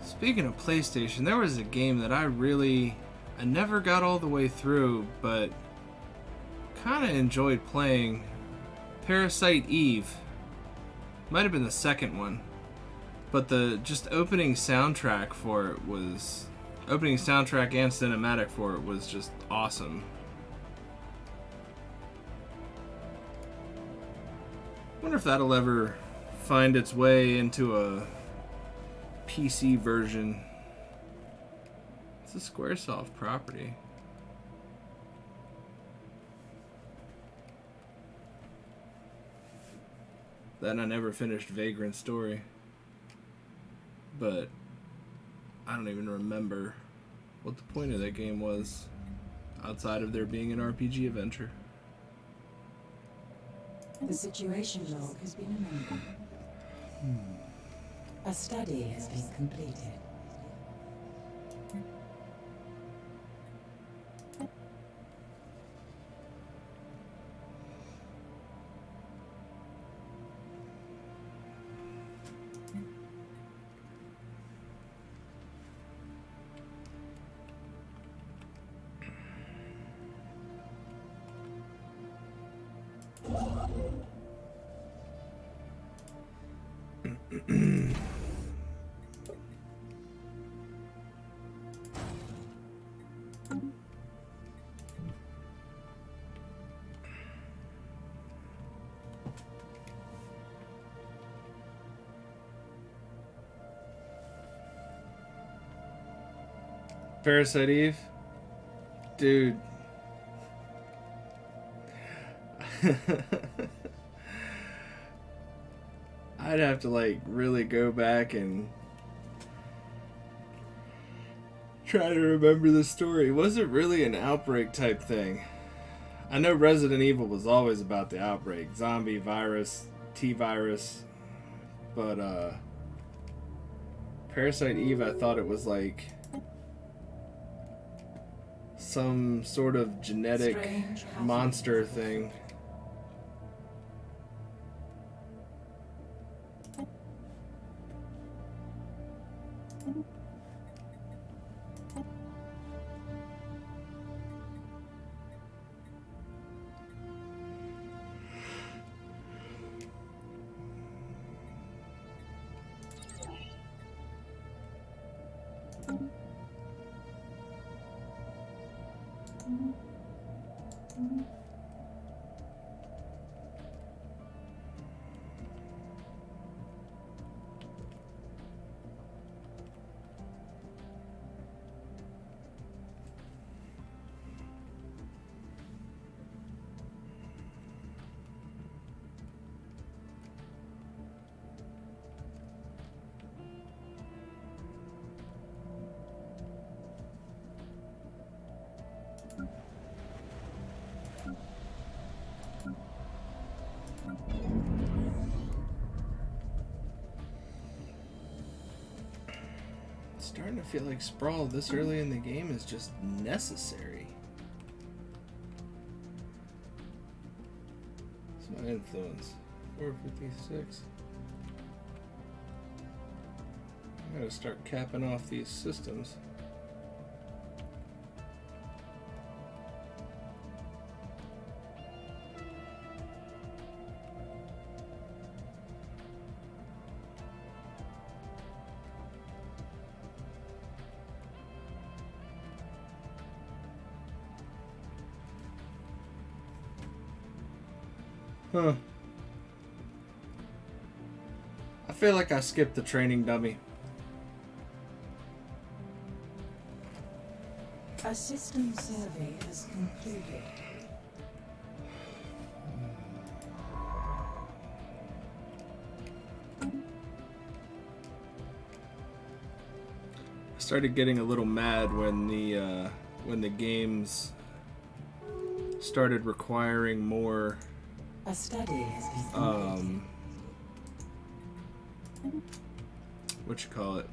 speaking of PlayStation, there was a game that I never got all the way through, but kind of enjoyed playing. Parasite Eve. Might have been the second one. But the just opening soundtrack and cinematic for it was just awesome. Wonder if that'll ever find its way into a PC version. It's a Squaresoft property. Then I never finished Vagrant Story. But I don't even remember what the point of that game was, outside of there being an RPG adventure. The situation log has been amended. A study has been completed. Parasite Eve? Dude. I'd have to like really go back and try to remember the story. Was it really an outbreak type thing? I know Resident Evil was always about the outbreak. Zombie, virus, T-virus. But, Parasite Eve, I thought it was like some sort of genetic monster thing. Starting to feel like Sprawl this early in the game is just necessary. It's my influence. 456. I gotta start capping off these systems. Huh. I feel like I skipped the training dummy. A system survey has concluded. I started getting a little mad when the games started requiring more A study has been completed. what you call it?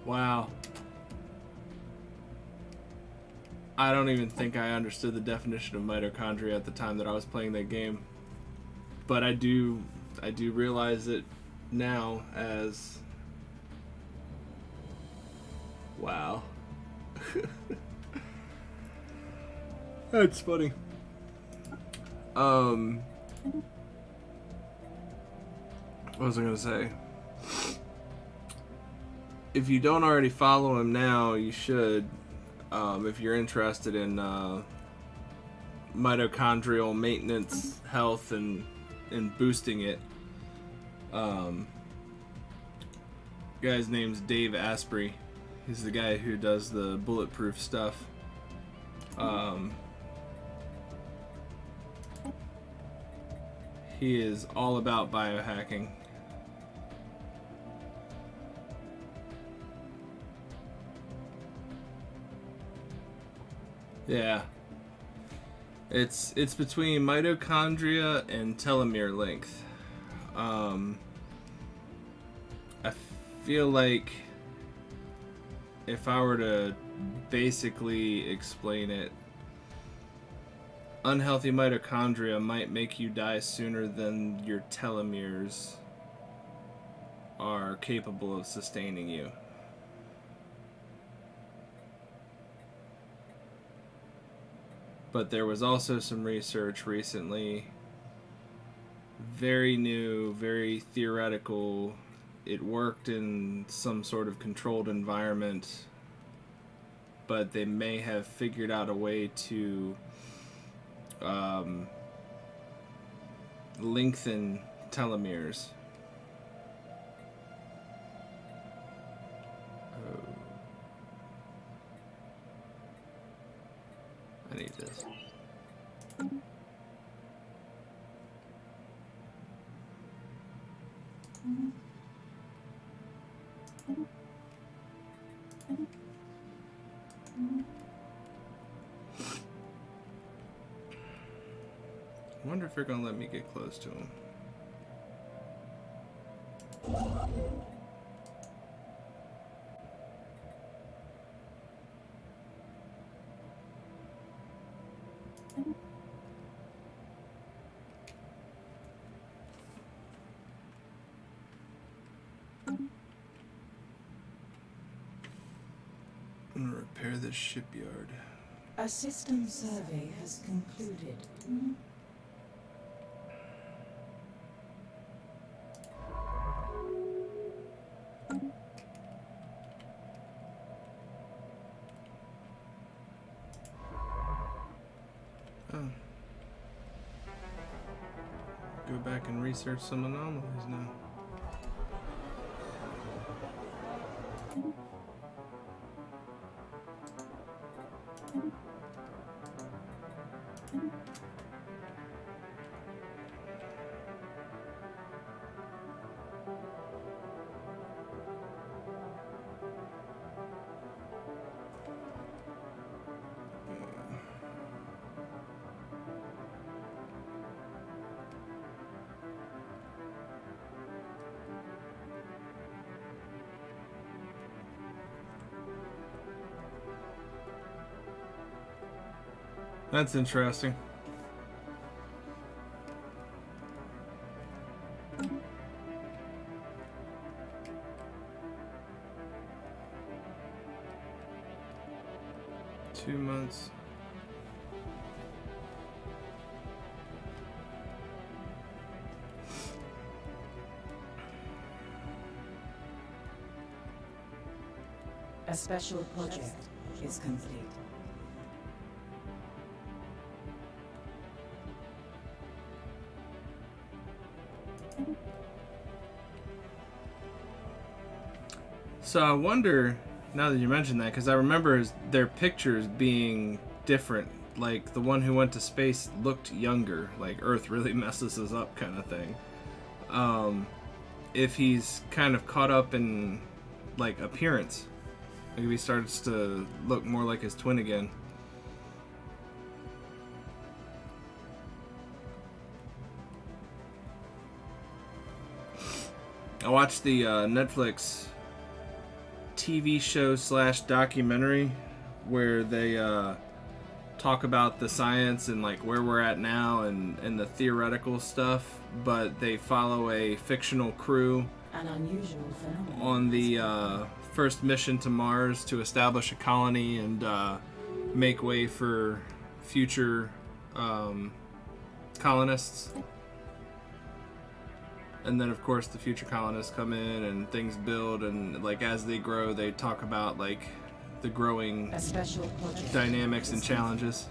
Wow. I don't even think I understood the definition of mitochondria at the time that I was playing that game. But I do realize it now as wow. That's funny. What was I gonna say? If you don't already follow him now, you should. If you're interested in mitochondrial maintenance, health, and boosting it. Guy's name's Dave Asprey. He's the guy who does the bulletproof stuff. He is all about biohacking. Yeah. It's between mitochondria and telomere length. I feel like if I were to basically explain it, unhealthy mitochondria might make you die sooner than your telomeres are capable of sustaining you. But there was also some research recently, very new, very theoretical. It worked in some sort of controlled environment, but they may have figured out a way to lengthen telomeres. I need this. I wonder if they're gonna let me get close to him. I'm gonna repair this shipyard. A system survey has concluded. Oh. Go back and research some anomalies now. That's interesting. Two months. A special project is complete. So I wonder, now that you mention that, because I remember their pictures being different. Like, the one who went to space looked younger. Like, Earth really messes us up kind of thing. If he's kind of caught up in, like, appearance. Like, if he starts to look more like his twin again. I watched the Netflix TV show / documentary where they talk about the science and like where we're at now and the theoretical stuff, but they follow a fictional crew An unusual phenomenon. on the first mission to Mars to establish a colony and make way for future colonists. And then, of course, the future colonists come in and things build, and like as they grow, they talk about like the growing A special project dynamics and is challenges.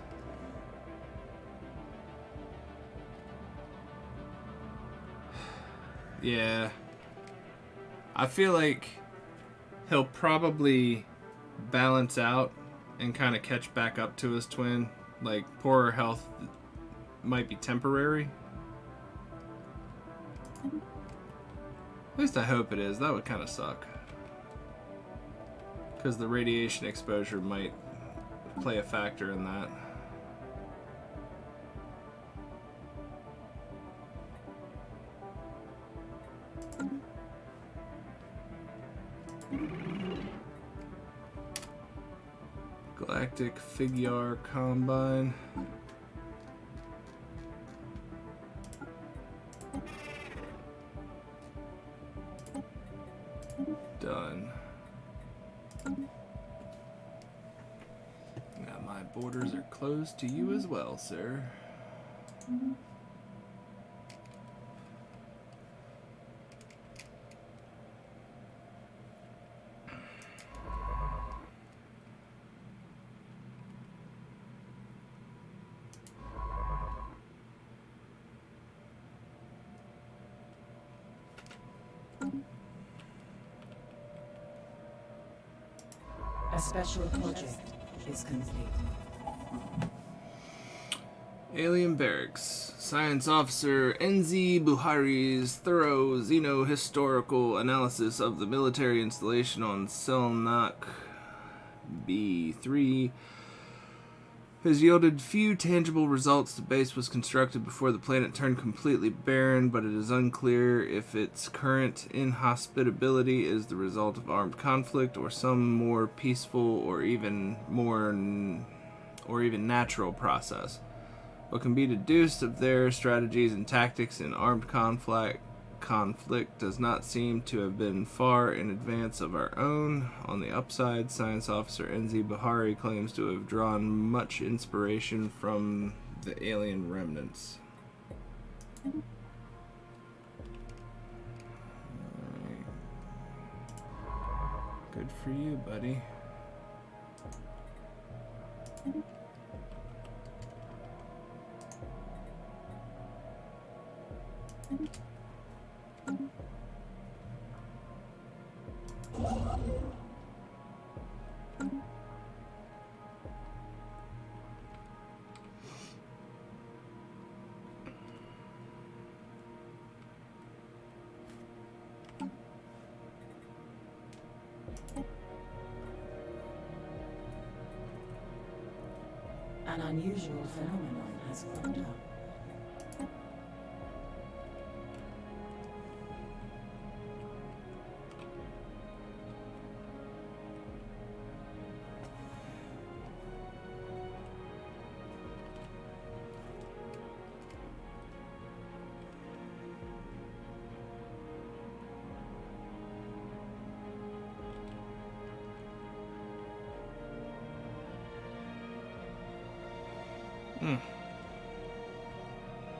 Yeah. I feel like he'll probably balance out and kind of catch back up to his twin. Like, poorer health might be temporary. At least I hope it is. That would kind of suck. Because the radiation exposure might play a factor in that. Galactic Figuar Combine. Done. Now my borders are closed to you as well, sir. A special project is complete. Alien Barracks. Science Officer NZ Buhari's thorough xenohistorical analysis of the military installation on Selnak B3 has yielded few tangible results. The base was constructed before the planet turned completely barren, but it is unclear if its current inhospitability is the result of armed conflict or some more peaceful or even natural process. What can be deduced of their strategies and tactics in armed conflict does not seem to have been far in advance of our own. On the upside, Science Officer NZ Bahari claims to have drawn much inspiration from the alien remnants. Alright. Good for you, buddy. An unusual phenomenon has cropped up.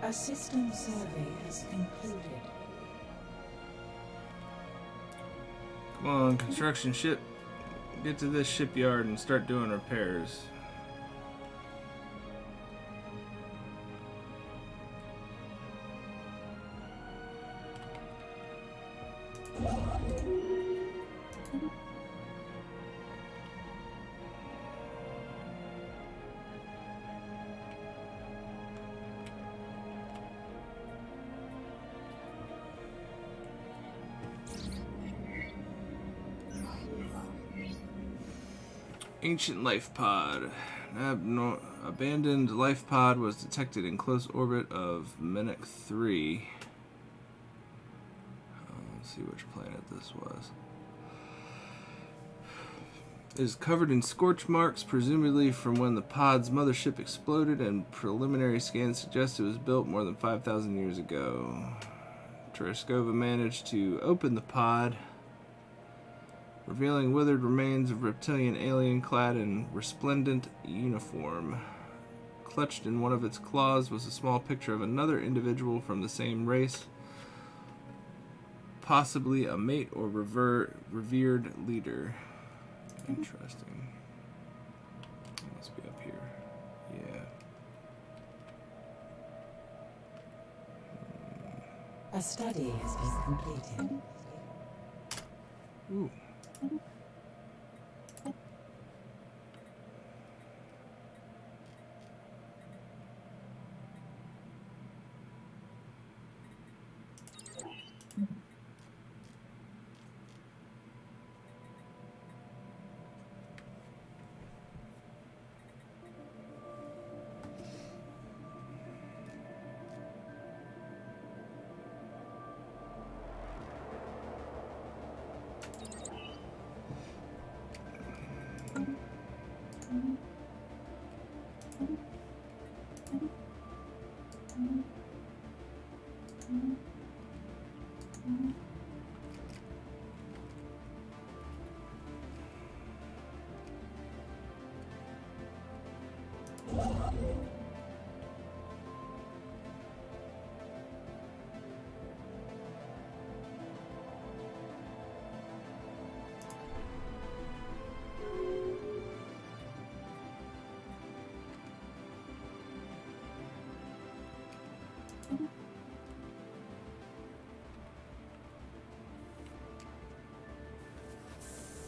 A system survey has concluded. Come on, construction ship. Get to this shipyard and start doing repairs. Ancient life pod. An abandoned life pod was detected in close orbit of Menek 3. Let's see which planet this was. It is covered in scorch marks, presumably from when the pod's mothership exploded, and preliminary scans suggest it was built more than 5,000 years ago. Tereskova managed to open the pod, revealing withered remains of reptilian alien clad in resplendent uniform. Clutched in one of its claws was a small picture of another individual from the same race, possibly a mate or revered leader. Interesting. It must be up here. Yeah. A study has been completed. Ooh.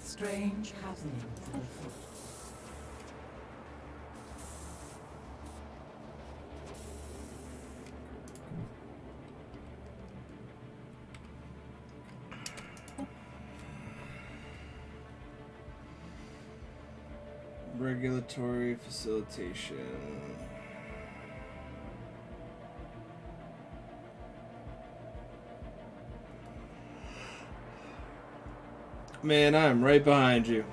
Strange happenings afoot. Regulatory facilitation. Man, I'm right behind you.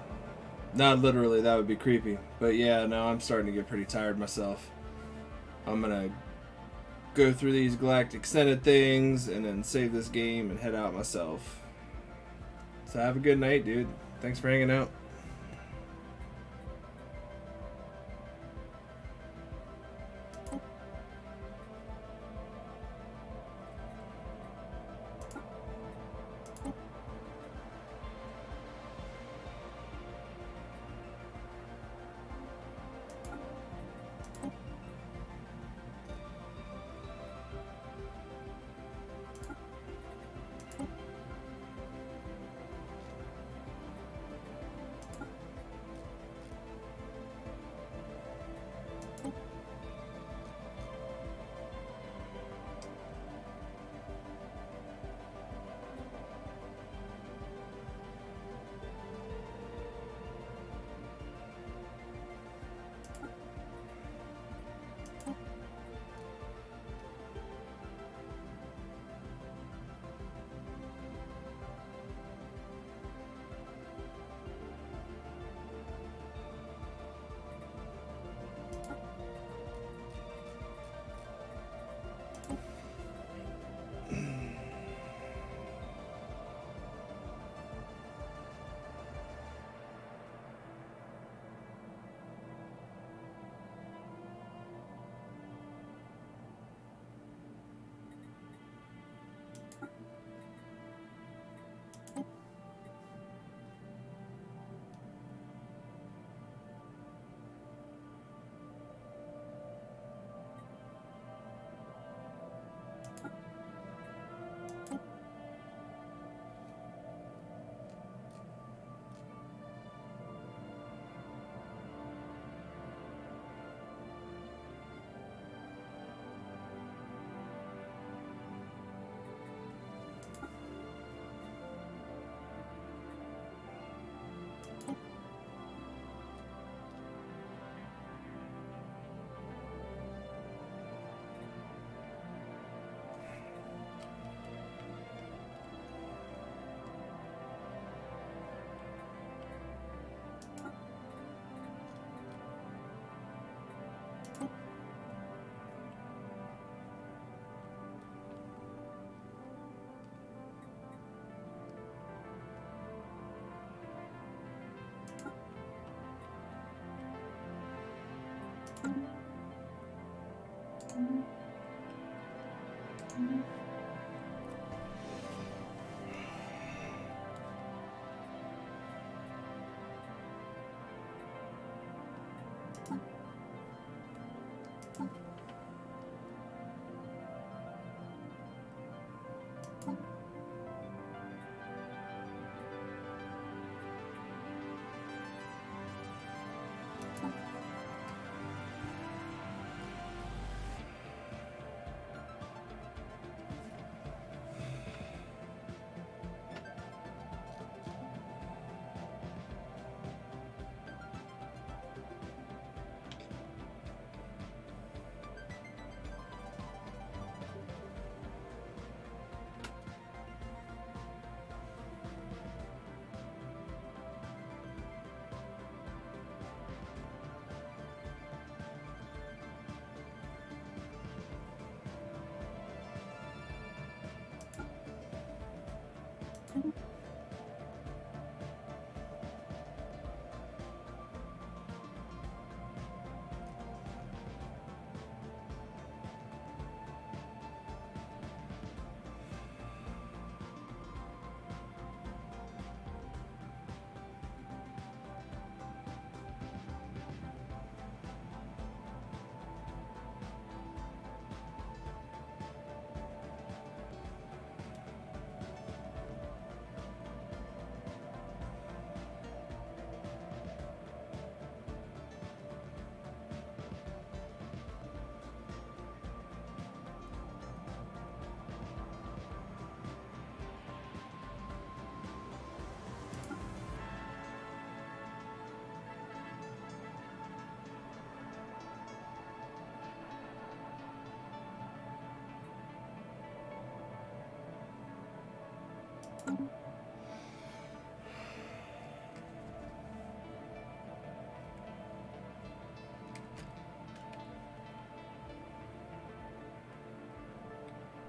Not literally, that would be creepy. But yeah, no, I'm starting to get pretty tired myself. I'm gonna go through these galactic senate things and then save this game and head out myself. So have a good night, dude. Thanks for hanging out.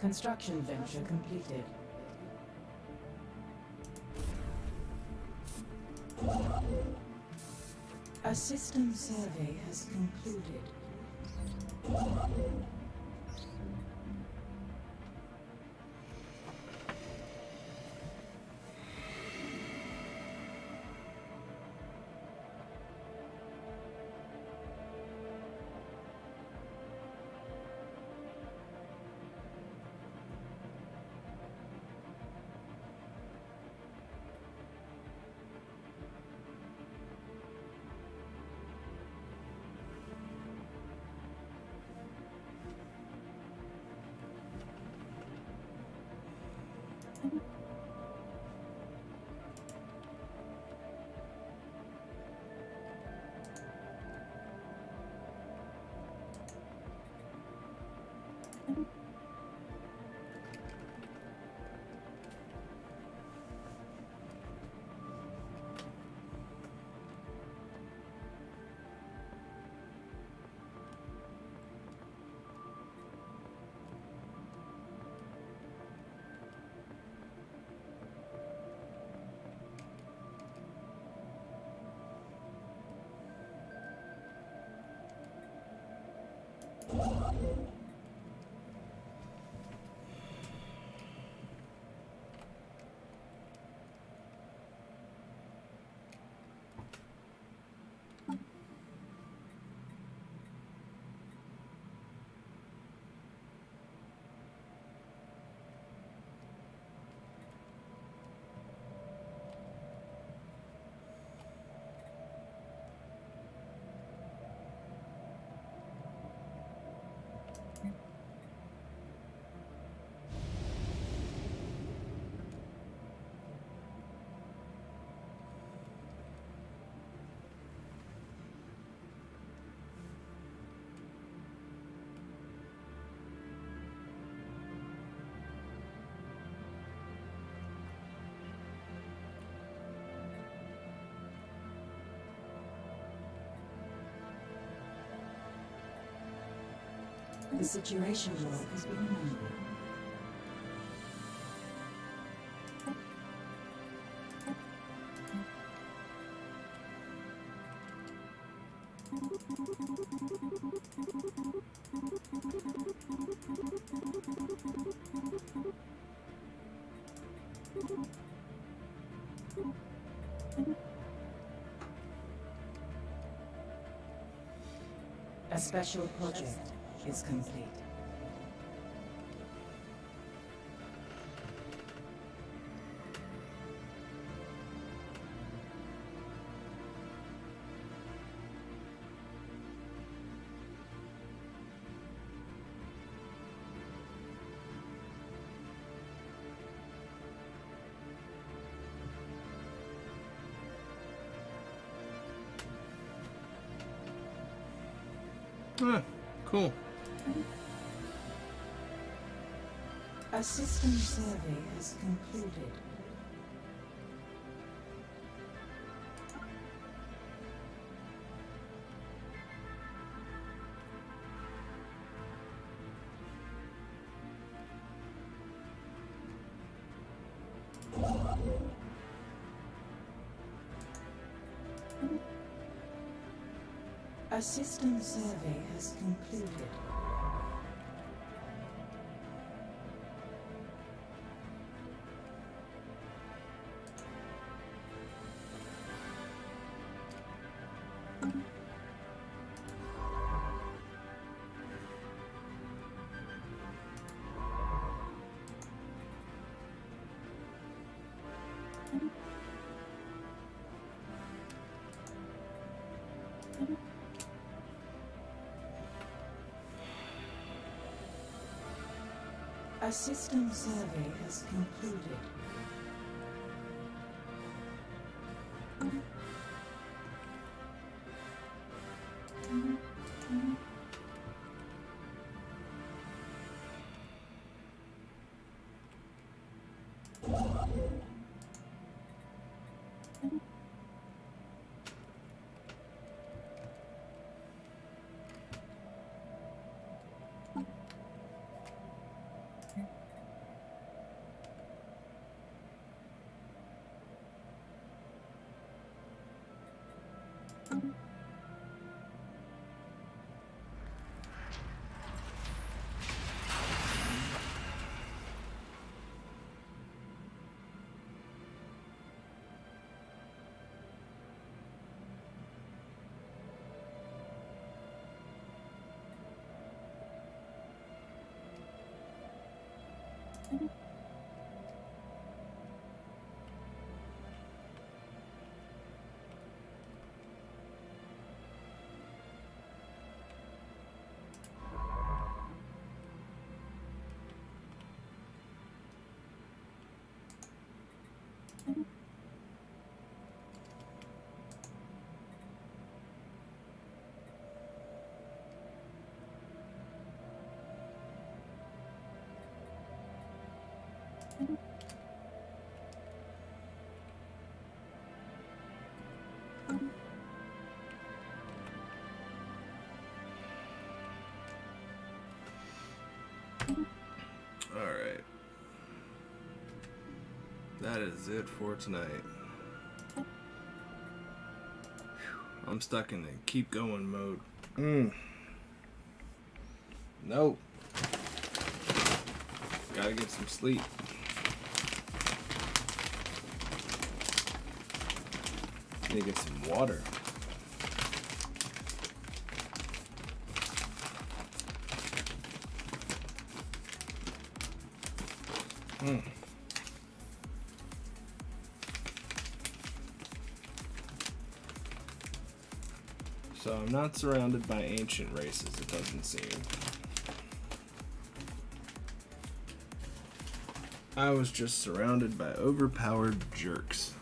Construction venture completed. A system survey has concluded. The situation log has been amended. A special project is complete. Ah, cool. A system survey has concluded. A system survey has concluded. A system survey has concluded. Alright. That is it for tonight. I'm stuck in the keep going mode. Nope. Gotta get some sleep. Need to get some water. So I'm not surrounded by ancient races, it doesn't seem. I was just surrounded by overpowered jerks.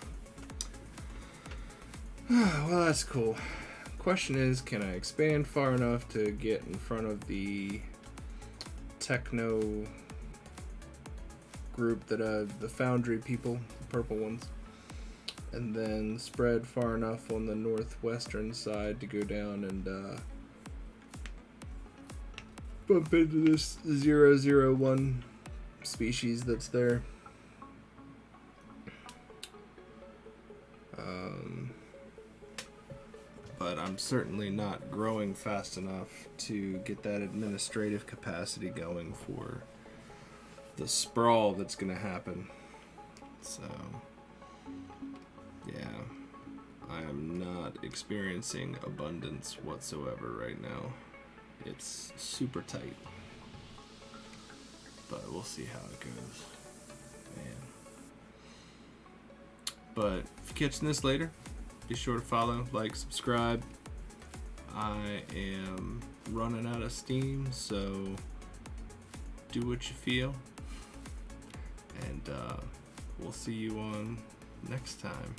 Well, that's cool. Question is, can I expand far enough to get in front of the techno group that the Foundry people, the purple ones, and then spread far enough on the northwestern side to go down and bump into this 001 species that's there. But I'm certainly not growing fast enough to get that administrative capacity going for the sprawl that's going to happen. So, yeah, I am not experiencing abundance whatsoever right now. It's super tight. But we'll see how it goes. Man. But if you're catching this later, be sure to follow, like, subscribe. I am running out of steam, so do what you feel. And we'll see you on next time.